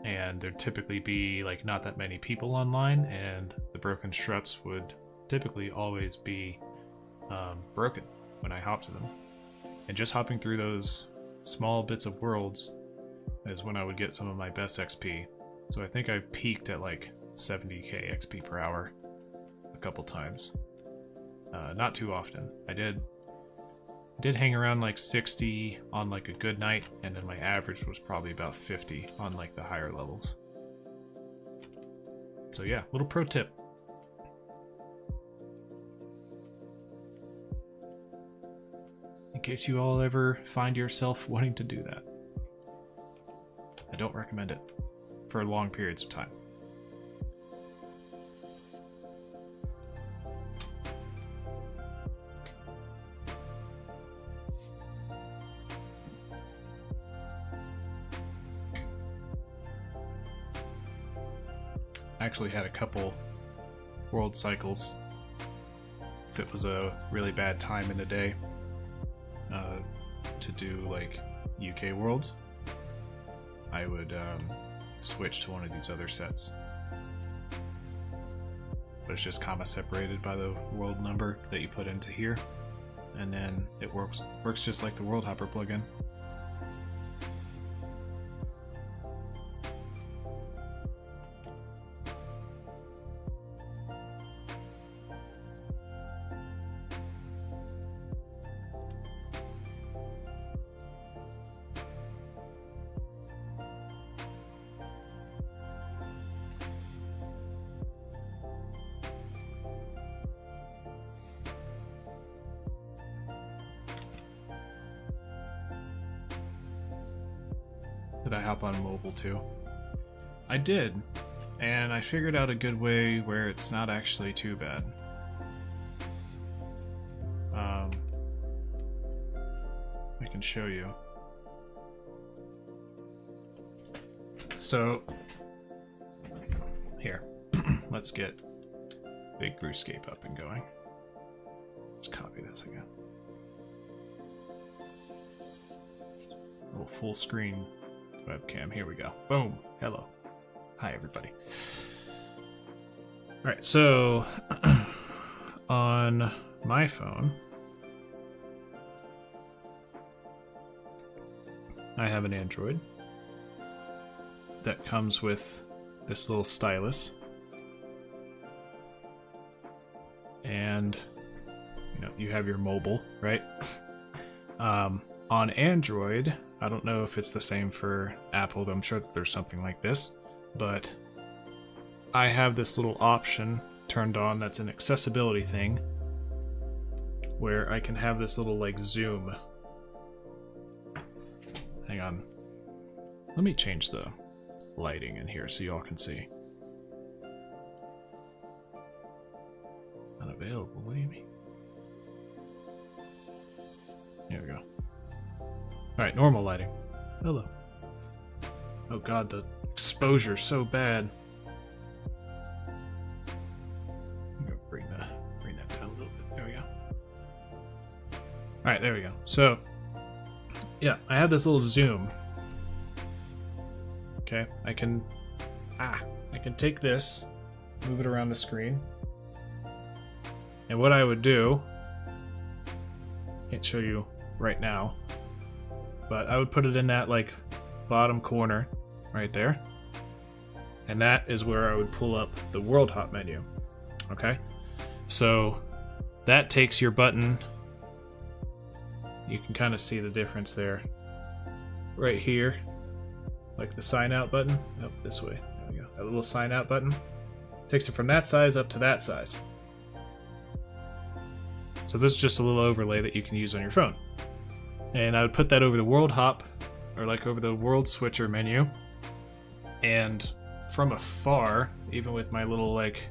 And there'd typically be like not that many people online, and the broken struts would typically always be broken when I hop to them. And just hopping through those small bits of worlds is when I would get some of my best XP. So I think I peaked at like 70k XP per hour a couple times. Not too often. I did hang around like 60 on like a good night, and then my average was probably about 50 on like the higher levels. So yeah, little pro tip. In case you all ever find yourself wanting to do that. I don't recommend it for long periods of time. I actually had a couple world cycles if it was a really bad time in the day to do like UK worlds. I would switch to one of these other sets, but it's just comma separated by the world number that you put into here, and then it works just like the World Hopper plugin. Could I hop on mobile too? I did, and I figured out a good way where it's not actually too bad. I can show you. So, here, let's get Big Runescape up and going. Let's copy this again. A little full screen webcam. Here we go. Boom. Hello. Hi, everybody. Alright, so on my phone, I have an Android that comes with this little stylus. And you know, you have your mobile, right? On Android, I don't know if it's the same for Apple, but I'm sure that there's something like this. But I have this little option turned on that's an accessibility thing where I can have this little like zoom. Hang on. Let me change the lighting in here so y'all can see. Unavailable, what do you mean? Here we go. Alright, normal lighting. Hello. Oh god, the exposure's so bad. I'm gonna bring that down a little bit. There we go. Alright, there we go. So, yeah, I have this little zoom. Okay, I can take this, move it around the screen. And what I would do, can't show you right now, but I would put it in that like bottom corner right there. And that is where I would pull up the World Hop menu. Okay? So that takes your button. You can kind of see the difference there. Right here. Like the sign out button. Nope, this way. There we go. That little sign out button. Takes it from that size up to that size. So this is just a little overlay that you can use on your phone. And I would put that over the World Hop, or like over the World Switcher menu. And from afar, even with my little like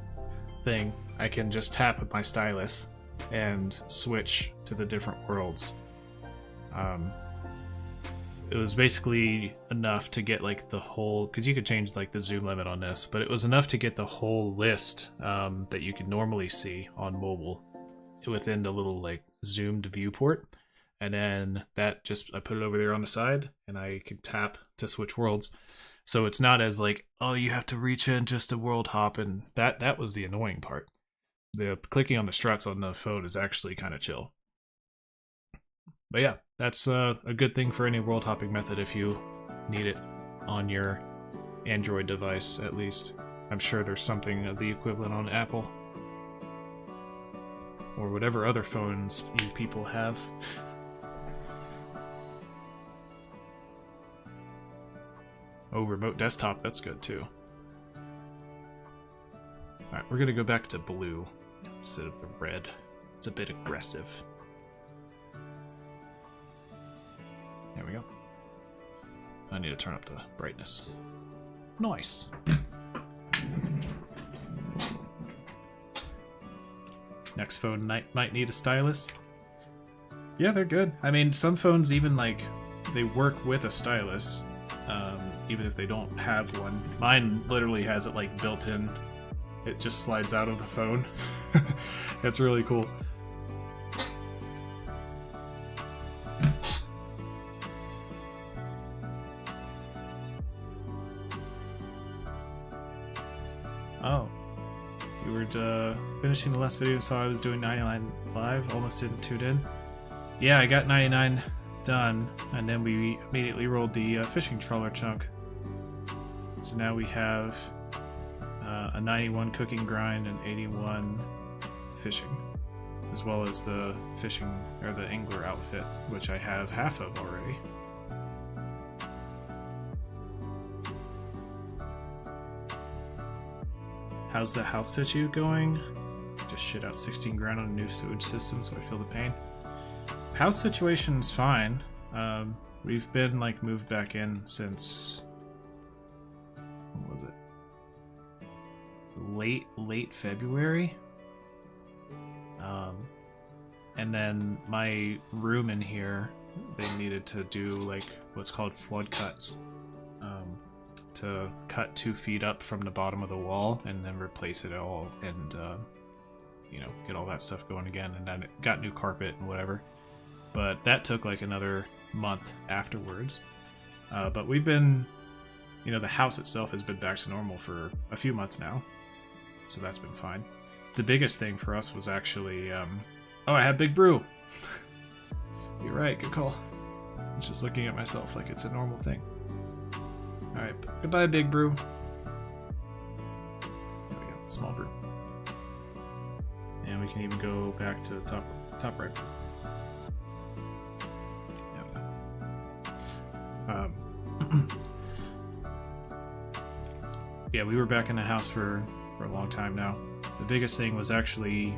thing, I can just tap with my stylus and switch to the different worlds. It was basically enough to get like the whole, because you could change like the zoom limit on this, but it was enough to get the whole list that you could normally see on mobile within the little like zoomed viewport. And then that just, I put it over there on the side and I can tap to switch worlds. So it's not as like, oh, you have to reach in just a world hop, and that was the annoying part. The clicking on the struts on the phone is actually kind of chill. But yeah, that's a good thing for any world hopping method if you need it on your Android device, at least. I'm sure there's something of the equivalent on Apple. Or whatever other phones you people have. Oh, remote desktop, that's good too. Alright, we're gonna go back to blue instead of the red. It's a bit aggressive. There we go. I need to turn up the brightness. Nice. Next phone might need a stylus. Yeah, they're good. I mean, some phones even like they work with a stylus, even if they don't have one. Mine literally has it like built in. It just slides out of the phone. That's really cool. Oh. We were finishing the last video, so I was doing 99 live, almost didn't tune in. Yeah, I got 99 done, and then we immediately rolled the fishing trawler chunk. So now we have a 91 cooking grind and 81 fishing, as well as the fishing, or the angler outfit, which I have half of already. How's the house situ going? Just shit out 16 grand on a new sewage system, so I feel the pain. House situation's fine. We've been like moved back in since, what was it? Late February. And then my room in here, they needed to do like what's called flood cuts, to cut 2 feet up from the bottom of the wall and then replace it all and you know, get all that stuff going again. And then it got new carpet and whatever. But that took like another month afterwards. But we've been, you know, the house itself has been back to normal for a few months now, so that's been fine. The biggest thing for us was actually, oh, I had Big Brew. You're right, good call. I was just looking at myself like it's a normal thing. Alright, goodbye, Big Brew. There we go, small brew. And we can even go back to top right. Yeah, we were back in the house for a long time now. The biggest thing was actually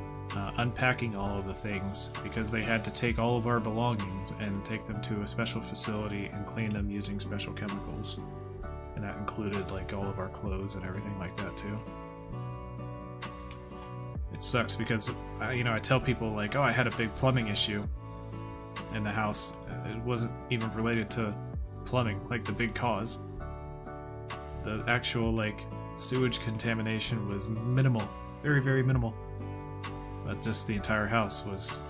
unpacking all of the things, because they had to take all of our belongings and take them to a special facility and clean them using special chemicals. And that included like all of our clothes and everything like that too. It sucks because, you know, I tell people like, oh, I had a big plumbing issue in the house. It wasn't even related to plumbing, like the big cause. The actual like sewage contamination was minimal, very, very minimal. But just the entire house was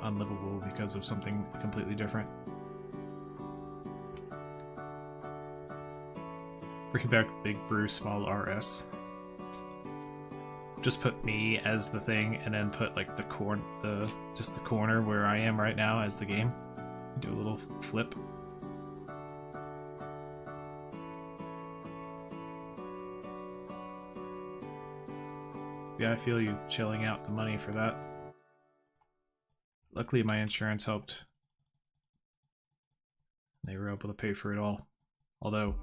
unlivable because of something completely different. Bring back Big Brew small RS. Just put me as the thing, and then put like just the corner where I am right now as the game. Do a little flip. Yeah, I feel you shelling out the money for that. Luckily, my insurance helped. They were able to pay for it all. Although,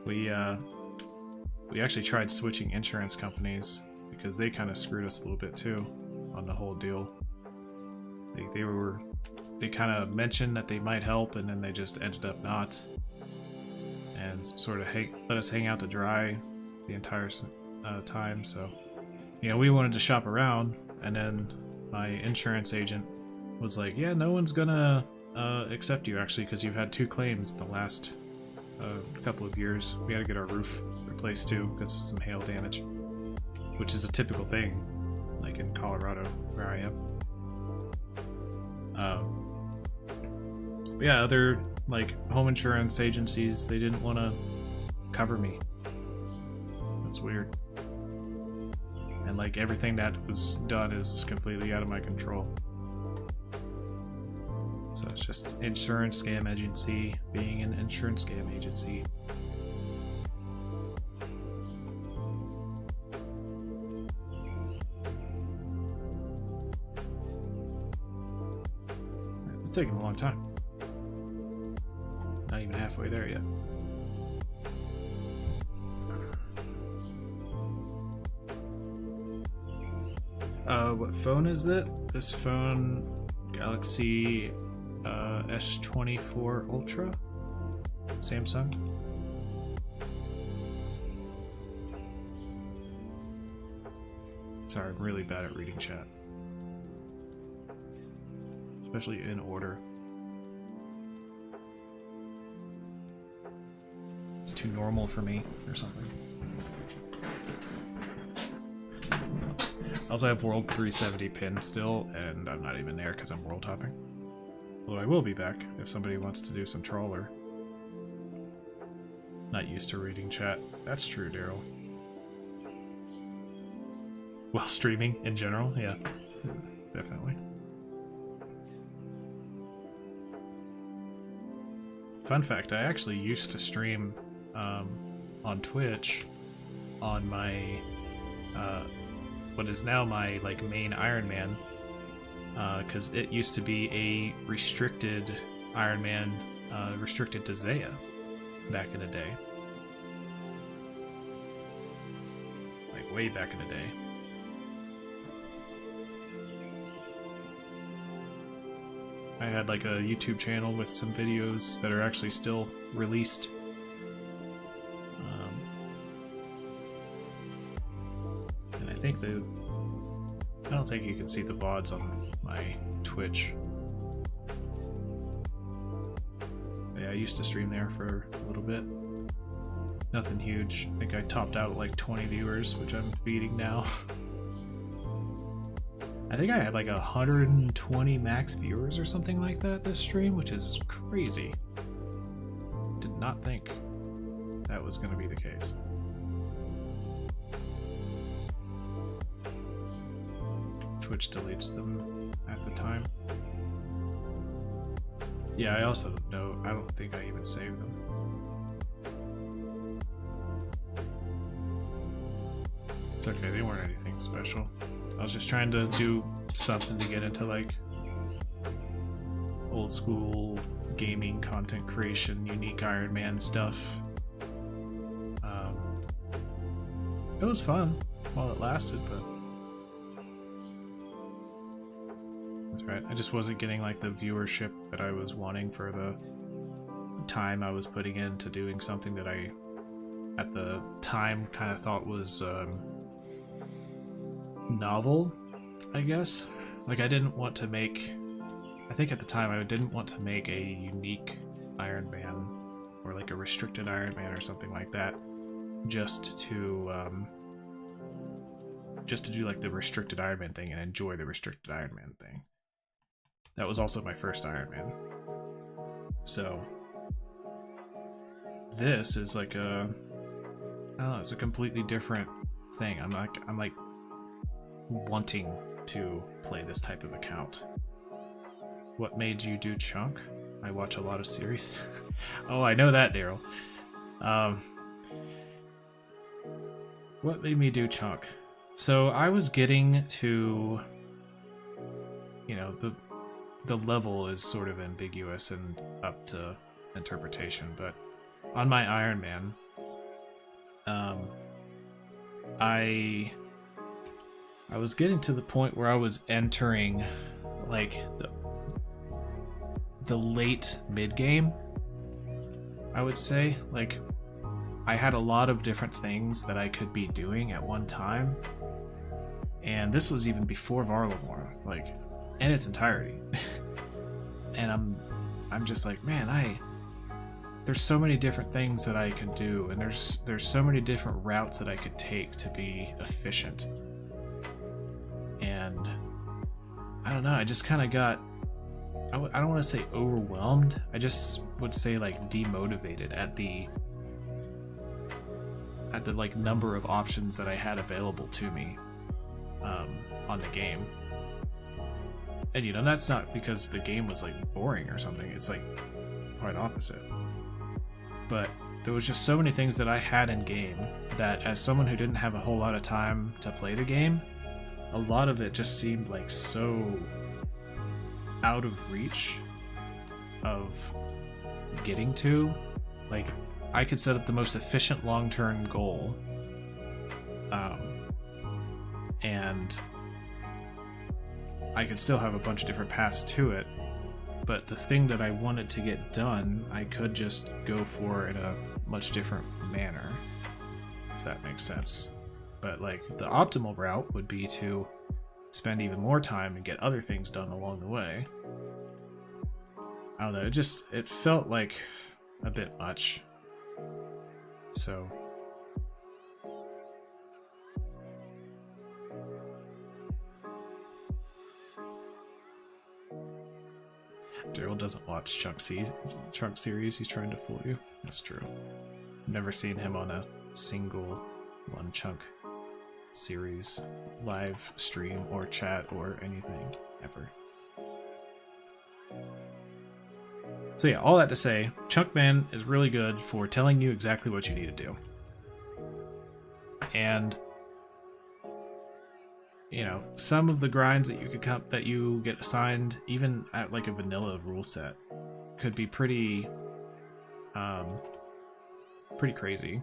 we actually tried switching insurance companies because they kind of screwed us a little bit too on the whole deal. They kind of mentioned that they might help, and then they just ended up not, and sort of let us hang out to dry the entire time. So, you know, we wanted to shop around, and then my insurance agent was like, yeah, no one's gonna accept you actually because you've had 2 claims in the last couple of years. We had to get our roof replaced too because of some hail damage, which is a typical thing like in Colorado where I am. But yeah, other like home insurance agencies, they didn't want to cover me. That's weird. And like everything that was done is completely out of my control. So it's just insurance scam agency being an insurance scam agency. It's taking a long time. Not even halfway there yet. What phone is it? This phone, Galaxy S24 Ultra? Samsung? Sorry, I'm really bad at reading chat. Especially in order. It's too normal for me, or something. I also have World 370 pin still, and I'm not even there because I'm world hopping. Although I will be back if somebody wants to do some trawler. Not used to reading chat. That's true, Daryl. While streaming in general, yeah, definitely. Fun fact, I actually used to stream on Twitch on my what is now my like main Ironman, because it used to be a restricted Ironman, restricted to Zaya back in the day, like way back in the day. I had like a YouTube channel with some videos that are actually still released. And I think I don't think you can see the VODs on my Twitch. Yeah, I used to stream there for a little bit. Nothing huge. I think I topped out at like 20 viewers, which I'm beating now. I think I had like 120 max viewers or something like that this stream, which is crazy. Did not think that was going to be the case. Twitch deletes them at the time. Yeah, I also know, I don't think I even saved them. It's okay, they weren't anything special. I was just trying to do something to get into like old school gaming content creation, unique Ironman stuff. It was fun while it lasted, but that's right. I just wasn't getting like the viewership that I was wanting for the time I was putting into doing something that I at the time kind of thought was novel, I guess. Like I didn't want to make, I think at the time I didn't want to make a unique Ironman or like a restricted Ironman or something like that just to do like the restricted Ironman thing and enjoy the restricted Ironman thing. That was also my first Ironman. So this is like a, I don't know, it's a completely different thing. I'm like wanting to play this type of account. What made you do Chunk? I watch a lot of series. Oh, I know that, Daryl. What made me do Chunk? So I was getting to, you know, the level is sort of ambiguous and up to interpretation, but on my Ironman, I was getting to the point where I was entering like the late mid game, I would say. Like I had a lot of different things that I could be doing at one time, and this was even before Varlamore, like in its entirety. And I'm just like, man, there's so many different things that I could do, and there's so many different routes that I could take to be efficient. And I don't know, I just kind of got, I don't want to say overwhelmed, I just would say like demotivated at the like number of options that I had available to me on the game. And you know, that's not because the game was like boring or something, it's like quite opposite. But there was just so many things that I had in game that as someone who didn't have a whole lot of time to play the game, a lot of it just seemed like so out of reach of getting to. Like I could set up the most efficient long-term goal, and I could still have a bunch of different paths to it, but the thing that I wanted to get done, I could just go for in a much different manner, if that makes sense. But like the optimal route would be to spend even more time and get other things done along the way. I don't know, it felt like a bit much. So Daryl doesn't watch Chunk series, he's trying to fool you. That's true. Never seen him on a single One Chunk series live stream or chat or anything ever. So yeah, all that to say, Chunkman is really good for telling you exactly what you need to do. And you know, some of the grinds that you get assigned, even at like a vanilla rule set, could be pretty crazy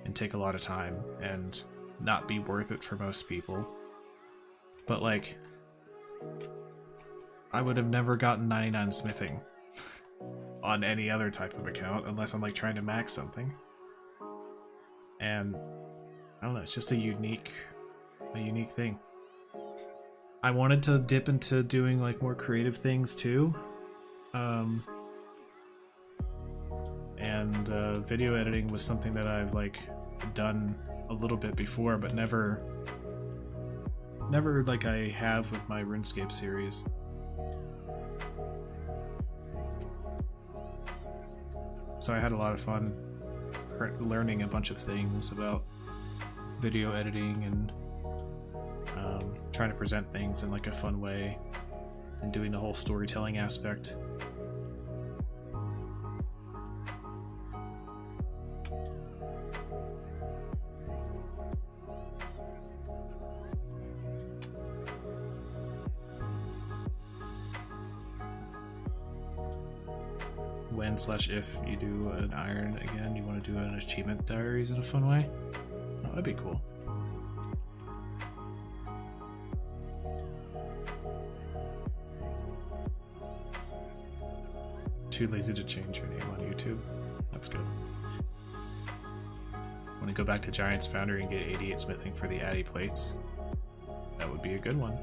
and take a lot of time and not be worth it for most people. But like I would have never gotten 99 smithing on any other type of account unless I'm like trying to max something. And I don't know, it's just a unique thing. I wanted to dip into doing like more creative things too. And video editing was something that I've like done a little bit before, but never like I have with my Runescape series. So I had a lot of fun learning a bunch of things about video editing and trying to present things in like a fun way and doing the whole storytelling aspect. When/if you do an iron again, you want to do an achievement diaries in a fun way? Oh, that'd be cool. Too lazy to change your name on YouTube. That's good. Want to go back to Giant's Foundry and get 88 smithing for the Addy plates? That would be a good one.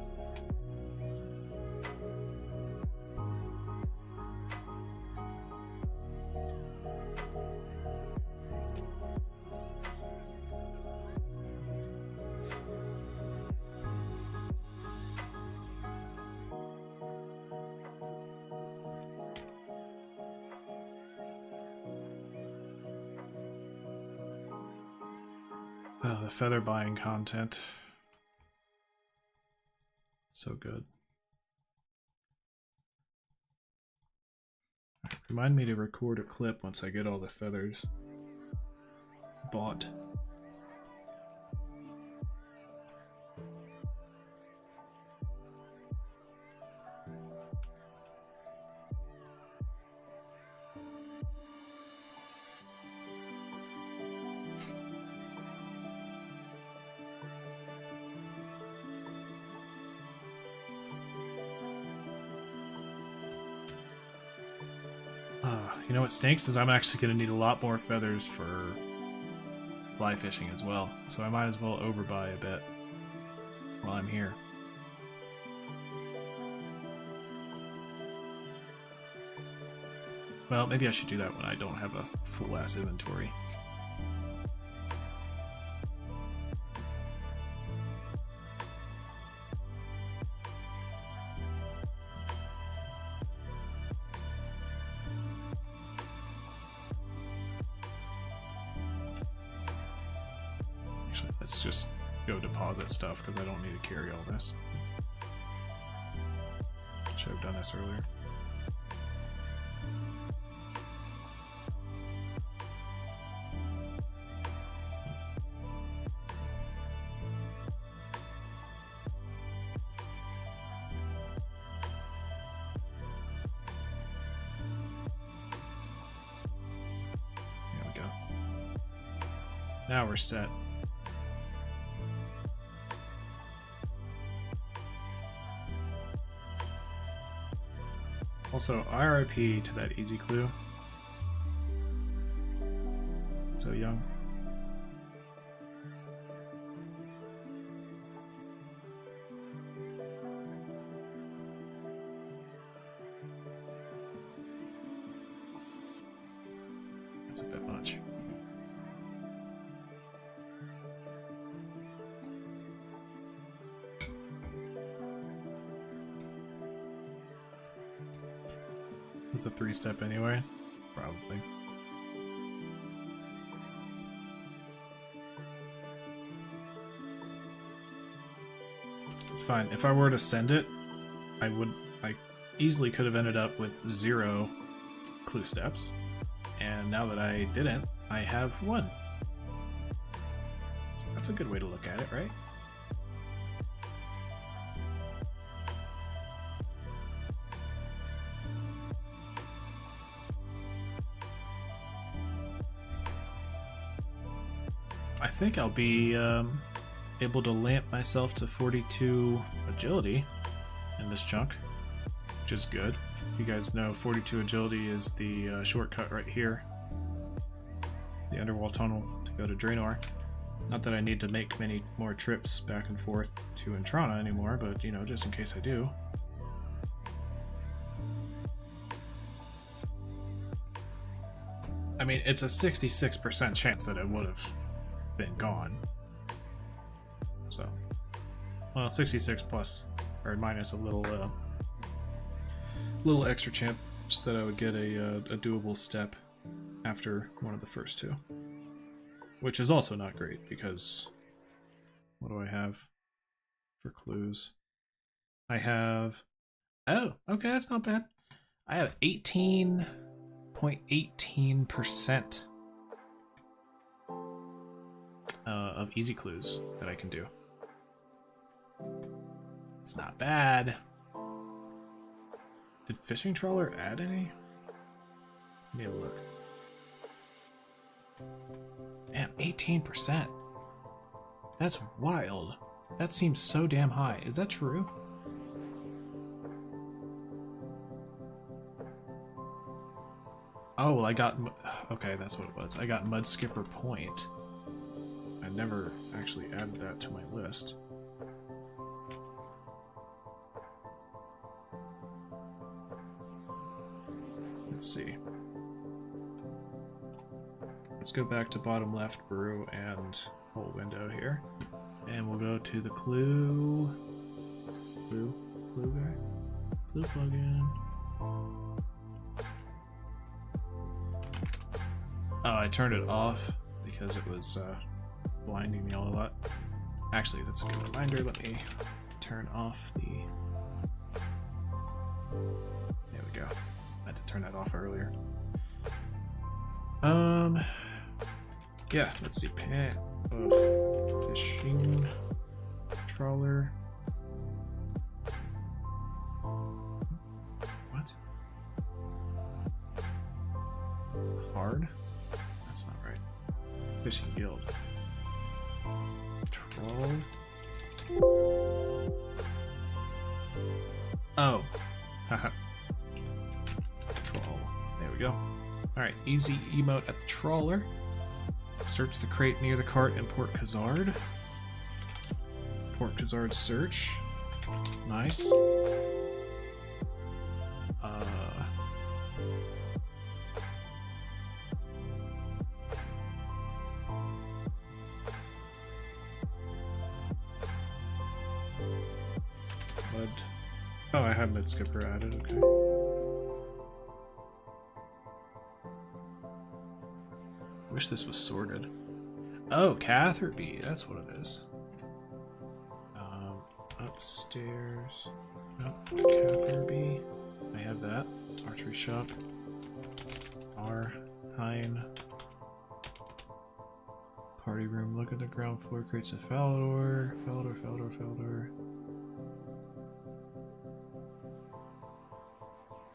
Oh, the feather buying content. So good. Remind me to record a clip once I get all the feathers bought. You know what stinks is I'm actually going to need a lot more feathers for fly fishing as well, so I might as well overbuy a bit while I'm here. Well, maybe I should do that when I don't have a full-ass inventory. Let's just go deposit stuff because I don't need to carry all this. Should have done this earlier. There we go. Now we're set. Also, RIP to that Easy Clue. So young. That's a bit much. It's a 3-step anyway, probably. It's fine. If I were to send it, I easily could have ended up with 0 clue steps. And now that I didn't, I have 1. That's a good way to look at it, right? I think I'll be able to lamp myself to 42 agility in this chunk. which is good. You guys know 42 agility is the shortcut right here. The underwall tunnel to go to Draenor. Not that I need to make many more trips back and forth to Intrana anymore, but you know, just in case I do. I mean, it's a 66% chance that it would have been gone. So, well, 66 plus or minus a little extra chance that I would get a doable step after one of the first two, which is also not great because what do I have for clues? I have, oh, okay, that's not bad. I have 18.18% of easy clues that I can do. It's not bad. Did fishing trawler add any? Let me have a look. Damn, 18%. That's wild. That seems so damn high. Is that true? Oh, well, I got... Okay, that's what it was. I got Mud Skipper Point. I never actually added that to my list. Let's see. Let's go back to bottom left brew and whole window here. And we'll go to the clue guy? Clue plugin. Oh, I turned it off because it was blinding me all a lot. Actually, that's a good reminder. Let me turn off the... There we go. I had to turn that off earlier. Yeah, let's see. Pan of fishing trawler. What? Hard? That's not right. Fishing guild. Troll. Oh. Haha. Troll. There we go. Alright, easy emote at the trawler. Search the crate near the cart in Port Khazard. Port Khazard search. Nice. Oh, I had Mid Skipper added, okay. Wish this was sorted. Oh, Catherby, that's what it is. Upstairs. Nope, Catherby. I have that. Archery shop. R. Hein. Party room. Look at the ground floor. Crates of Falador. Falador.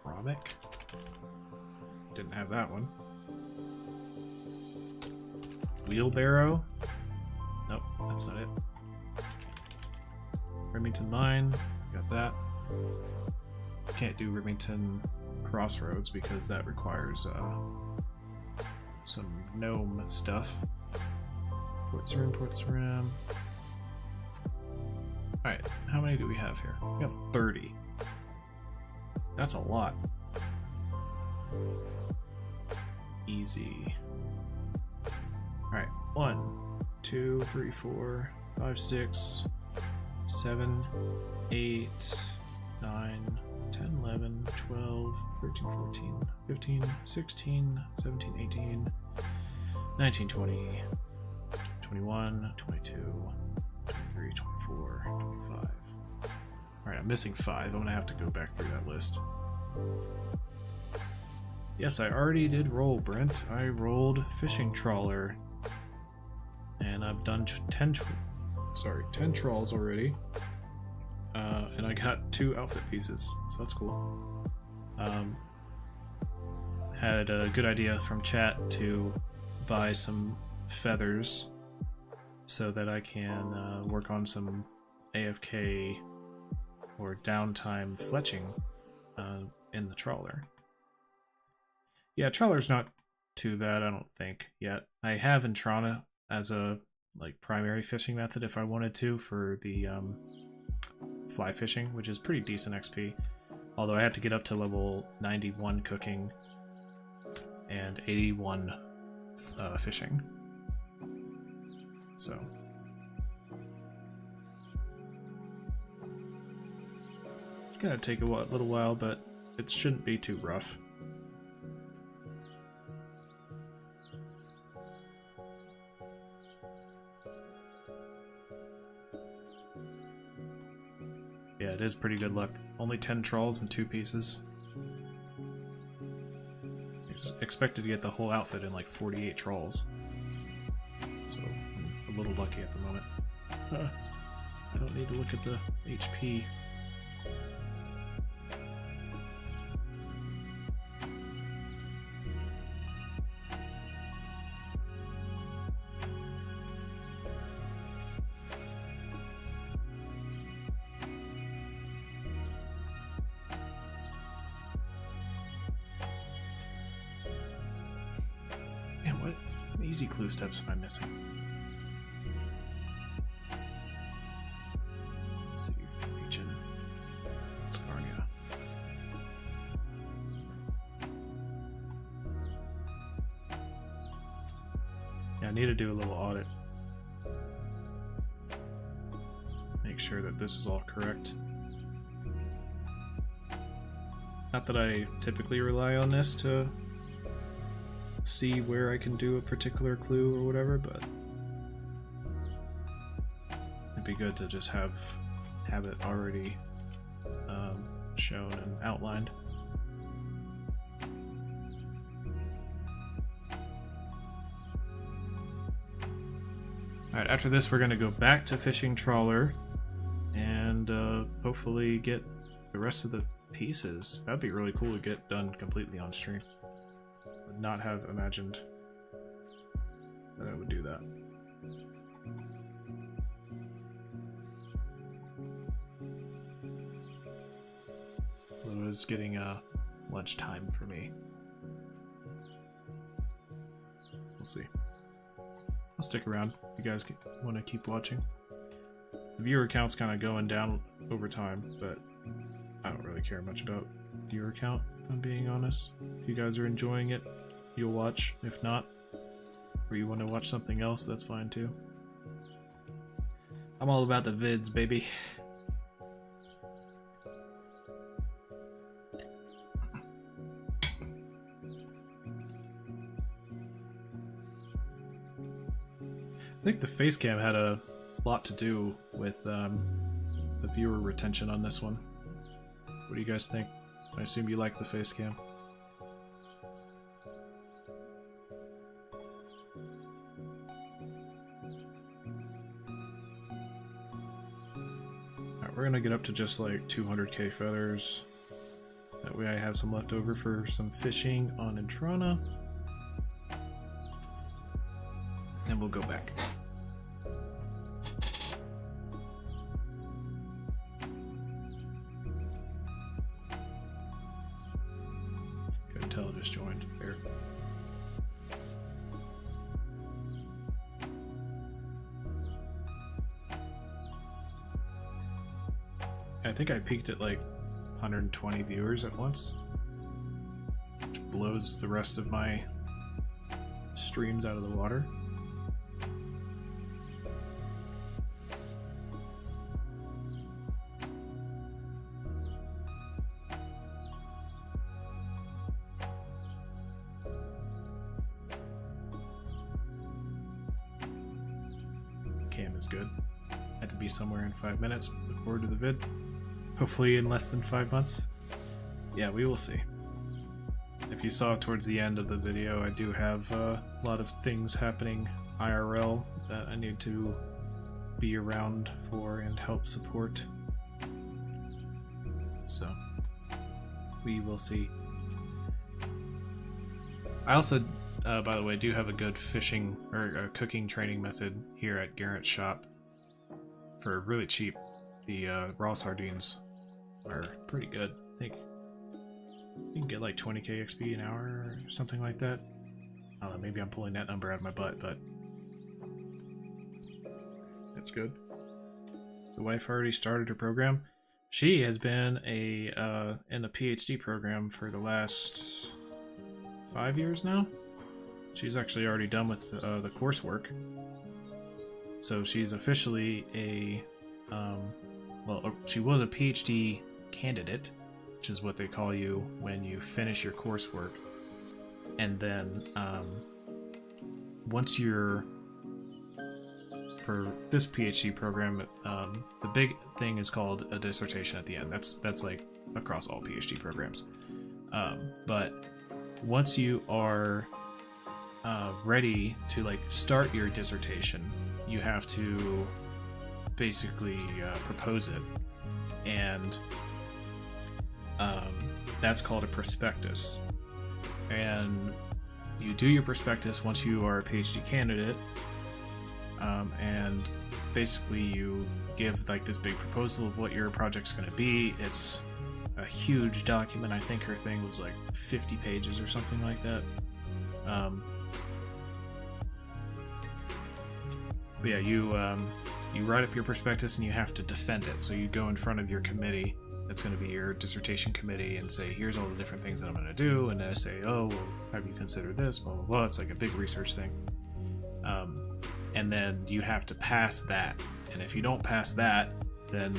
Romic. Didn't have that one. Wheelbarrow? Nope, that's not it. Remington Mine, got that. Can't do Remington Crossroads because that requires some gnome stuff. Ports Rim. Alright, how many do we have here? We have 30. That's a lot. Easy. Alright, 1, 2, 3, 4, 5, 6, 7, 8, 9, 10, 11, 12, 13, 14, 15, 16, 17, 18, 19, 20, 21, 22, 23, 24, 25. Alright, I'm missing 5. I'm gonna have to go back through that list. Yes, I already did roll, Brent. I rolled fishing trawler. And I've done 10 trawls already. And I got 2 outfit pieces, so that's cool. Had a good idea from chat to buy some feathers so that I can work on some AFK or downtime fletching in the trawler. Yeah, trawler's not too bad, I don't think, yet. I have Intrana as a primary fishing method if I wanted to for the fly fishing, which is pretty decent XP. Although I had to get up to level 91 cooking and 81 fishing. So it's gonna take a little while, but it shouldn't be too rough. Yeah, it is pretty good luck. Only 10 trawls and 2 pieces. I expected to get the whole outfit in like 48 trawls. So I'm a little lucky at the moment. I don't need to look at the HP. What easy clue steps am I missing? Let's see, region, Scarnia. Yeah, I need to do a little audit. Make sure that this is all correct. Not that I typically rely on this to see where I can do a particular clue or whatever, but it'd be good to just have it already shown and outlined. Alright, after this we're going to go back to fishing trawler and hopefully get the rest of the pieces. That'd be really cool to get done completely on stream. Would not have imagined that I would do that. So it was getting lunchtime for me. We'll see. I'll stick around if you guys want to keep watching. The viewer count's kind of going down over time, but I don't really care much about viewer count, if I'm being honest. If you guys are enjoying it, you'll watch. If not, or you want to watch something else, that's fine too. I'm all about the vids, baby. I think the face cam had a lot to do with the viewer retention on this one. What do you guys think? I assume you like the face cam. Alright, we're gonna get up to just like 200k feathers. That way I have some left over for some fishing on Intrana. Then we'll go back. Just joined here. I think I peaked at like 120 viewers at once, which blows the rest of my streams out of the water. Cam is good. Had to be somewhere in 5 minutes. Look forward to the vid. Hopefully in less than 5 months. Yeah, we will see. If you saw towards the end of the video, I do have a lot of things happening IRL that I need to be around for and help support. So, we will see. I also, by the way, do have a good fishing or cooking training method here at Garrett's shop for really cheap. The raw sardines are pretty good. I think You can get like 20k XP an hour or something like that. I don't know, maybe I'm pulling that number out of my butt, but that's good. The wife already started her program. She has been in a PhD program for the last 5 years now. She's actually already done with the coursework. So she's officially well, she was a PhD candidate, which is what they call you when you finish your coursework. And then once you're, for this PhD program, the big thing is called a dissertation at the end. That's like across all PhD programs. But once you are ready to like start your dissertation, you have to basically propose it, and that's called a prospectus. And you do your prospectus once you are a PhD candidate, and basically you give like this big proposal of what your project's going to be. It's a huge document. I think her thing was like 50 pages or something like that. But yeah, you write up your prospectus and you have to defend it. So you go in front of your committee, that's going to be your dissertation committee, and say, here's all the different things that I'm going to do. And they say, oh, well, have you considered this? Blah, blah, blah. It's like a big research thing. And then you have to pass that. And if you don't pass that, then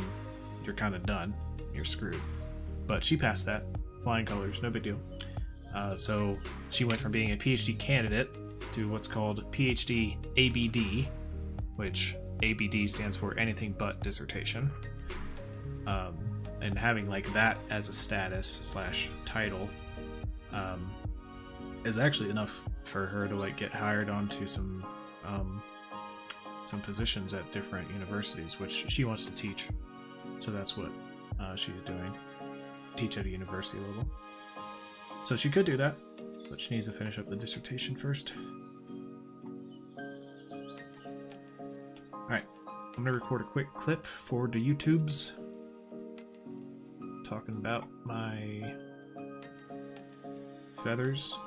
you're kind of done. You're screwed. But she passed that. Flying colors, no big deal. So she went from being a PhD candidate to what's called PhD ABD, which ABD stands for anything but dissertation. And having like that as a status / title is actually enough for her to like get hired onto some positions at different universities, which she wants to teach. So that's what she's doing. Teach at a university level. So she could do that, but she needs to finish up the dissertation first. Alright, I'm going to record a quick clip for the YouTubes talking about my feathers.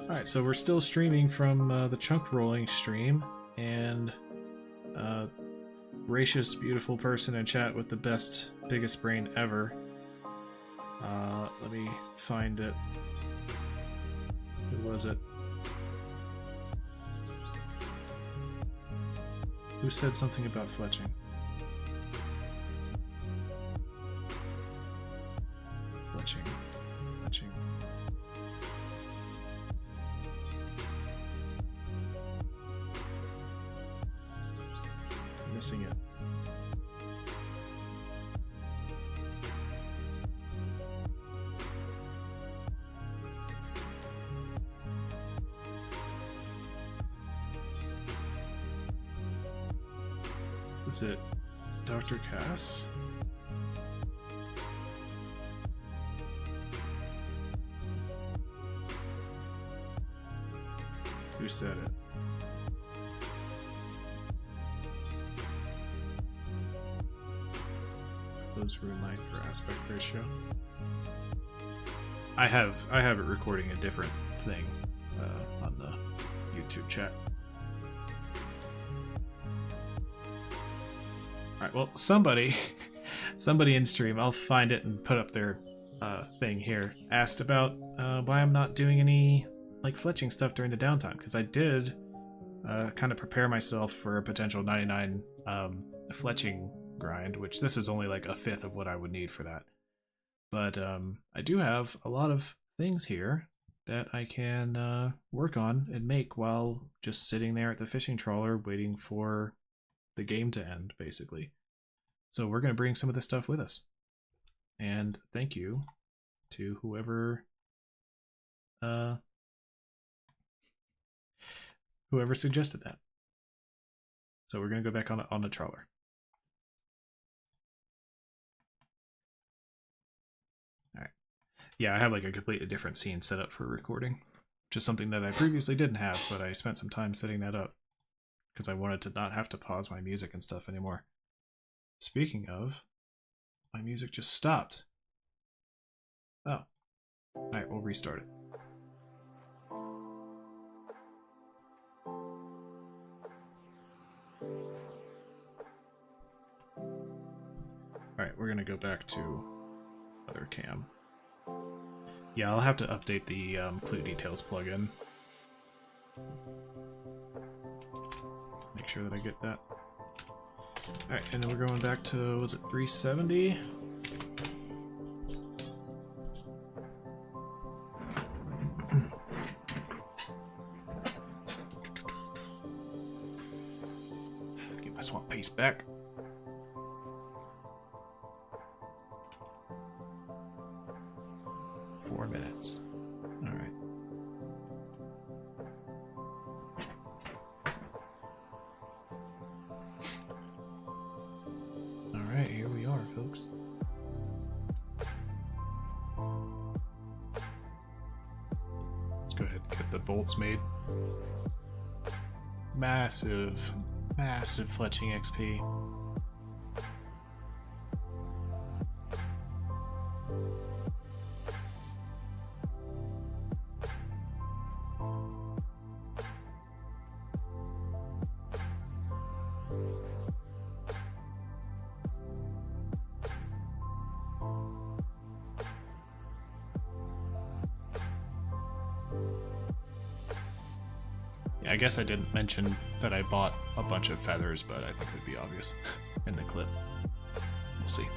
Alright, so we're still streaming from the chunk rolling stream, and gracious, beautiful person in chat with the best, biggest brain ever. Let me find it. Who was it? Who said something about fletching? Fletching. I'm missing it. Is it Dr. Cass? Who said it? Close room light for aspect ratio. I have it recording a different thing on the YouTube chat. Alright, well, somebody in stream, I'll find it and put up their thing here, asked about why I'm not doing any like fletching stuff during the downtime, because I did kind of prepare myself for a potential 99 fletching grind, which this is only like a fifth of what I would need for that. But I do have a lot of things here that I can work on and make while just sitting there at the fishing trawler waiting for the game to end, basically. So we're going to bring some of this stuff with us. And thank you to whoever suggested that. So we're going to go back on the trawler. All right. Yeah, I have like a completely different scene set up for recording. Just something that I previously didn't have, but I spent some time setting that up because I wanted to not have to pause my music and stuff anymore. Speaking of, my music just stopped. Oh. Alright, we'll restart it. Alright, we're gonna go back to other cam. Yeah, I'll have to update the clue details plugin. Make sure that I get that. Alright, and then we're going back to, was it 370? Get my swamp paste back. Minutes. All right. All right, here we are, folks. Let's go ahead and get the bolts made. Massive, massive fletching XP. I guess I didn't mention that I bought a bunch of feathers, but I think it would be obvious in the clip. We'll see.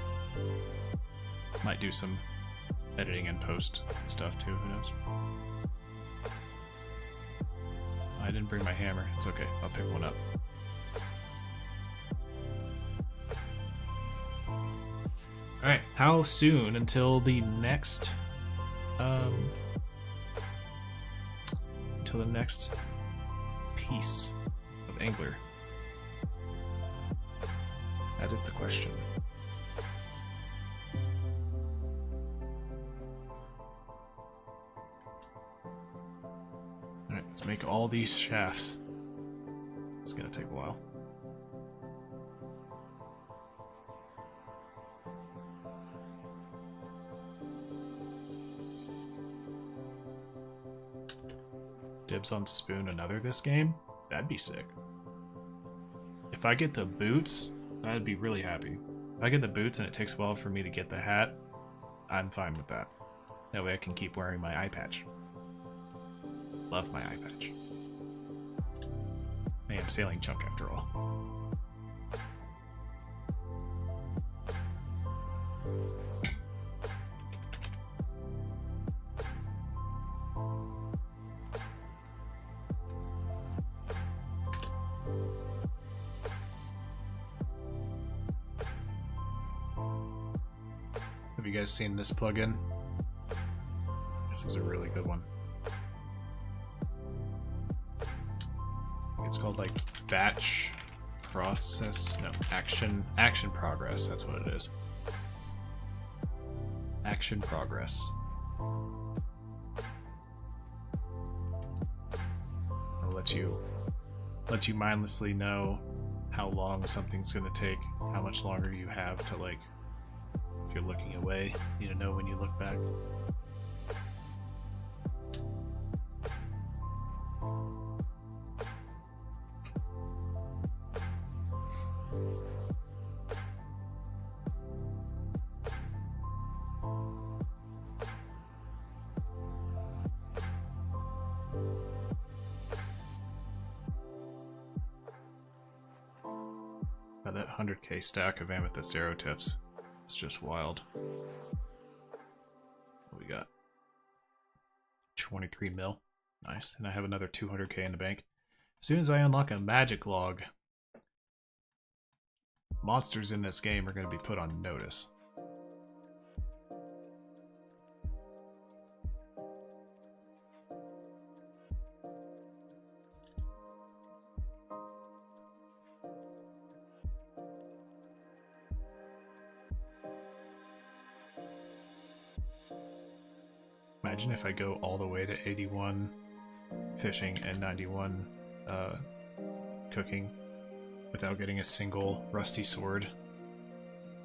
Might do some editing and post stuff too, who knows. I didn't bring my hammer. It's okay, I'll pick one up. Alright, how soon until the next piece of angler? That is the question. Alright, let's make all these shafts. It's gonna take a while. Dibs on spoon another this game? That'd be sick. If I get the boots, I'd be really happy. If I get the boots and it takes a while for me to get the hat, I'm fine with that. That way I can keep wearing my eye patch. Love my eye patch. I am SailingChunk after all. Have you guys seen this plugin? This is a really good one. It's called like batch process, no, action progress, that's what it is. Action progress. It'll let you mindlessly know how long something's gonna take, how much longer you have to, like, if you're looking away, you need to know when you look back. That 100k stack of amethyst arrow tips. It's just wild. What we got? 23 mil. Nice. And I have another 200k in the bank. As soon as I unlock a magic log, monsters in this game are going to be put on notice. Imagine if I go all the way to 81 fishing and 91 cooking without getting a single rusty sword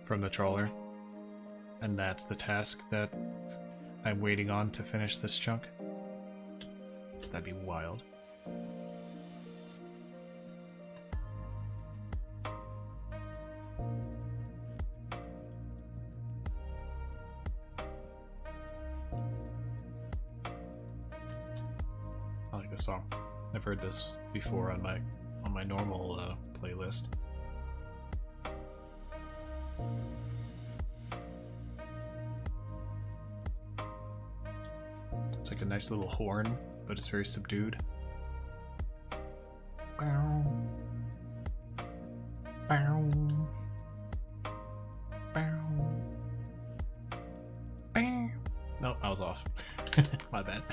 from the trawler. And that's the task that I'm waiting on to finish this chunk. That'd be wild. I like this song. I've heard this before on my normal playlist. It's like a nice little horn, but it's very subdued. Bow. Bow. Bow. Bow. No, I was off. My bad.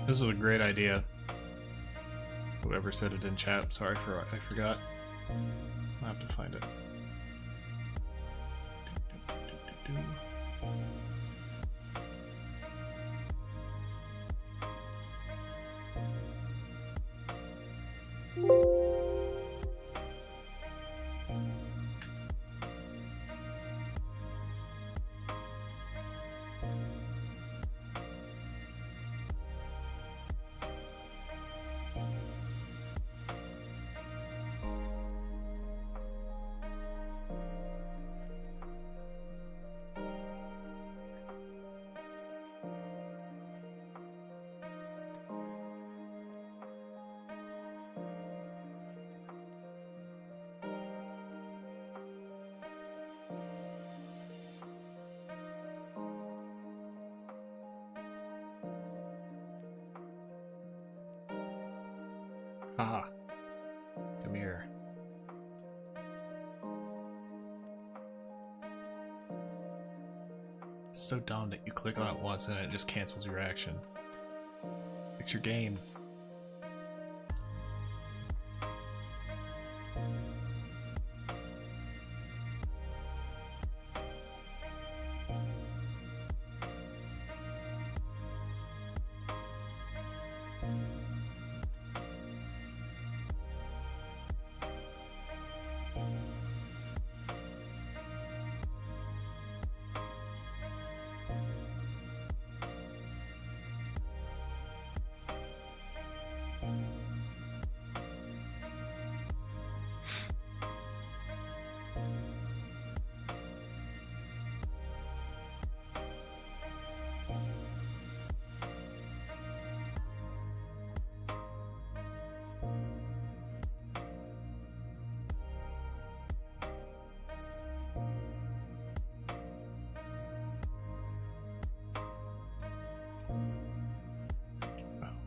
This was a great idea. Whoever said it in chat, sorry I forgot. I'll have to find it. Haha. Come here. It's so dumb that you click on it once and it just cancels your action. Fix your game.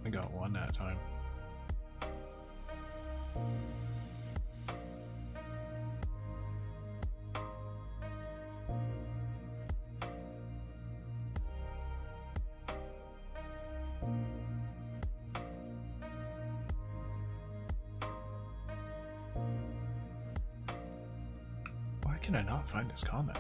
I got one that time. Why can I not find this comment?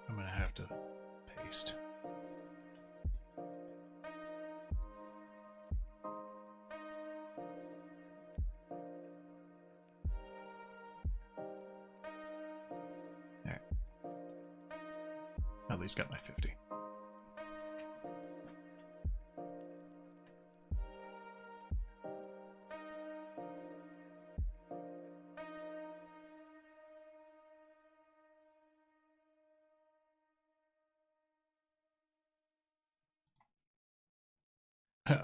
I'm gonna have to paste. Alright. At least got my 50.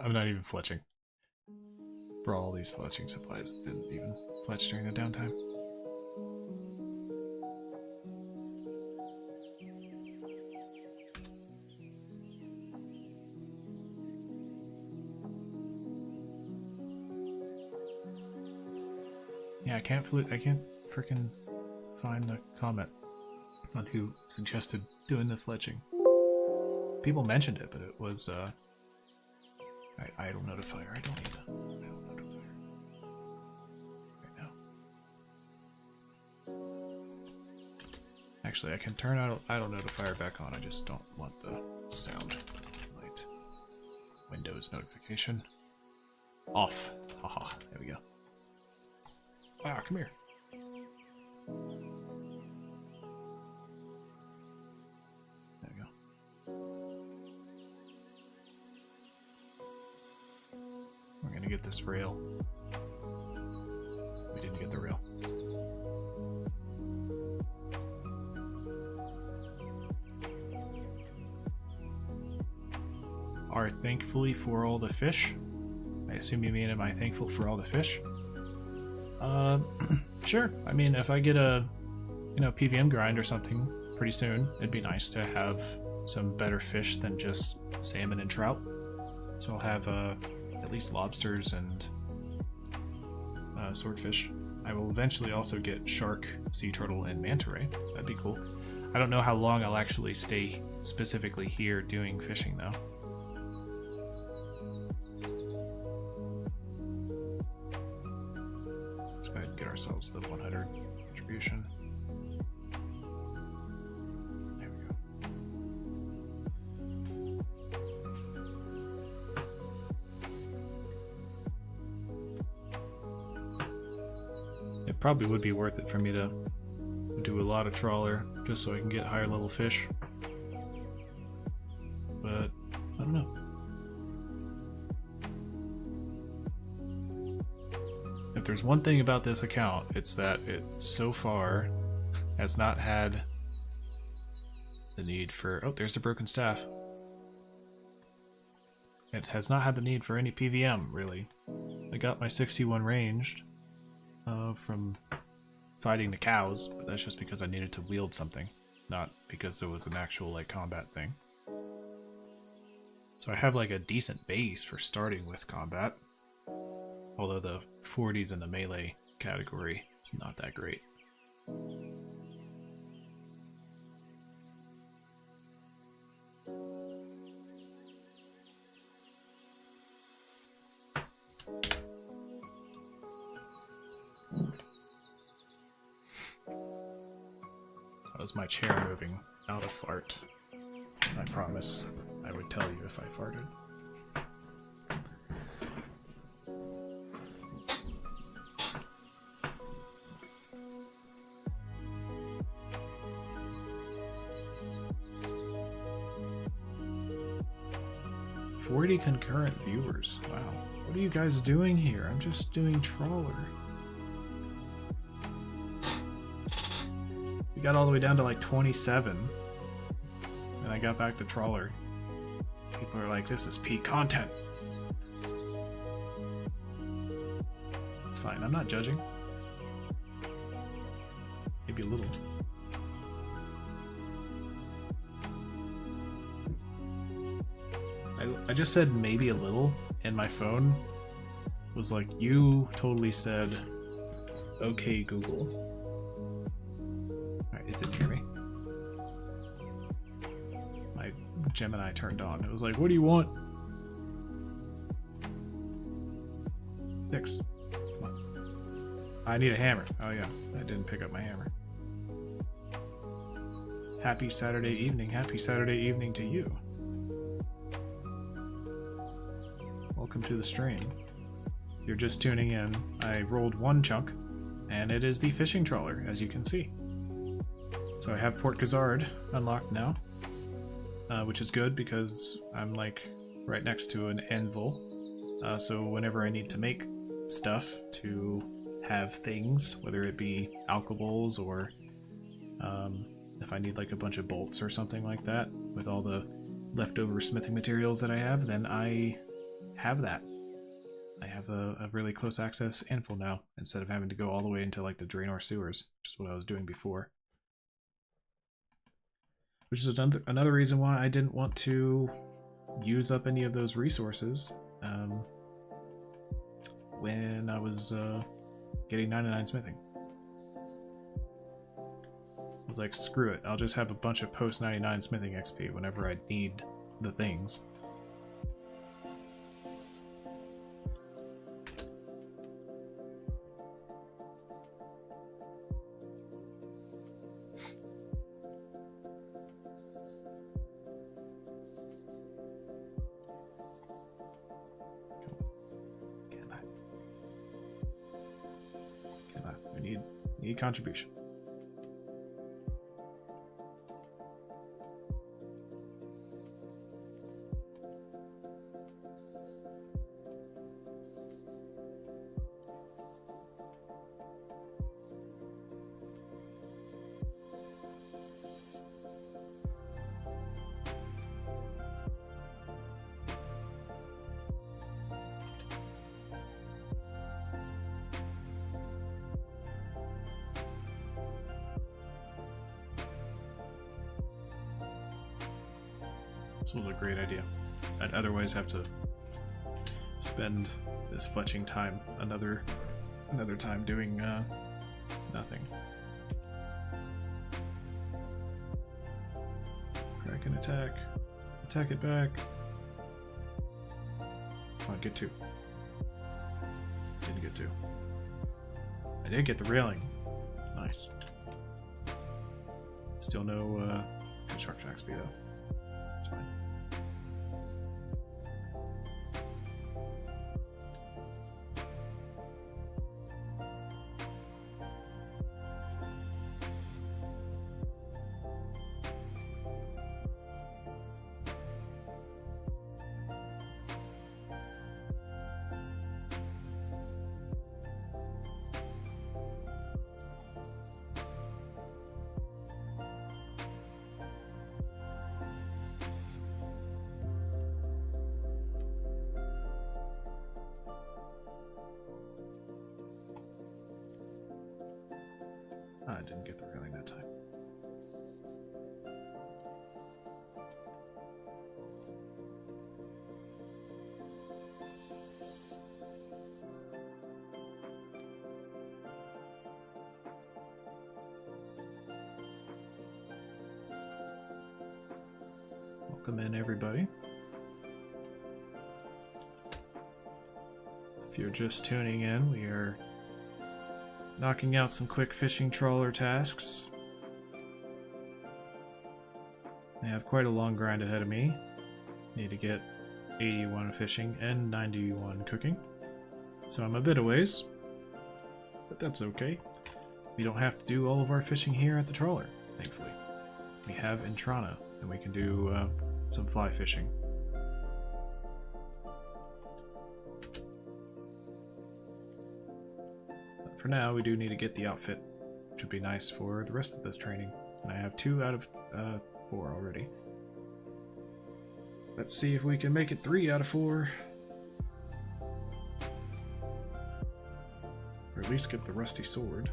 I'm not even fletching. For all these fletching supplies, didn't even fletch during the downtime. Yeah, I can't freaking find the comment. on who suggested doing the fletching. People mentioned it, but it was idle notifier. I don't need a idle notifier right now. Actually, I can turn idle notifier back on. I just don't want the sound light. Windows notification off. Haha. There we go. Ah, come here. There we go. We're gonna get this rail. We didn't get the rail. Are thankfully for all the fish. I assume you mean, am I thankful for all the fish? Sure. I mean, if I get a, PVM grind or something pretty soon, it'd be nice to have some better fish than just salmon and trout. So I'll have at least lobsters and swordfish. I will eventually also get shark, sea turtle, and manta ray. That'd be cool. I don't know how long I'll actually stay specifically here doing fishing though. Let's go ahead and get ourselves the 100 contribution. There we go. It probably would be worth it for me to do a lot of trawler just so I can get higher level fish. But I don't know. If there's one thing about this account, it's that it so far has not had the need for... Oh, there's a broken staff. It has not had the need for any PVM, really. I got my 61 ranged from fighting the cows, but that's just because I needed to wield something, not because there was an actual like combat thing. So I have like a decent base for starting with combat, although the 40s in the melee category is not that great. That was my chair moving, not a fart. I promise I would tell you if I farted. "40 concurrent viewers. Wow. What are you guys doing here? I'm just doing trawler." We got all the way down to like 27, and I got back to trawler. People are like, "This is peak content." It's fine, I'm not judging. Maybe a little. I just said maybe a little, and my phone was like, "You totally said, okay, Google." Alright, it didn't hear me. My Gemini turned on. It was like, "What do you want?" Fix. Come on. I need a hammer. Oh yeah, I didn't pick up my hammer. Happy Saturday evening. Happy Saturday evening to you. Welcome to the stream. You're just tuning in. I rolled one chunk, and it is the fishing trawler, as you can see. So I have Port Gazard unlocked now, which is good because I'm like right next to an anvil. So whenever I need to make stuff to have things, whether it be alcohols or if I need like a bunch of bolts or something like that, with all the leftover smithing materials that I have, then I have that. I have a really close access anvil now, instead of having to go all the way into like the Draenor sewers, which is what I was doing before. Which is another reason why I didn't want to use up any of those resources when I was getting 99 smithing. was like, screw it, I'll just have a bunch of post 99 smithing XP whenever I need the things. Need contribution. This was a great idea. I'd otherwise have to spend this fletching time another time doing nothing. Crack and attack. Attack it back. Come on, get two. Didn't get two. I did get the railing. Nice. Still no construction XP though. That's fine. I didn't get the railing that time. Welcome in, everybody. If you're just tuning in, we are knocking out some quick fishing trawler tasks. I have quite a long grind ahead of me. Need to get 81 fishing and 91 cooking. So I'm a bit a ways, but that's okay. We don't have to do all of our fishing here at the trawler, thankfully. We have Intrana, and we can do some fly fishing. For now, we do need to get the outfit, which would be nice for the rest of this training. And I have 2 out of 4 already. Let's see if we can make it 3 out of 4. Or at least get the rusty sword.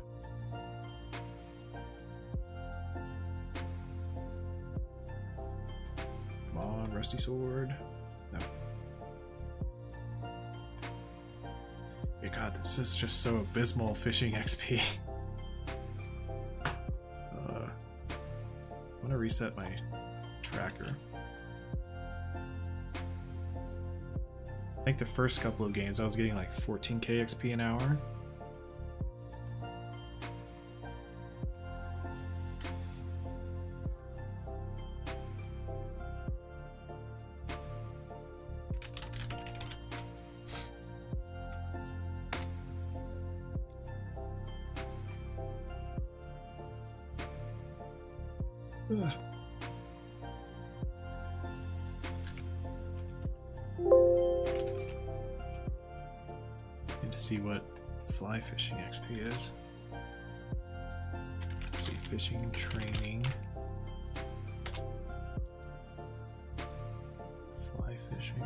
Come on, rusty sword. No. God, this is just so abysmal fishing XP. I want to reset my tracker. I think the first couple of games I was getting like 14k XP an hour. Ugh. Need to see what fly fishing XP is. Let's see, fishing training. Fly fishing.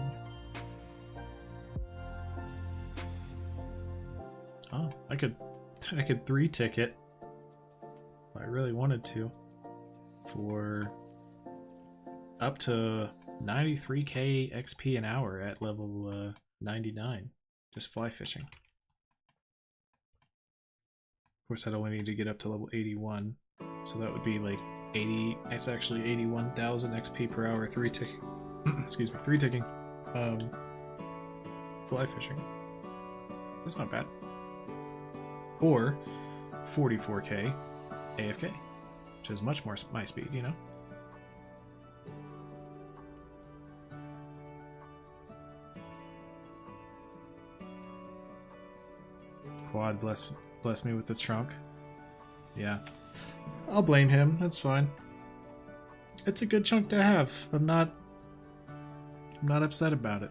Oh, I could 3-ticket if I really wanted to. For up to 93k XP an hour at level 99, just fly fishing. Of course, I'd only need to get up to level 81, So that would be like 80, it's actually 81,000 XP per hour, 3 ticking, excuse me, 3 ticking, fly fishing. That's not bad. Or 44k AFK, which is much more my speed, you know? Quad bless me with the trunk. Yeah. I'll blame him, that's fine. It's a good chunk to have. I'm not upset about it.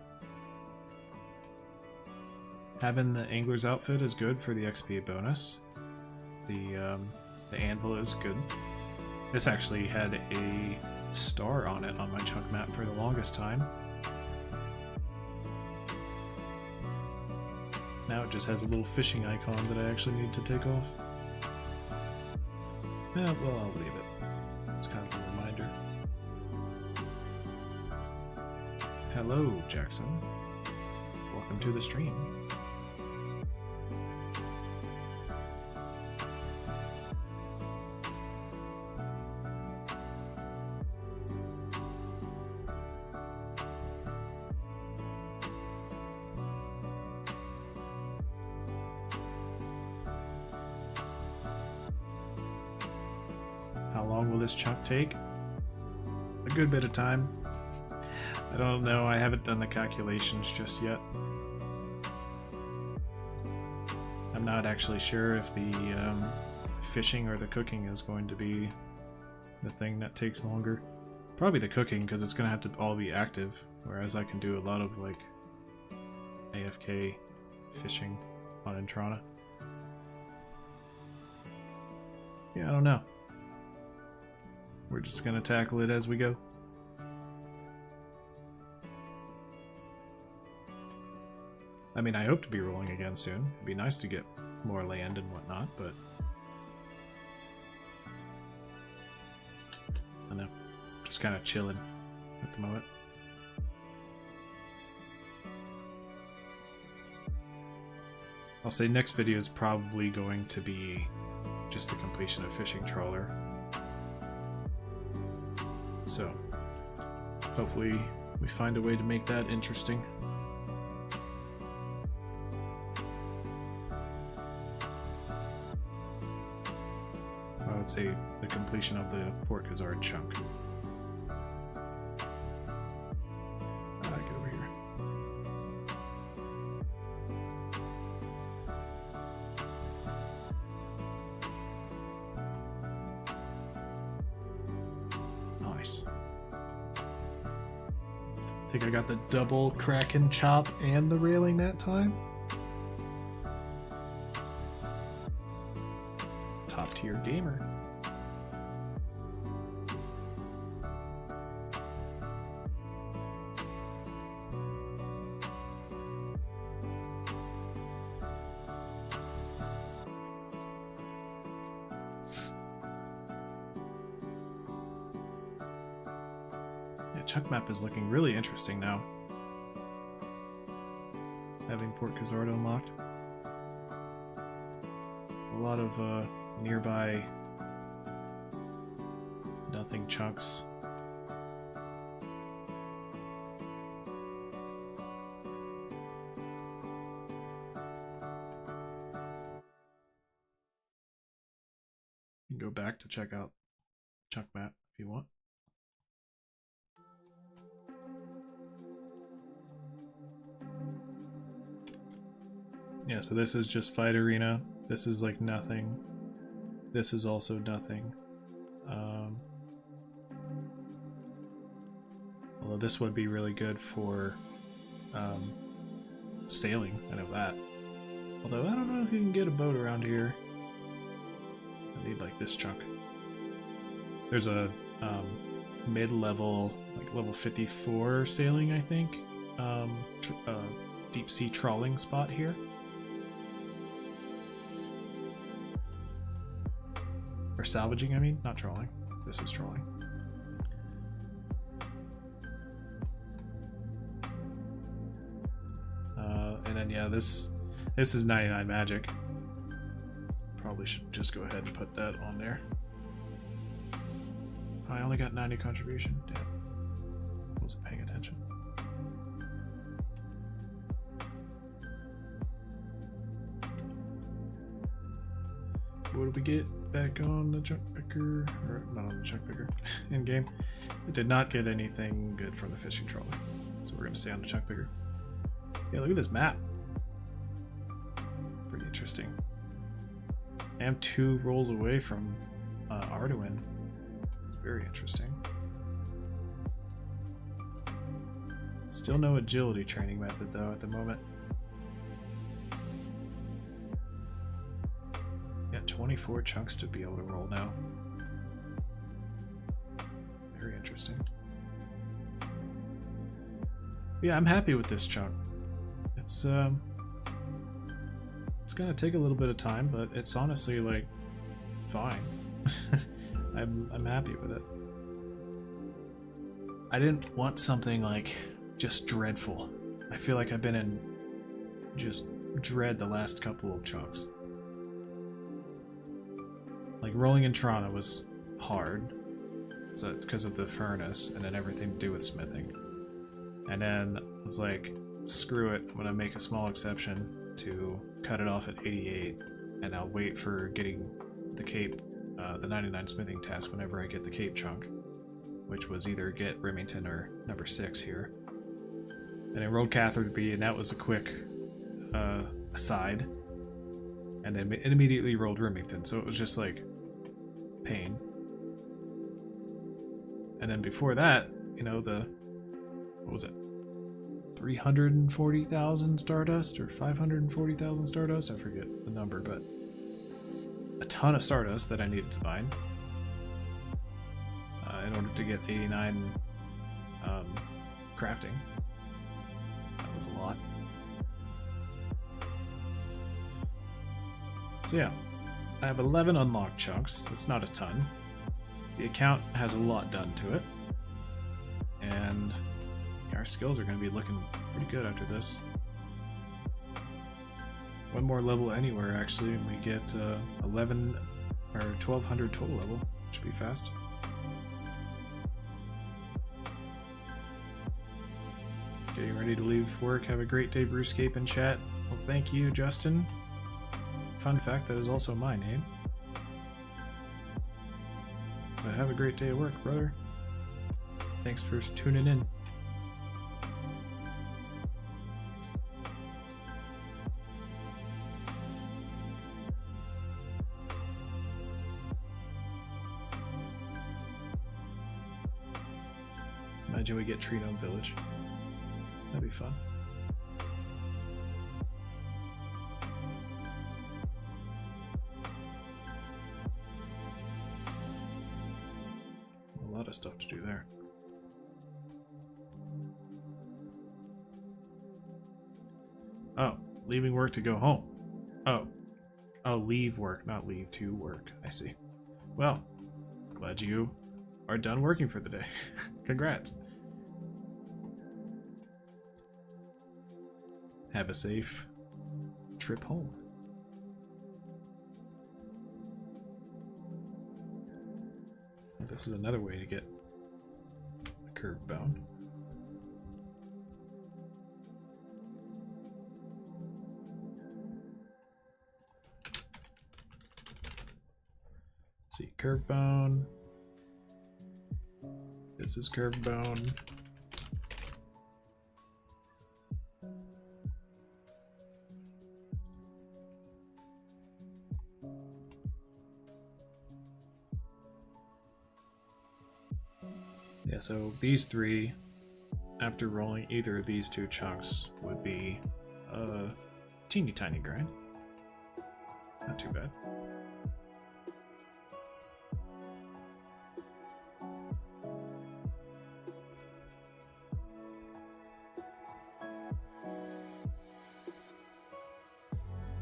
Having the angler's outfit is good for the XP bonus. The anvil is good. This actually had a star on it on my chunk map for the longest time. Now it just has a little fishing icon that I actually need to take off. Yeah, well, I'll leave it. It's kind of a reminder. Hello, Jackson. Welcome to the stream. How long will this chunk take? A good bit of time. I don't know, I haven't done the calculations just yet. I'm not actually sure if the fishing or the cooking is going to be the thing that takes longer. Probably the cooking, because it's going to have to all be active, whereas I can do a lot of like AFK fishing on Intrana. Yeah, I don't know. We're just gonna tackle it as we go. I mean, I hope to be rolling again soon. It'd be nice to get more land and whatnot, but I don't know. Just kind of chilling at the moment. I'll say next video is probably going to be just the completion of Fishing Trawler. So, hopefully we find a way to make that interesting. I would say the completion of the Port Khazard chunk. Get over here. Nice. I think I got the double Kraken chop and the railing that time. Top tier gamer. Chunk map is looking really interesting now. Having Port Khazard unlocked. A lot of nearby nothing chunks. You can go back to check out chunk map if you want. Yeah, so this is just Fight Arena. This is like nothing. This is also nothing. Although this would be really good for sailing, I know that. Although I don't know if you can get a boat around here. I need like this chunk. There's a mid-level, like level 54 sailing, I think. Deep sea trawling spot here. Or salvaging, I mean, not trolling. This is trolling. And then yeah, this is 99 magic. Probably should just go ahead and put that on there. I only got 90 contribution. Damn. Wasn't paying attention. What did we get back on the chunk picker? Or not on the chunk picker. In game. I did not get anything good from the fishing trawler. So we're gonna stay on the chunk picker. Yeah, look at this map. Pretty interesting. I am 2 rolls away from Arduin. Very interesting. Still no agility training method though at the moment. Got 24 chunks to be able to roll now. Very interesting. Yeah, I'm happy with this chunk. It's gonna take a little bit of time, but it's honestly like fine. I'm happy with it. I didn't want something like just dreadful. I feel like I've been in just dread the last couple of chunks. Like rolling in Toronto was hard. So it's because of the furnace and then everything to do with smithing. And then I was like, screw it, I'm gonna make a small exception to cut it off at 88, and I'll wait for getting the Cape, the 99 smithing task whenever I get the Cape chunk, which was either get Remington or number 6 here. And I rolled Cathode B, and that was a quick aside. And then it immediately rolled Remington, so it was just like pain. And then before that, you know, what was it? 340,000 Stardust or 540,000 Stardust? I forget the number, but a ton of Stardust that I needed to mine in order to get 89 crafting. That was a lot. So yeah, I have 11 unlocked chunks. That's not a ton. The account has a lot done to it. And our skills are going to be looking pretty good after this. One more level anywhere actually, and we get 11 or 1200 total level. Should be fast. Getting ready to leave work. Have a great day, Runescape in chat. Well, thank you, Justin. Fun fact, that is also my name. But have a great day at work, brother. Thanks for tuning in. Imagine we get Tree Gnome Village. That'd be fun. A lot of stuff to do there. Oh, leaving work to go home. Oh, leave work, not leave to work. I see. Well, glad you are done working for the day. Congrats. Have a safe trip home. This is another way to get a curve bound. Let's see, curve bound. This is curve bound. Yeah, so these 3, after rolling either of these 2 chunks, would be a teeny tiny grind. Not too bad.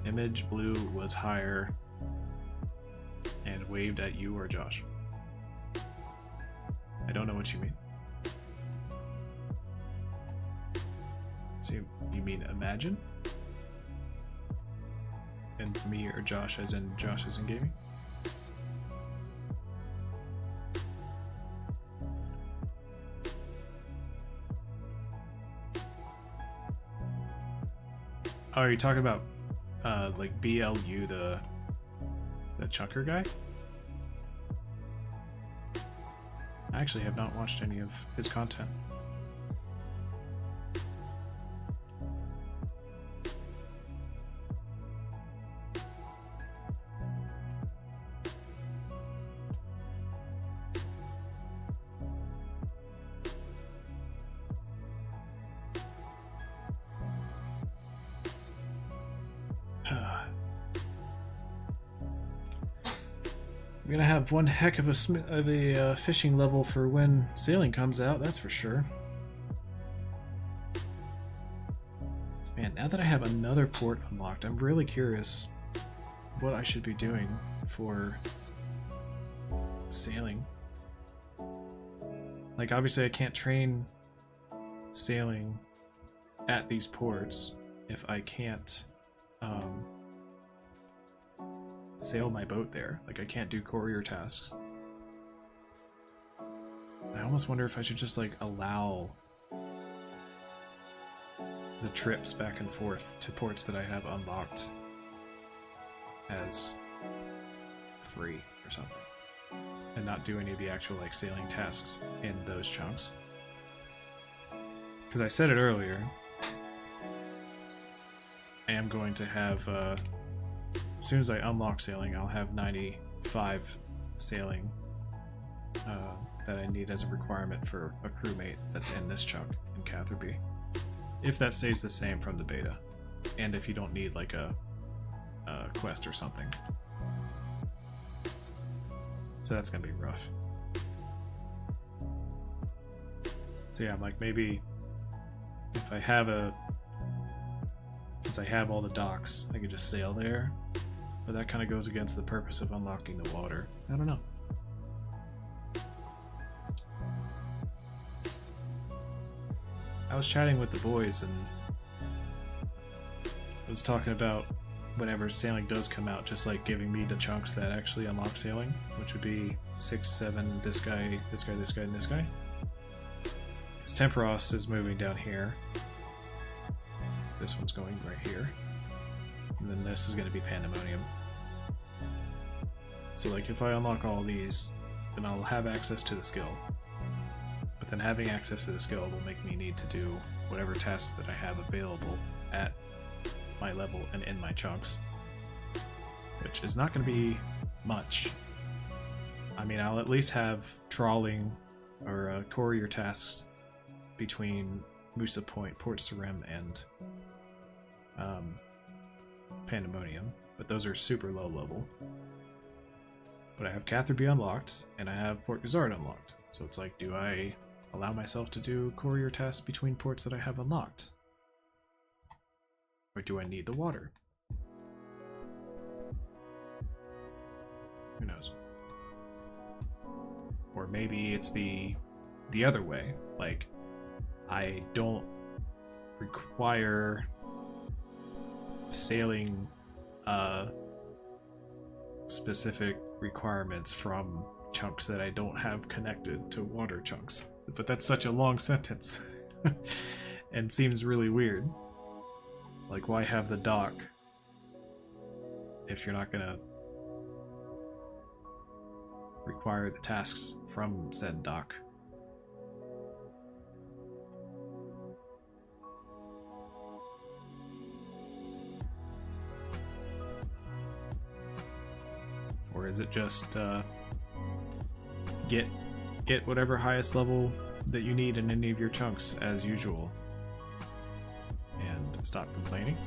Image blue was higher and waved at you or Josh. I don't know what you mean. So you mean imagine? And me or Josh as in Josh as in gaming? Oh, are you talking about like BLU, the chunker guy? I actually have not watched any of his content. We're gonna have one heck of a fishing level for when sailing comes out, that's for sure. Man, now that I have another port unlocked, I'm really curious what I should be doing for sailing. Like, obviously I can't train sailing at these ports if I can't sail my boat there. Like, I can't do courier tasks. I almost wonder if I should just like allow the trips back and forth to ports that I have unlocked as free or something, and not do any of the actual like sailing tasks in those chunks. Because I said it earlier, I am going to have as soon as I unlock sailing, I'll have 95 sailing that I need as a requirement for a crewmate that's in this chunk in Catherby. If that stays the same from the beta, and if you don't need like a quest or something. So that's gonna be rough. So yeah, I'm like, maybe if I have since I have all the docks, I could just sail there. But that kind of goes against the purpose of unlocking the water. I don't know. I was chatting with the boys and I was talking about whenever sailing does come out, just like giving me the chunks that actually unlock sailing, which would be 6, 7, this guy, this guy, this guy, and this guy. Because Temperos is moving down here. This one's going right here. And then this is going to be Pandemonium. So like if I unlock all these, then I'll have access to the skill. But then having access to the skill will make me need to do whatever tasks that I have available at my level and in my chunks. Which is not going to be much. I mean, I'll at least have trawling or courier tasks between Musa Point, Port Sarim, and Pandemonium, but those are super low level. But I have Catherby unlocked, and I have Port Gazard unlocked. So it's like, do I allow myself to do courier tasks between ports that I have unlocked? Or do I need the water? Who knows? Or maybe it's the other way. Like, I don't require sailing specific requirements from chunks that I don't have connected to water chunks. But that's such a long sentence and seems really weird. Like, why have the dock if you're not gonna require the tasks from said dock? Or is it just get whatever highest level that you need in any of your chunks as usual and stop complaining?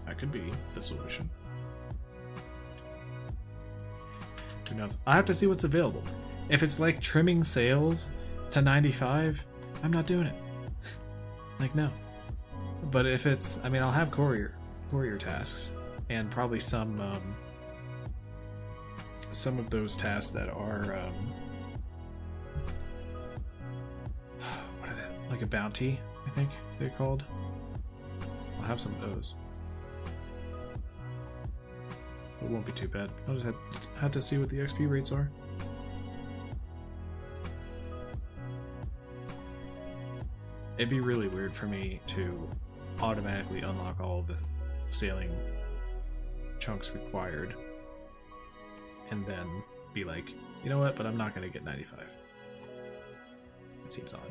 That could be the solution. Who knows? I have to see what's available. If it's like trimming sails to 95, I'm not doing it. Like, no. But if it's, I mean, I'll have courier tasks and probably some of those tasks that are what are they? Like a bounty, I think they're called. I'll have some of those. So it won't be too bad. I'll just have to see what the XP rates are. It'd be really weird for me to automatically unlock all of the sailing chunks required, and then be like, you know what, but I'm not going to get 95. It seems odd.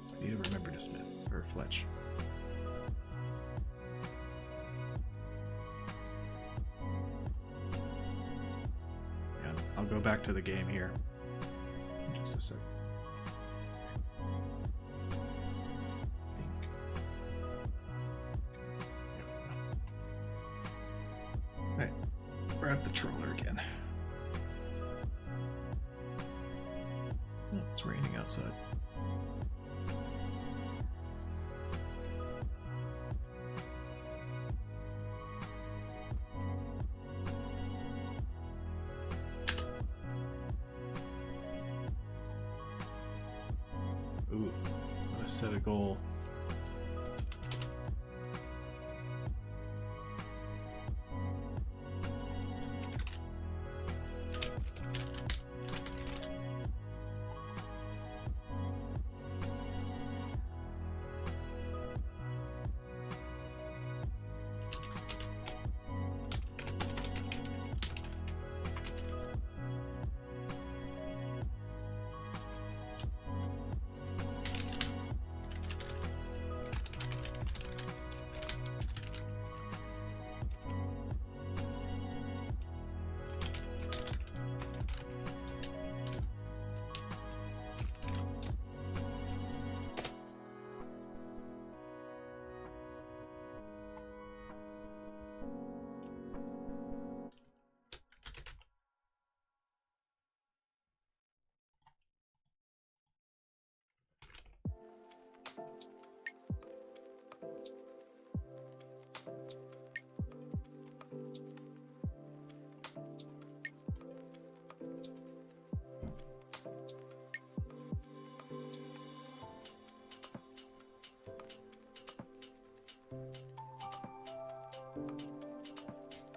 I need to remember to Smith, or Fletch. Yeah, I'll go back to the game here in just a sec. Alright, we're at the trawler again. Oh, it's raining outside. Ooh, let's set a goal.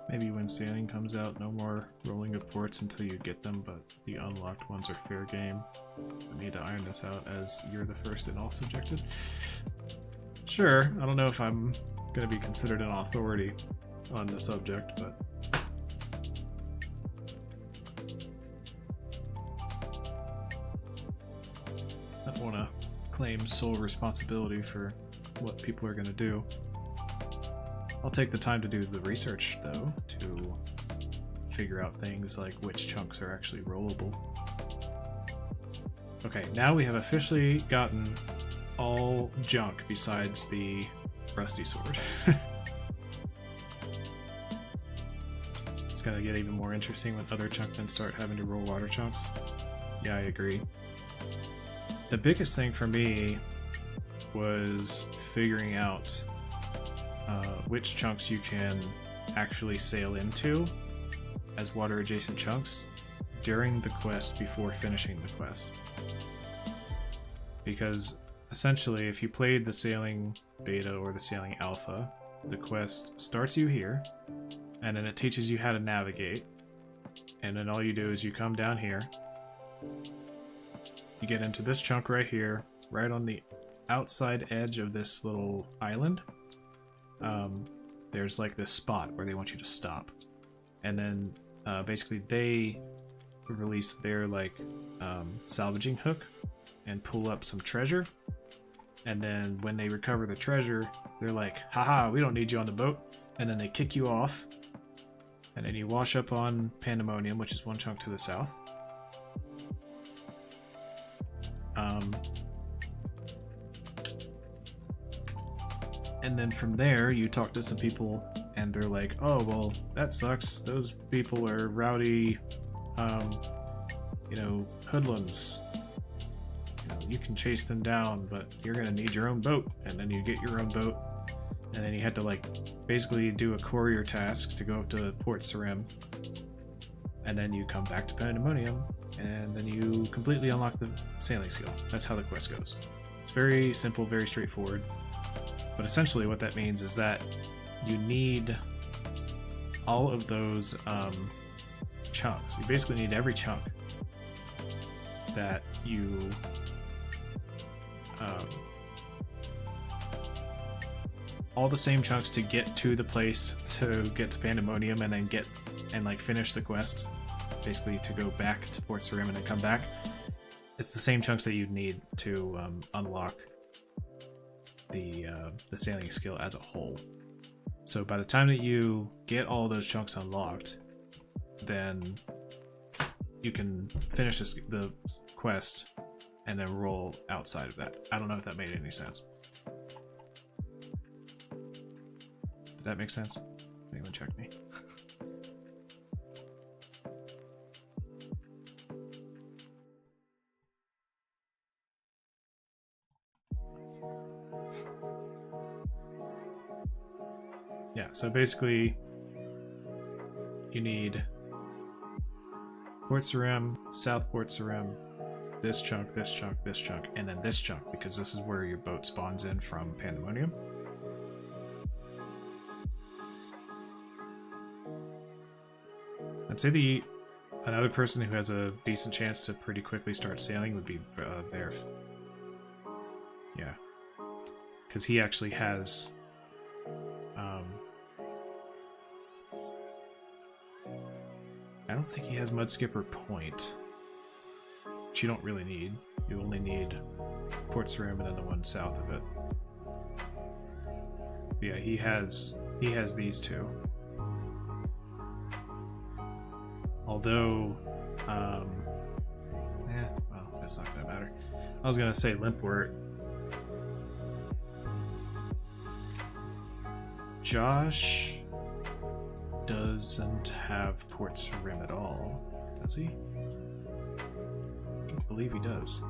Maybe when sailing comes out, no more rolling of ports until you get them, but the unlocked ones are fair game. I need to iron this out as you're the first in all subjected. Sure, I don't know if I'm going to be considered an authority on the subject, but... I don't want to claim sole responsibility for what people are going to do. I'll take the time to do the research, though, to figure out things like which chunks are actually rollable. Okay, now we have officially gotten all junk besides the rusty sword. It's gonna get even more interesting when other chunkmen start having to roll water chunks. Yeah, I agree. The biggest thing for me was figuring out which chunks you can actually sail into as water adjacent chunks during the quest before finishing the quest. Because essentially, if you played the sailing beta or the sailing alpha, the quest starts you here, and then it teaches you how to navigate, and then all you do is you come down here, you get into this chunk right here, right on the outside edge of this little island. There's like this spot where they want you to stop, and then basically they release their like salvaging hook and pull up some treasure, and then when they recover the treasure, they're like, haha, we don't need you on the boat, and then they kick you off, and then you wash up on Pandemonium, which is one chunk to the south. And then from there, you talk to some people, and they're like, oh, well, that sucks. Those people are rowdy, you know, hoodlums. You know, you can chase them down, but you're gonna need your own boat. And then you get your own boat, and then you have to, like, basically do a courier task to go up to Port Sarim. And then you come back to Pandemonium, and then you completely unlock the sailing skill. That's how the quest goes. It's very simple, very straightforward. But essentially what that means is that you need all of those chunks. You basically need every chunk that you all the same chunks to get to the place to get to Pandemonium and then get and like finish the quest, basically to go back to Port Sarim and then come back. It's the same chunks that you'd need to unlock the sailing skill as a whole. So by the time that you get all those chunks unlocked, then you can finish the quest and then roll outside of that. I don't know if that made any sense. Did that make sense? Anyone check me? Yeah, so basically you need Port Sarim, South Port Sarim, this chunk, this chunk, this chunk, and then this chunk, because this is where your boat spawns in from Pandemonium. I'd say another person who has a decent chance to pretty quickly start sailing would be Verf. Yeah, because he actually has I don't think he has Mudskipper Point, which you don't really need. You only need Port Sarim and then the one south of it. But yeah, he has these two. Although, well, that's not gonna matter. I was gonna say Limpwort. Josh doesn't have Port Sarim at all, does he? I believe he does.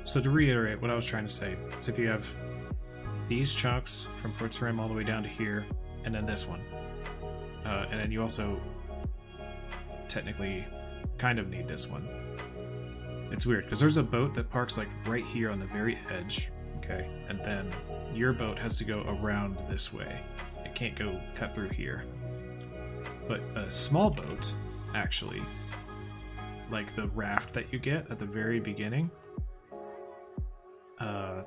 So to reiterate, what I was trying to say is if you have these chunks from Port Sarim all the way down to here, and then this one, and then you also technically kind of need this one. It's weird, because there's a boat that parks like right here on the very edge, okay? And then your boat has to go around this way. It can't go cut through here. But a small boat, actually, like the raft that you get at the very beginning,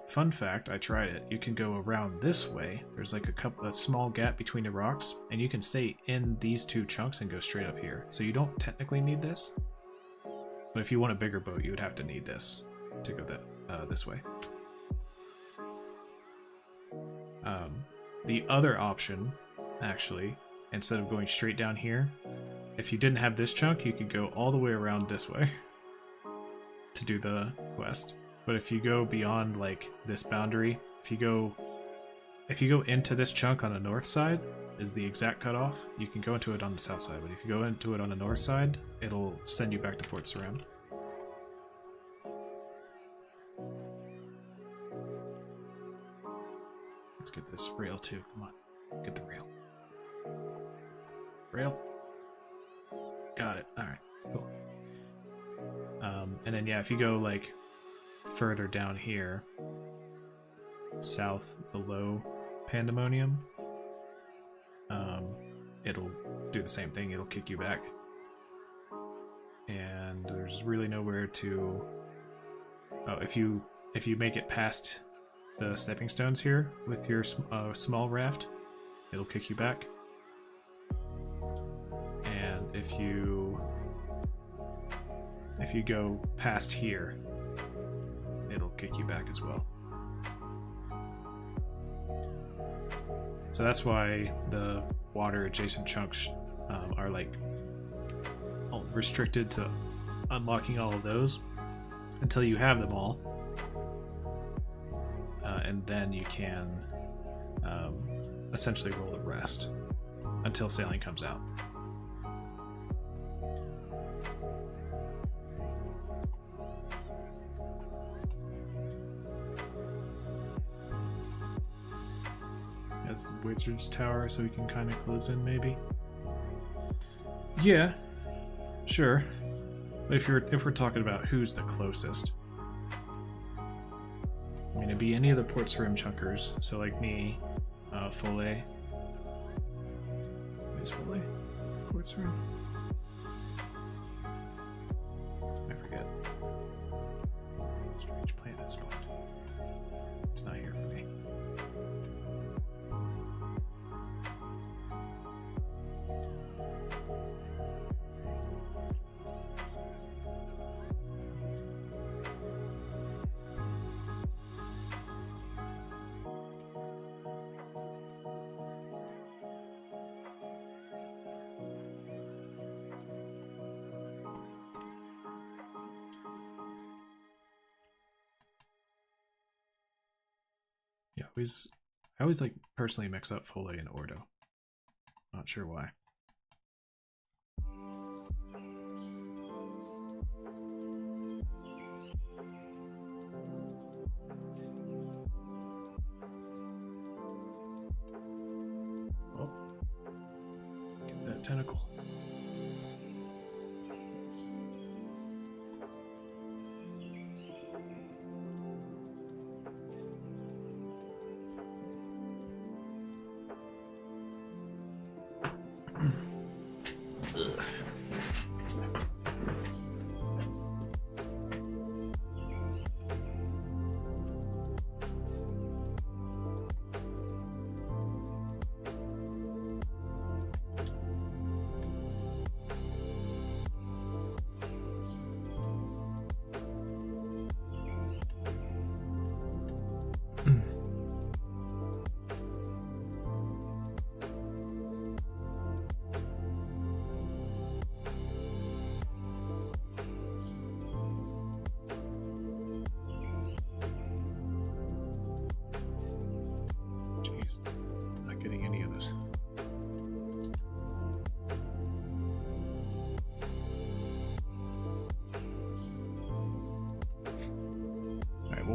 fun fact, I tried it. You can go around this way. There's like a small gap between the rocks, and you can stay in these two chunks and go straight up here. So you don't technically need this, but if you want a bigger boat, you would have to need this to go this way. The other option, actually, instead of going straight down here, if you didn't have this chunk, you could go all the way around this way to do the quest. But if you go beyond like this boundary, if you go into this chunk on the north side is the exact cutoff, you can go into it on the south side. But if you go into it on the north side, it'll send you back to Port Sarim. Let's get this rail too. Come on, get the rail. Rail. Got it. All right. Cool. And then yeah, if you go like further down here, south below Pandemonium, it'll do the same thing. It'll kick you back, and there's really nowhere to. Oh, if you make it past the stepping stones here with your small raft, it'll kick you back. And if you go past here, it'll kick you back as well. So that's why the water adjacent chunks are like restricted to unlocking all of those until you have them all, and then you can essentially roll the rest until sailing comes out. Has Wizard's Tower so we can kind of close in, maybe? Yeah, sure. But if we're talking about who's the closest, I mean, it'd be any of the Port's Rim chunkers. So like me, Foley. Is Foley Port's Rim? I forget. Strange planet spot. It's not here for me. Yeah, I always like personally mix up Foley and Ordo. Not sure why. Oh, get that tentacle.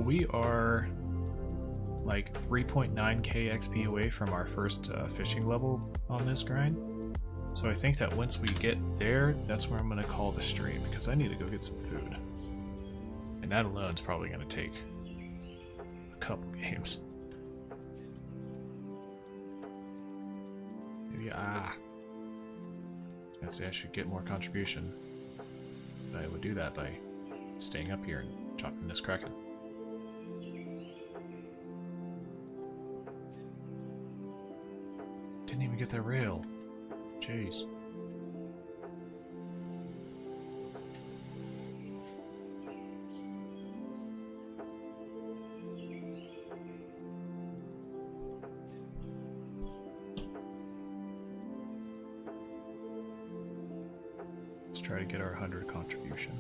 We are like 3.9k XP away from our first fishing level on this grind. So I think that once we get there, that's where I'm going to call the stream, because I need to go get some food. And that alone is probably going to take a couple games. Maybe, I say I should get more contribution. But I would do that by staying up here and chopping this kraken. Didn't even get that rail. Jeez. Let's try to get our 100 contribution.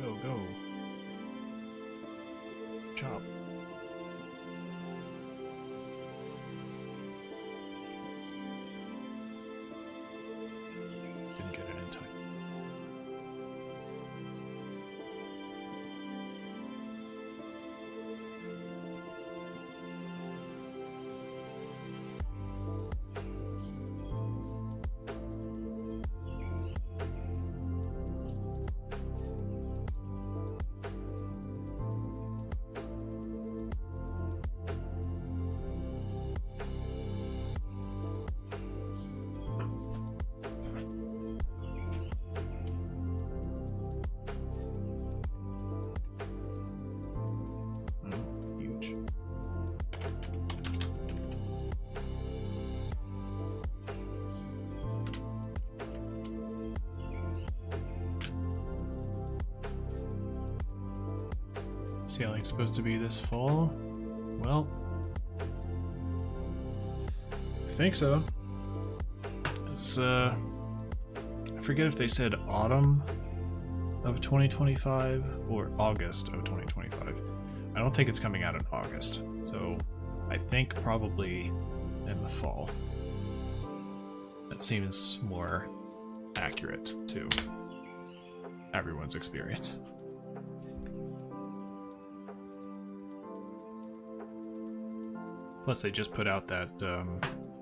Go, go. Chop. Didn't get it in time. Sailing's supposed to be this fall? Well, I think so. It's, I forget if they said autumn of 2025 or August of 2025. I don't think it's coming out in August, so I think probably in the fall. That seems more accurate to everyone's experience. Plus, they just put out that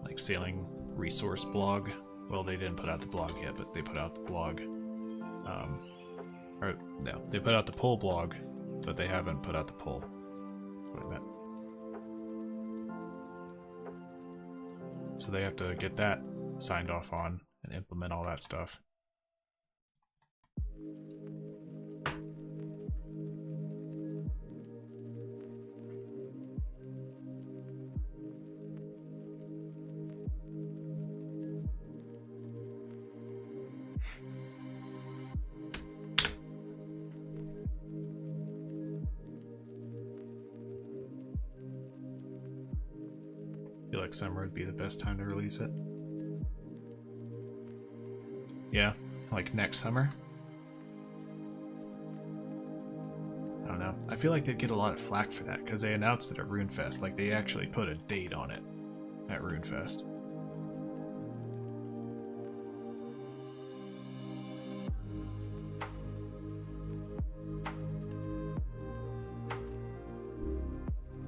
like sailing resource blog. Well, they didn't put out the blog yet, but they put out the blog. Or no, they put out the poll blog, but they haven't put out the poll. What I meant. So they have to get that signed off on and implement all that stuff. I feel like summer would be the best time to release it. Yeah, like next summer. I don't know. I feel like they'd get a lot of flack for that because they announced it at RuneFest. Like they actually put a date on it at RuneFest.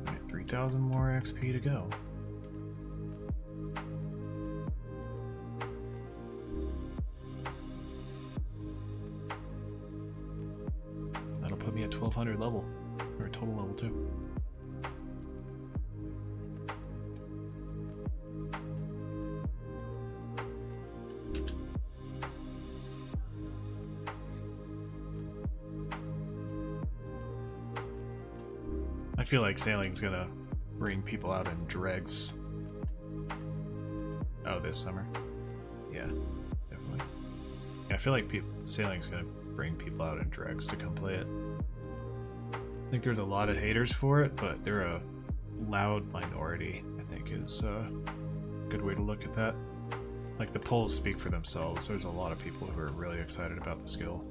Alright, 3,000 more XP to go. Put me at 1200 level, or total level 2. I feel like sailing's gonna bring people out in dregs. Oh, this summer? Yeah, definitely. Yeah, I feel like sailing's gonna bring people out in dregs to come play it. I think there's a lot of haters for it, but they're a loud minority, I think is a good way to look at that. Like the polls speak for themselves. There's a lot of people who are really excited about the skill.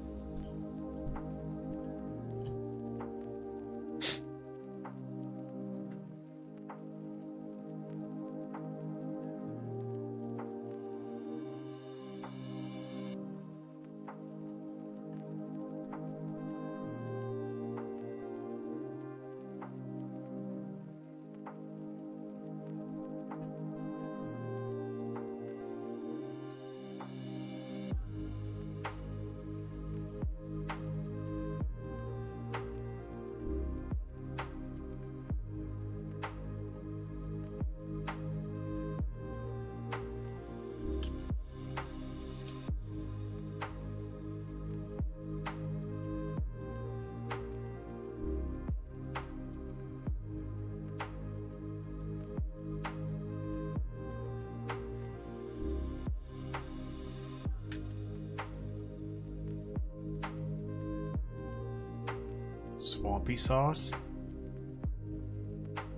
Swampy Sauce.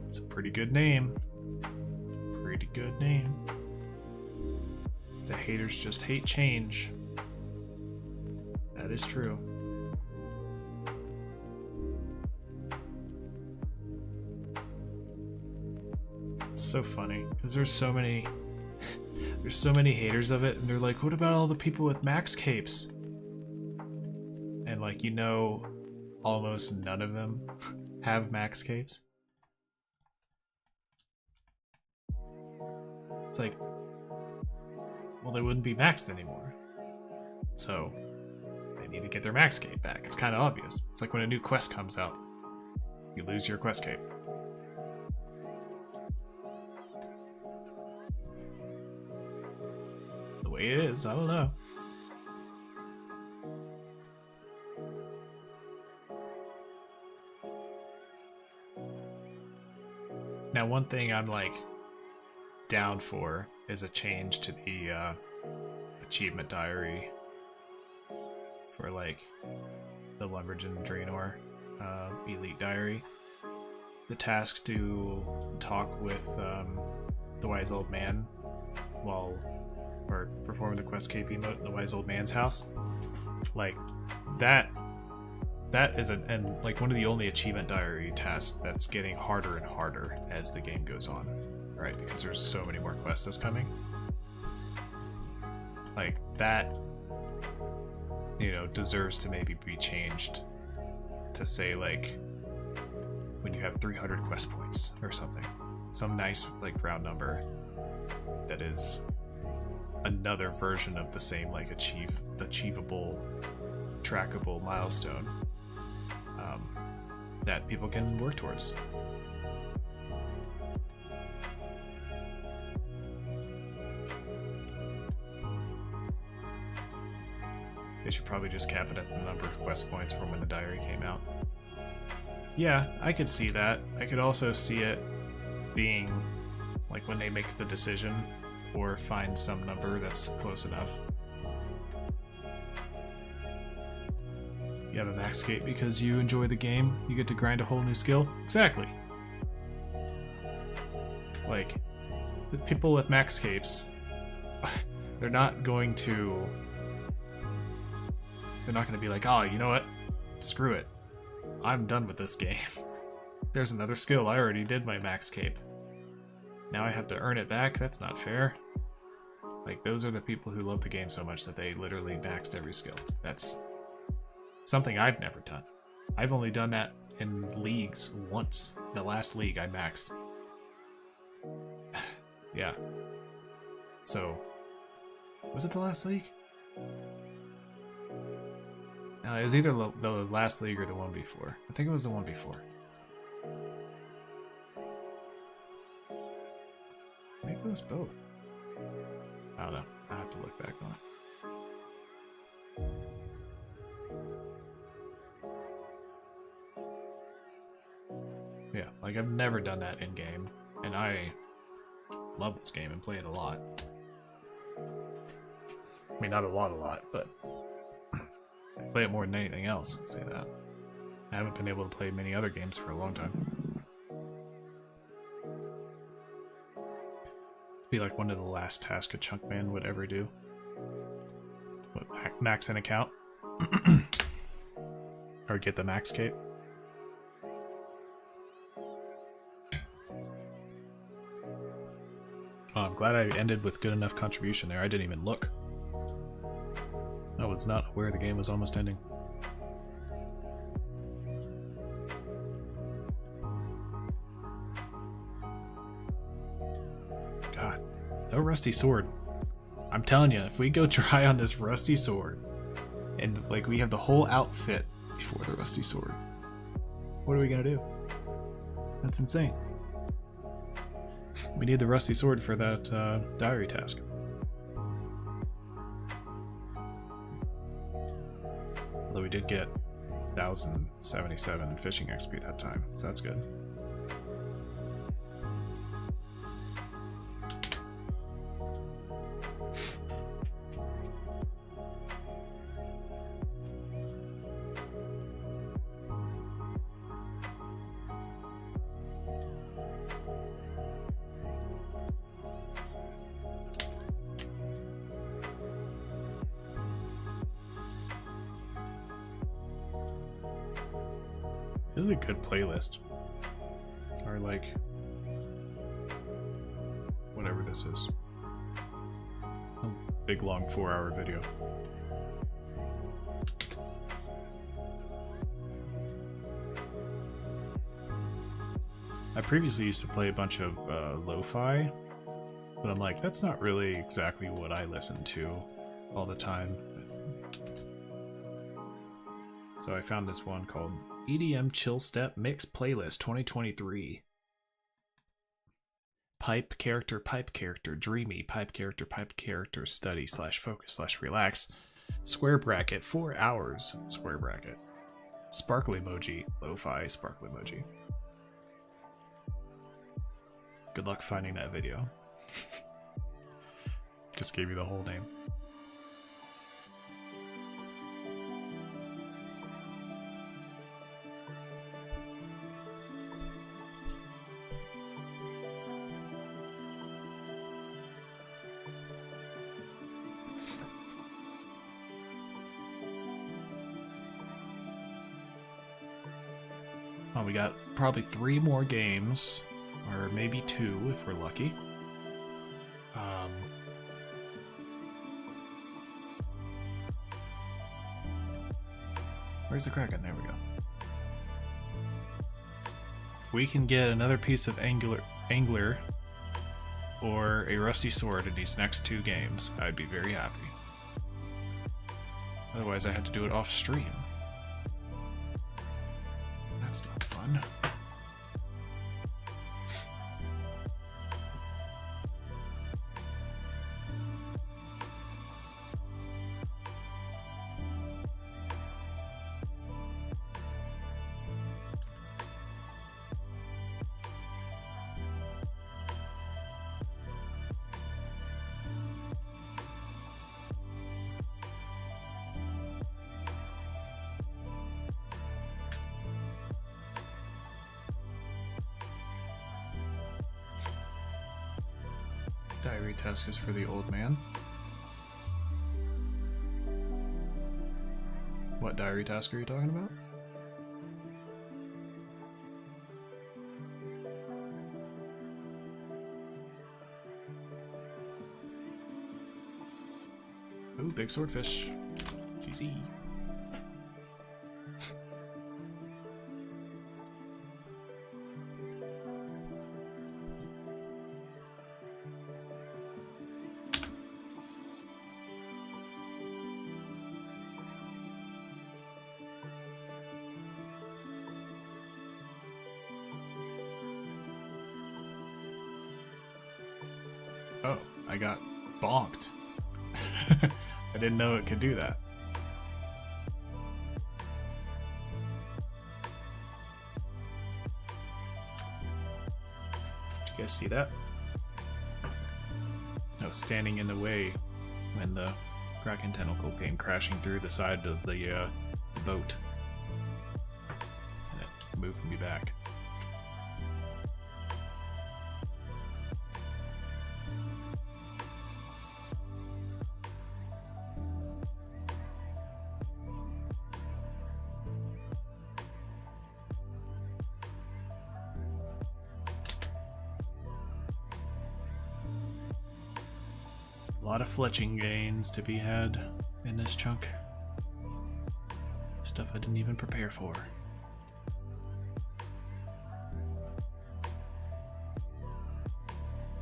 It's a pretty good name. Pretty good name. The haters just hate change. That is true. It's so funny because there's so many haters of it, and they're like, what about all the people with max capes? And like, you know, almost none of them have max capes. It's like, well, they wouldn't be maxed anymore. So they need to get their max cape back. It's kind of obvious. It's like when a new quest comes out, you lose your quest cape. The way it is, I don't know. Now, one thing I'm like down for is a change to the achievement diary for like the Lumberjane Draenor elite diary. The task to talk with the wise old man while or performing the quest KP mode in the wise old man's house. Like that is like one of the only achievement diary tasks that's getting harder and harder as the game goes on, right? Because there's so many more quests that's coming. Like that, you know, deserves to maybe be changed to say like when you have 300 quest points or something, some nice like round number that is another version of the same like achievable, trackable milestone that people can work towards. They should probably just cap it at the number of quest points from when the diary came out. Yeah, I could see that. I could also see it being like when they make the decision or find some number that's close enough. You have a max skate because you enjoy the game, you get to grind a whole new skill? Exactly. Like, the people with max scapes, they're not going to be like, oh, you know what? Screw it. I'm done with this game. There's another skill. I already did my max cape. Now I have to earn it back? That's not fair. Like, those are the people who love the game so much that they literally maxed every skill. That's something I've never done. I've only done that in leagues once. The last league I maxed. Yeah. So, was it the last league? No, it was either the last league or the one before. I think it was the one before. Maybe it was both. I don't know. I have to look back on it. Yeah, like I've never done that in game, and I love this game and play it a lot. I mean, not a lot, but I play it more than anything else, I'd say that. I haven't been able to play many other games for a long time. It'd be like one of the last tasks a chunk man would ever do. What, max an account? Or get the max cape? Oh, I'm glad I ended with good enough contribution there. I didn't even look. I was not aware the game was almost ending. God, no rusty sword. I'm telling you, if we go dry on this rusty sword, and like we have the whole outfit before the rusty sword, what are we gonna do? That's insane. We need the rusty sword for that diary task. Although we did get 1,077 fishing XP that time, so that's good. This is a good playlist. Or like whatever this is. A big long 4-hour video. I previously used to play a bunch of lo-fi, but I'm like, that's not really exactly what I listen to all the time. So I found this one called EDM Chill Step Mix Playlist 2023. Pipe character, dreamy, pipe character, study / focus / relax. Square bracket, 4 hours, square bracket. Sparkle emoji, lo-fi sparkle emoji. Good luck finding that video. Just gave you the whole name. Well, we got probably 3 more games, or maybe 2 if we're lucky. Where's the Kraken? There we go. If we can get another piece of angler or a rusty sword in these next 2 games, I'd be very happy. Otherwise, I had to do it off stream. That's not fun. Diary task is for the old man. What diary task are you talking about? Ooh, big swordfish. GZ. Oh, I got bonked. I didn't know it could do that. Did you guys see that? I was standing in the way when the Kraken tentacle came crashing through the side of the boat. And it moved me back. A lot of fletching gains to be had in this chunk. Stuff I didn't even prepare for.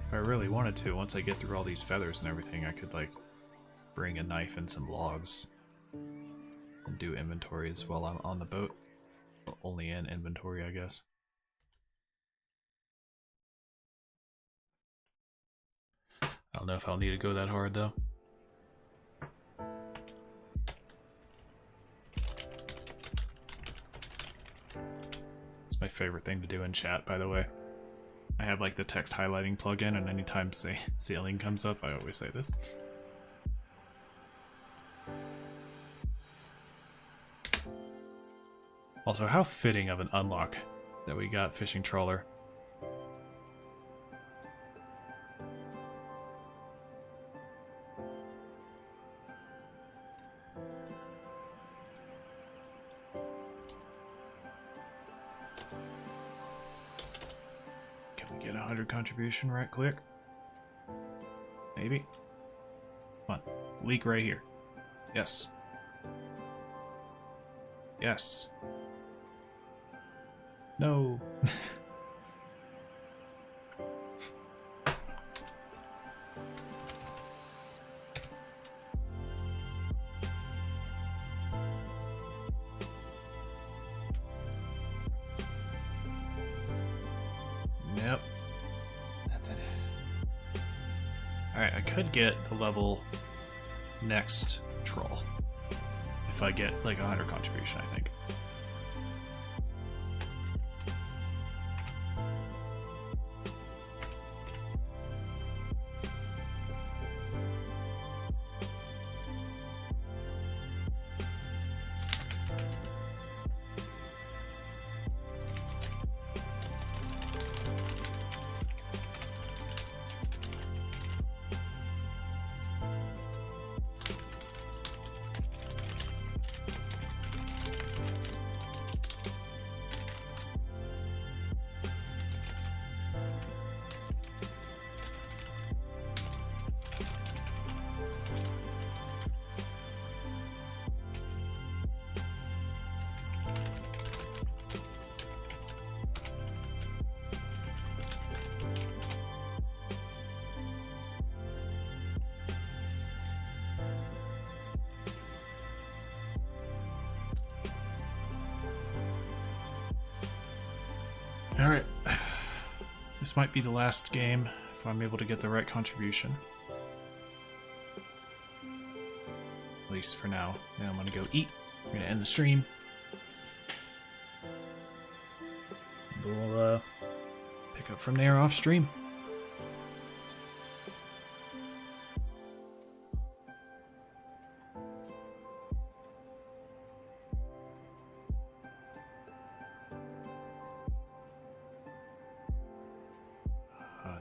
If I really wanted to, once I get through all these feathers and everything, I could like bring a knife and some logs and do inventories while I'm on the boat. Only in inventory, I guess. I don't know if I'll need to go that hard though. It's my favorite thing to do in chat, by the way. I have like the text highlighting plugin, and anytime say sailing comes up, I always say this. Also, how fitting of an unlock that we got fishing trawler. Get 100 contribution right quick. Maybe. Come on. Leak right here. Yes. Yes. No. Yep. Alright, I could get the level next troll. If I get like 100 contribution, I think. Alright. This might be the last game if I'm able to get the right contribution. At least for now. Then I'm gonna go eat. I'm gonna end the stream. We'll pick up from there off stream.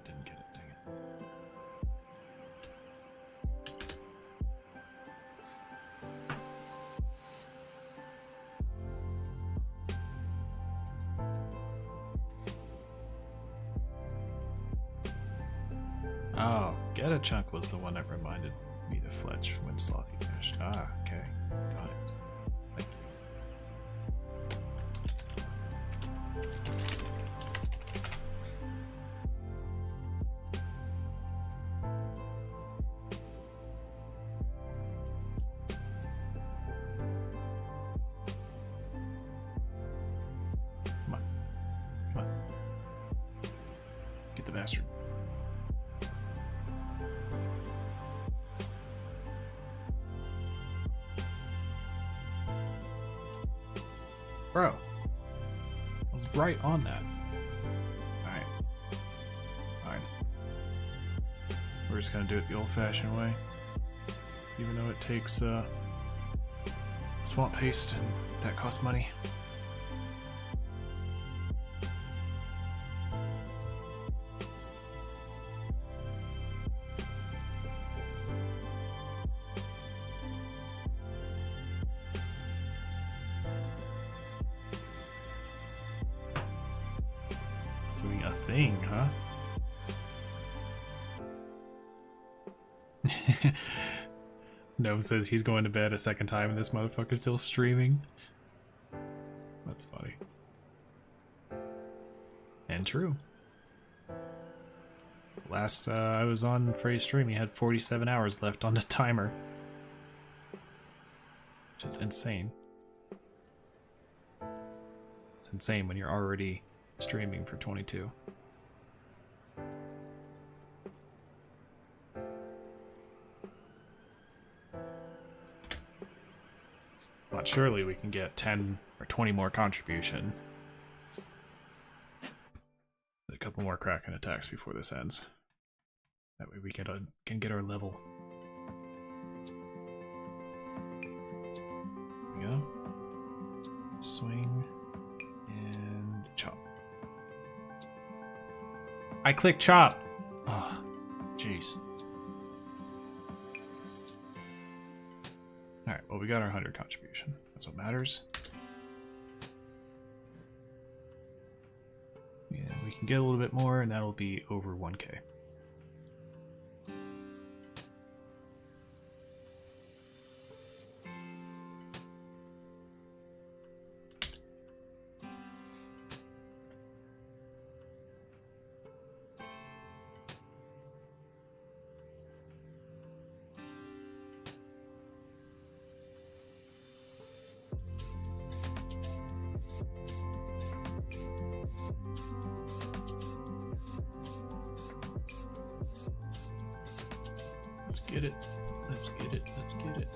Didn't get it, dang it. Oh, Get a Chunk was the one that reminded me to Fletch when Slothy finished. Ah, okay. Got it. Thank you. Come on. Come on. Get the bastard. Bro, I was right on that. Alright. Fine. We're just gonna do it the old-fashioned way. Even though it takes swamp paste and that costs money. Doing a thing, huh? Gnome says he's going to bed a second time and this motherfucker's still streaming. That's funny. And true. Last I was on Freddy's stream, he had 47 hours left on the timer. Which is insane. It's insane when you're already streaming for 22. But surely we can get 10 or 20 more contribution. A couple more Kraken attacks before this ends. That way we can get our level. There we go. Swing and chop. I clicked chop! Oh, jeez. Alright, well we got our 100 contribution. That's what matters. Yeah, we can get a little bit more and that'll be over 1K. Let's get it. Let's get it. Let's get it.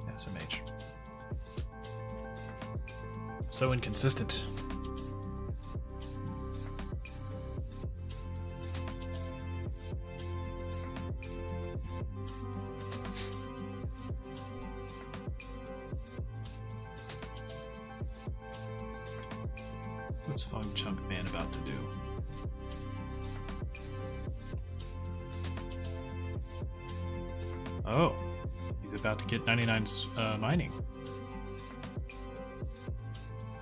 SMH. So inconsistent. What's Fun Chunk Man about to do? Oh, he's about to get 99 mining.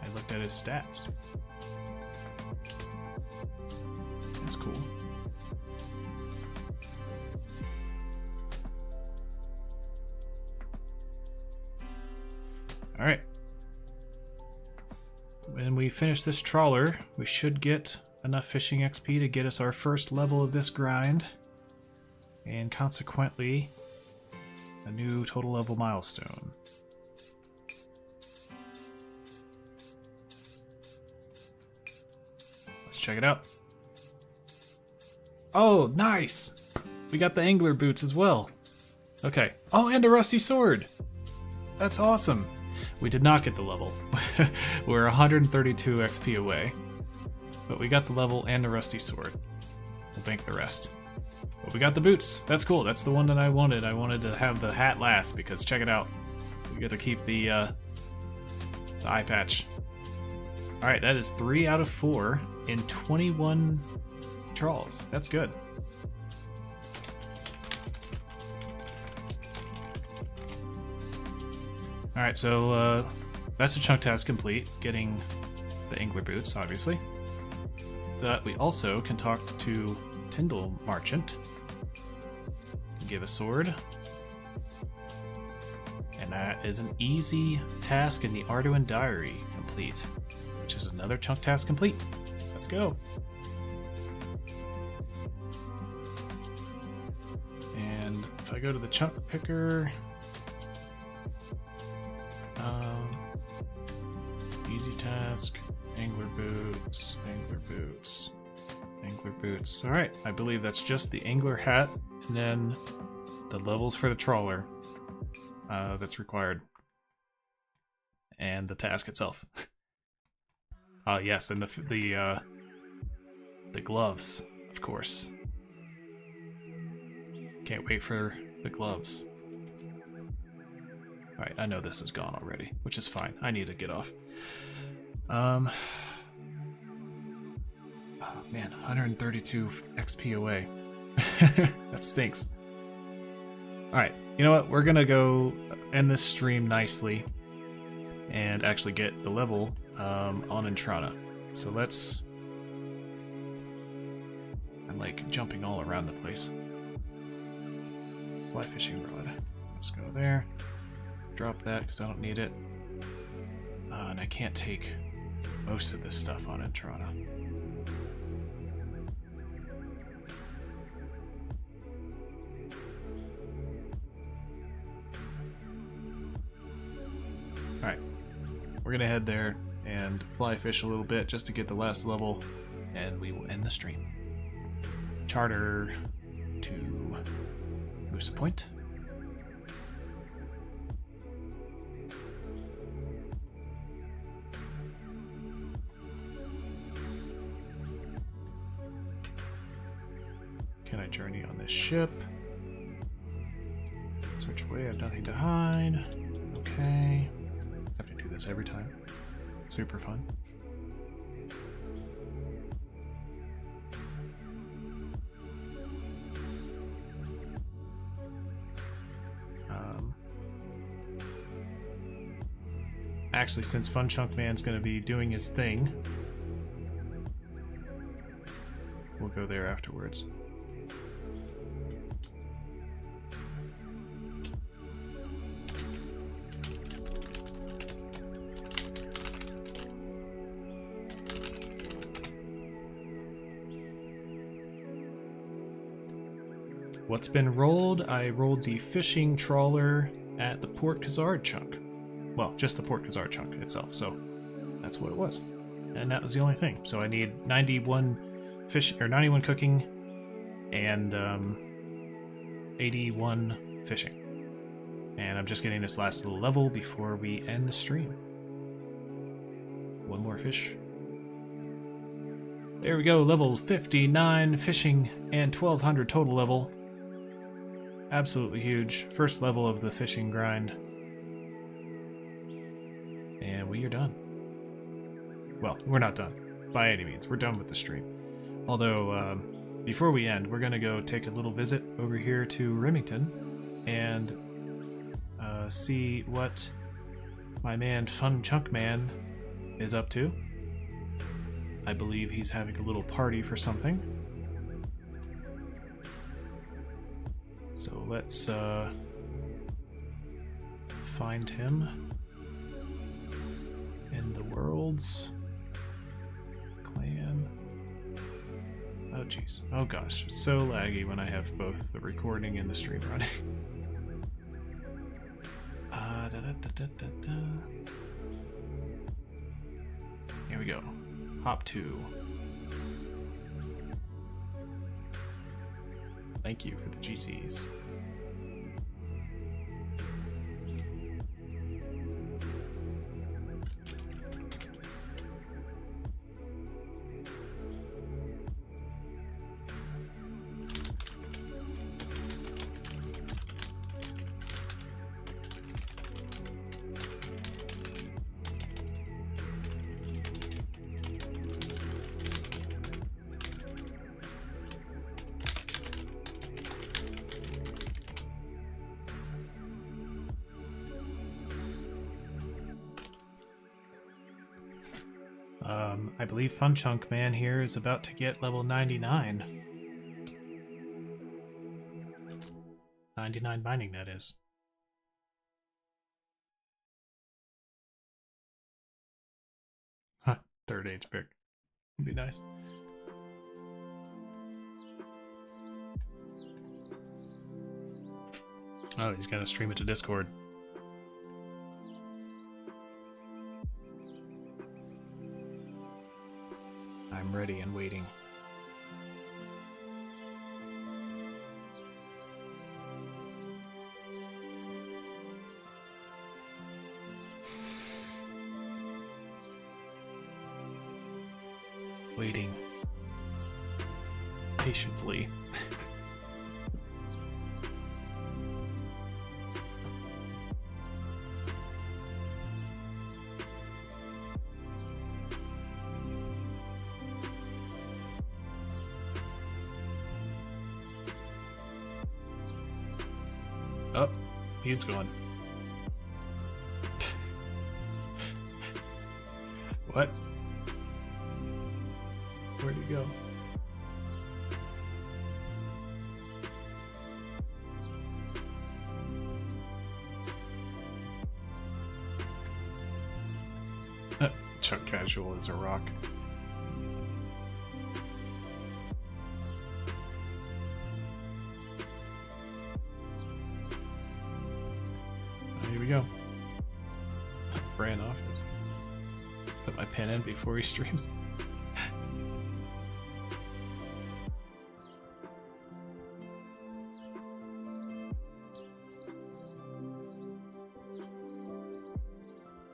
I looked at his stats. That's cool. Alright. When we finish this trawler, we should get enough fishing XP to get us our first level of this grind. And consequently, a new total level milestone. Let's check it out. Oh, nice! We got the angler boots as well. Okay. Oh, and a rusty sword! That's awesome! We did not get the level. We're 132 XP away. But we got the level and the rusty sword. We'll bank the rest. But we got the boots. That's cool. That's the one that I wanted. I wanted to have the hat last because check it out. We get to keep the eye patch. Alright, that is 3 out of 4 in 21 trawls. That's good. Alright, so that's a chunk task complete, getting the angler boots, obviously. But we also can talk to Tyndall Merchant, give a sword, and that is an easy task in the Arduin Diary complete, which is another chunk task complete. Let's go. And if I go to the chunk picker, easy task, angler boots, angler boots, angler boots. All right, I believe that's just the angler hat, and then the levels for the trawler that's required, and the task itself. Yes, and the gloves, of course. Can't wait for the gloves. Alright, I know this is gone already, which is fine. I need to get off. Oh man, 132 XP away. That stinks. Alright, you know what? We're gonna go end this stream nicely and actually get the level on Entrana. So let's... I'm like jumping all around the place. Fly fishing rod. Let's go there. Drop that because I don't need it. And I can't take most of this stuff on Entrana. Alright. We're gonna head there and fly fish a little bit just to get the last level, and we will end the stream. Charter to Moosa Point. Can I journey on this ship? Search away, I have nothing to hide. Okay. Have to do this every time. Super fun. Actually, since Fun Chunk Man's going to be doing his thing, we'll go there afterwards. What's been rolled? I rolled the fishing trawler at the Port Khazard chunk. Well, just the Port Khazard chunk itself, so that's what it was. And that was the only thing. So I need 91 fish, or 91 cooking, and 81 fishing. And I'm just getting this last little level before we end the stream. One more fish. There we go, level 59 fishing and 1200 total level. Absolutely huge. First level of the fishing grind. And we are done. Well, we're not done, by any means. We're done with the stream. Although, before we end, we're going to go take a little visit over here to Remington and see what my man Fun Chunk Man is up to. I believe he's having a little party for something. So let's find him in the worlds. Clan. Oh jeez. Oh gosh. It's so laggy when I have both the recording and the stream running. Here we go. Hop 2. Thank you for the GZs. I believe Fun Chunk Man here is about to get level 99. 99 mining, that is. Huh, third age pick. Would be nice. Oh, he's gonna stream it to Discord. I'm ready and waiting. Waiting. Patiently. Oh, he's gone. What? Where'd he go? Chuck Casual is a rock. Here we go. Ran off. Put my pen in before he streams.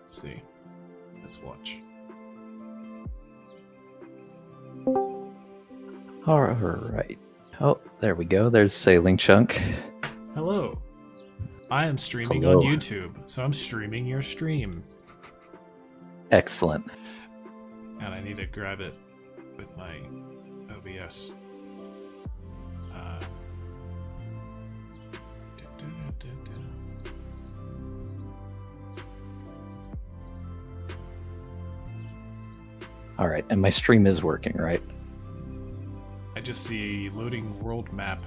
Let's see. Let's watch. All right. Oh, there we go. There's SailingChunk. Hello. I am streaming Hello. on YouTube, so I'm streaming your stream. Excellent. And I need to grab it with my OBS. All right, and my stream is working, right? I just see loading world map.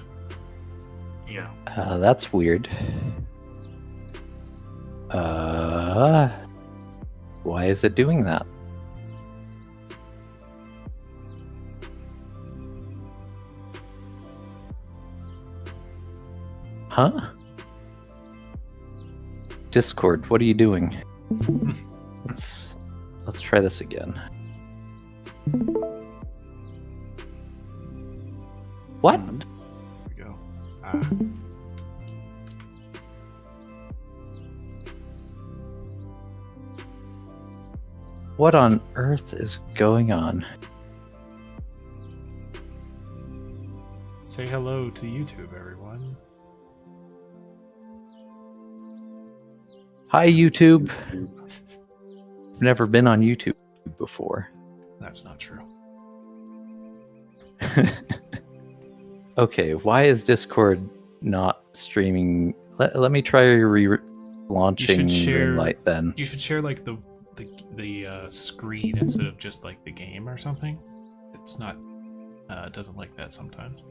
Yeah. That's weird. Why is it doing that? Huh? Discord, what are you doing? Let's try this again. What? There we go. What on earth is going on? Say hello to YouTube, everyone. Hi, YouTube. I've never been on YouTube before. That's not true. Okay, why is Discord not streaming Let me try launching share- Greenlight then. You should share like the screen instead of just like the game or something. It's not. It doesn't like that sometimes.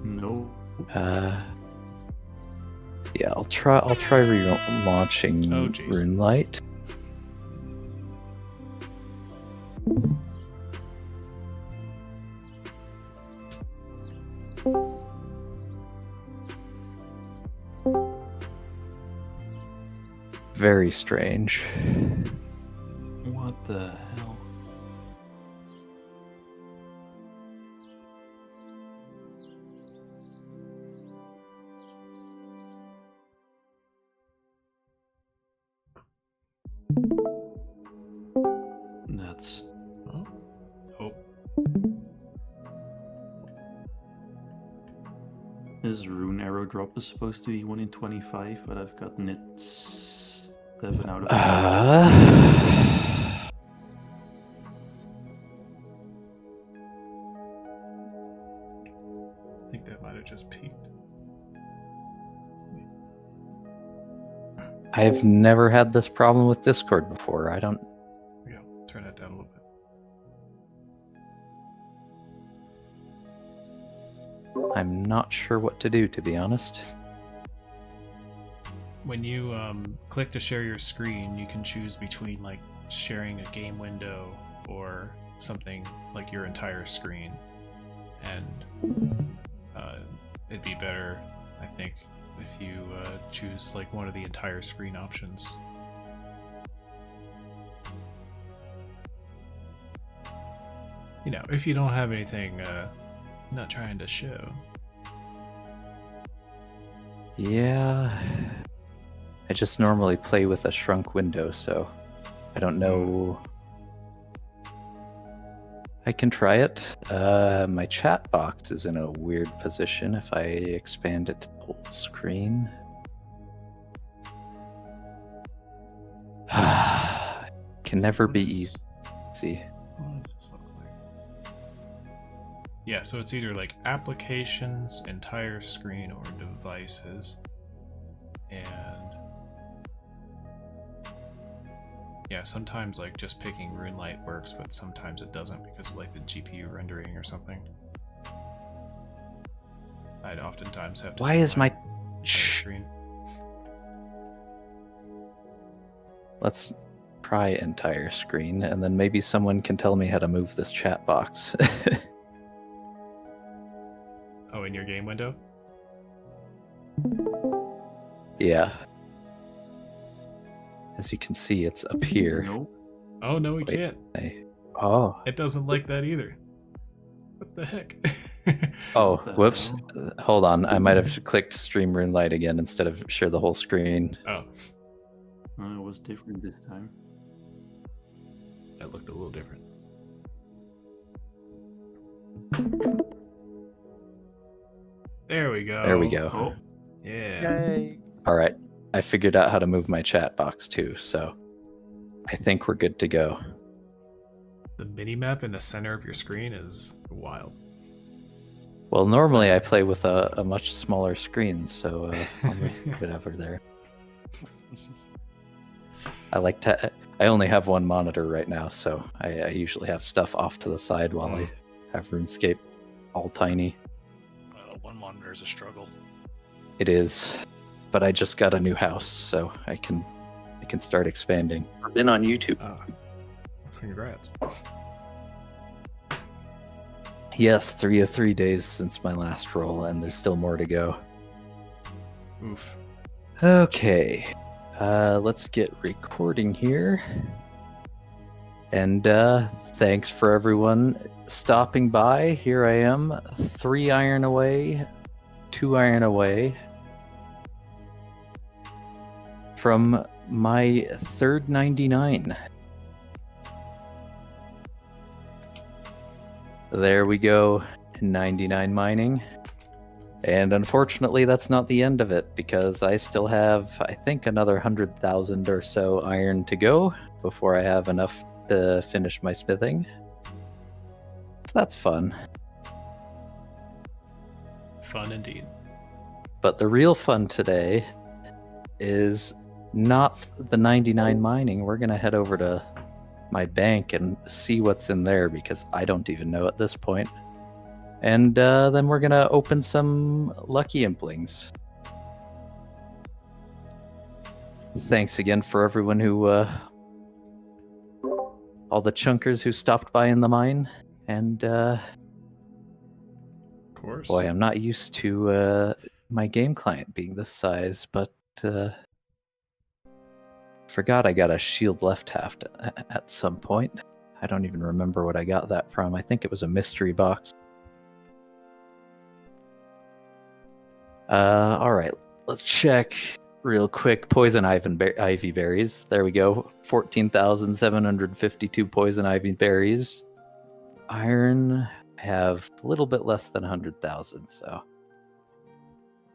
No. Yeah, I'll try relaunching Oh, jeez. Runelight. Very strange. What the hell? That's Oh, This rune arrow drop is supposed to be 1 in 25, but I've gotten it 7 out of 5. I think that might have just peaked. I've never had this problem with Discord before. I don't. Yeah, turn that down a little bit. I'm not sure what to do, to be honest. When you click to share your screen, you can choose between like sharing a game window or something like your entire screen, and it'd be better, I think, if you choose like one of the entire screen options. You know, if you don't have anything not trying to show. Yeah. I just normally play with a shrunk window, so I don't know. I can try it. My chat box is in a weird position if I expand it to the whole screen. Can never be easy. What does this look like? Yeah, so it's either like applications, entire screen, or devices. And yeah, sometimes like just picking Runelight works, but sometimes it doesn't because of like the GPU rendering or something. I'd oftentimes have to. Why do is my entire screen? Let's try entire screen, and then maybe someone can tell me how to move this chat box. Oh, in your game window? Yeah. As you can see, it's up here. No. Oh no, we Wait. can't. Oh. It doesn't like that either. What the heck? Oh, What the whoops. hell? Hold on. I might have clicked Stream Runelight again instead of share the whole screen. Oh, It was different this time. that looked a little different. There we go. There we go. Oh, Yeah. Yay. All right. I figured out how to move my chat box too, so I think we're good to go. The mini-map in the center of your screen is wild. Well, normally I play with a much smaller screen, so I'll move it over there. I only have one monitor right now, so I usually have stuff off to the side while I have RuneScape all tiny. One monitor is a struggle. It is, but I just got a new house, so I can start expanding. I've been on YouTube. Congrats. Yes, 3 of 3 days since my last roll, and there's still more to go. Oof. Okay, let's get recording here. And thanks for everyone stopping by. Here I am, 3 iron away, 2 iron away from my third 99. There we go, 99 mining. And unfortunately, that's not the end of it, because I still have, I think, another 100,000 or so iron to go before I have enough to finish my smithing. That's fun. Fun indeed. But the real fun today is not the 99 mining. We're going to head over to my bank and see what's in there because I don't even know at this point. And then we're going to open some lucky implings. Thanks again for everyone who, all the chunkers who stopped by in the mine. And, Of course. boy, I'm not used to my game client being this size, but forgot I got a shield left half at some point. I don't even remember what I got that from. I think it was a mystery box. All right, let's check real quick. Poison ivy berries. There we go. 14,752 poison ivy berries. Iron, I have a little bit less than 100,000, so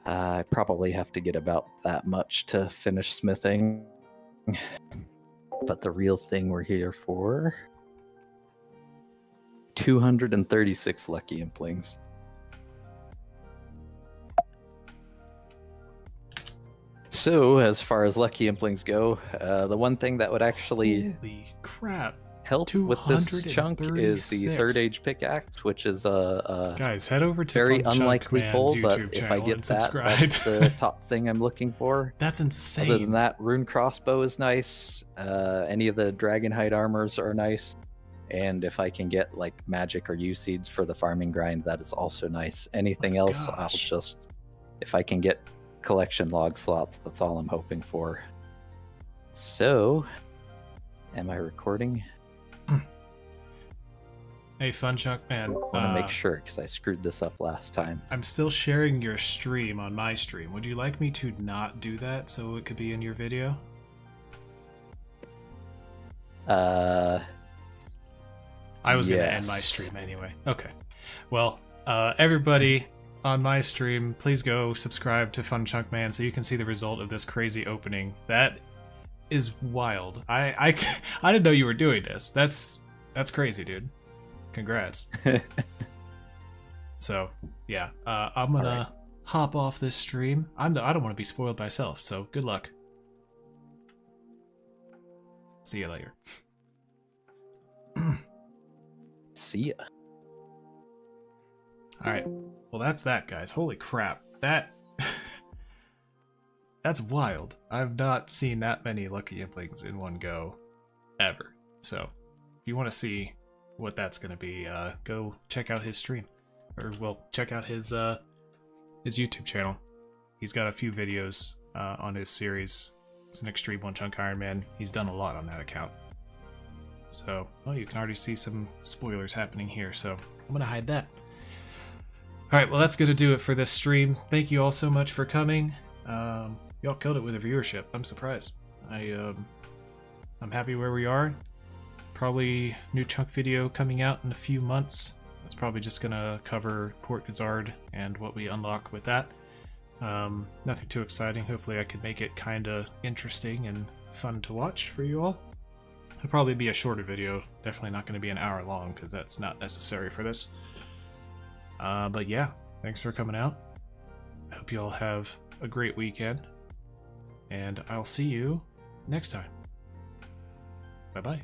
I probably have to get about that much to finish smithing. But the real thing we're here for, 236 lucky implings. So, as far as lucky implings go, the one thing that would actually Holy crap. help with this chunk is the 236. third age pickaxe, which is a Guys, head over to very Fun Chunk unlikely Man's pull, but YouTube if I channel get and that, subscribe. that's the top thing I'm looking for. That's insane. Other than that, rune crossbow is nice. Any of the dragonhide armors are nice. And if I can get like magic or U seeds for the farming grind, that is also nice. Anything else, I'll gosh. just, if I can get collection log slots, that's all I'm hoping for. So, am I recording? Hey, Fun Chunk Man. I want to make sure because I screwed this up last time. I'm still sharing your stream on my stream. Would you like me to not do that so it could be in your video? Uh, I was going to end my yes. stream anyway. Okay. Well, everybody on my stream, please go subscribe to Fun Chunk Man so you can see the result of this crazy opening. That is wild. I didn't know you were doing this. That's crazy, dude. Congrats. So, yeah, I'm gonna Alright. hop off this stream. I don't want to be spoiled myself, so good luck. See you later. See ya. Alright, well that's that, guys. Holy crap. That's wild. I've not seen that many lucky implings in one go, ever. So, if you want to see what that's going to be, go check out his stream. Or, well, check out his YouTube channel. He's got a few videos on his series. It's an Xtreme One Chunk Ironman. He's done a lot on that account. So, well, you can already see some spoilers happening here, so I'm going to hide that. Alright, well that's going to do it for this stream. Thank you all so much for coming. Y'all killed it with the viewership. I'm surprised. I'm happy where we are. Probably new chunk video coming out in a few months. It's probably just going to cover Port Gazard and what we unlock with that. Nothing too exciting. Hopefully I could make it kind of interesting and fun to watch for you all. It'll probably be a shorter video. Definitely not going to be an hour long because that's not necessary for this. But yeah, thanks for coming out. I hope you all have a great weekend. And I'll see you next time. Bye-bye.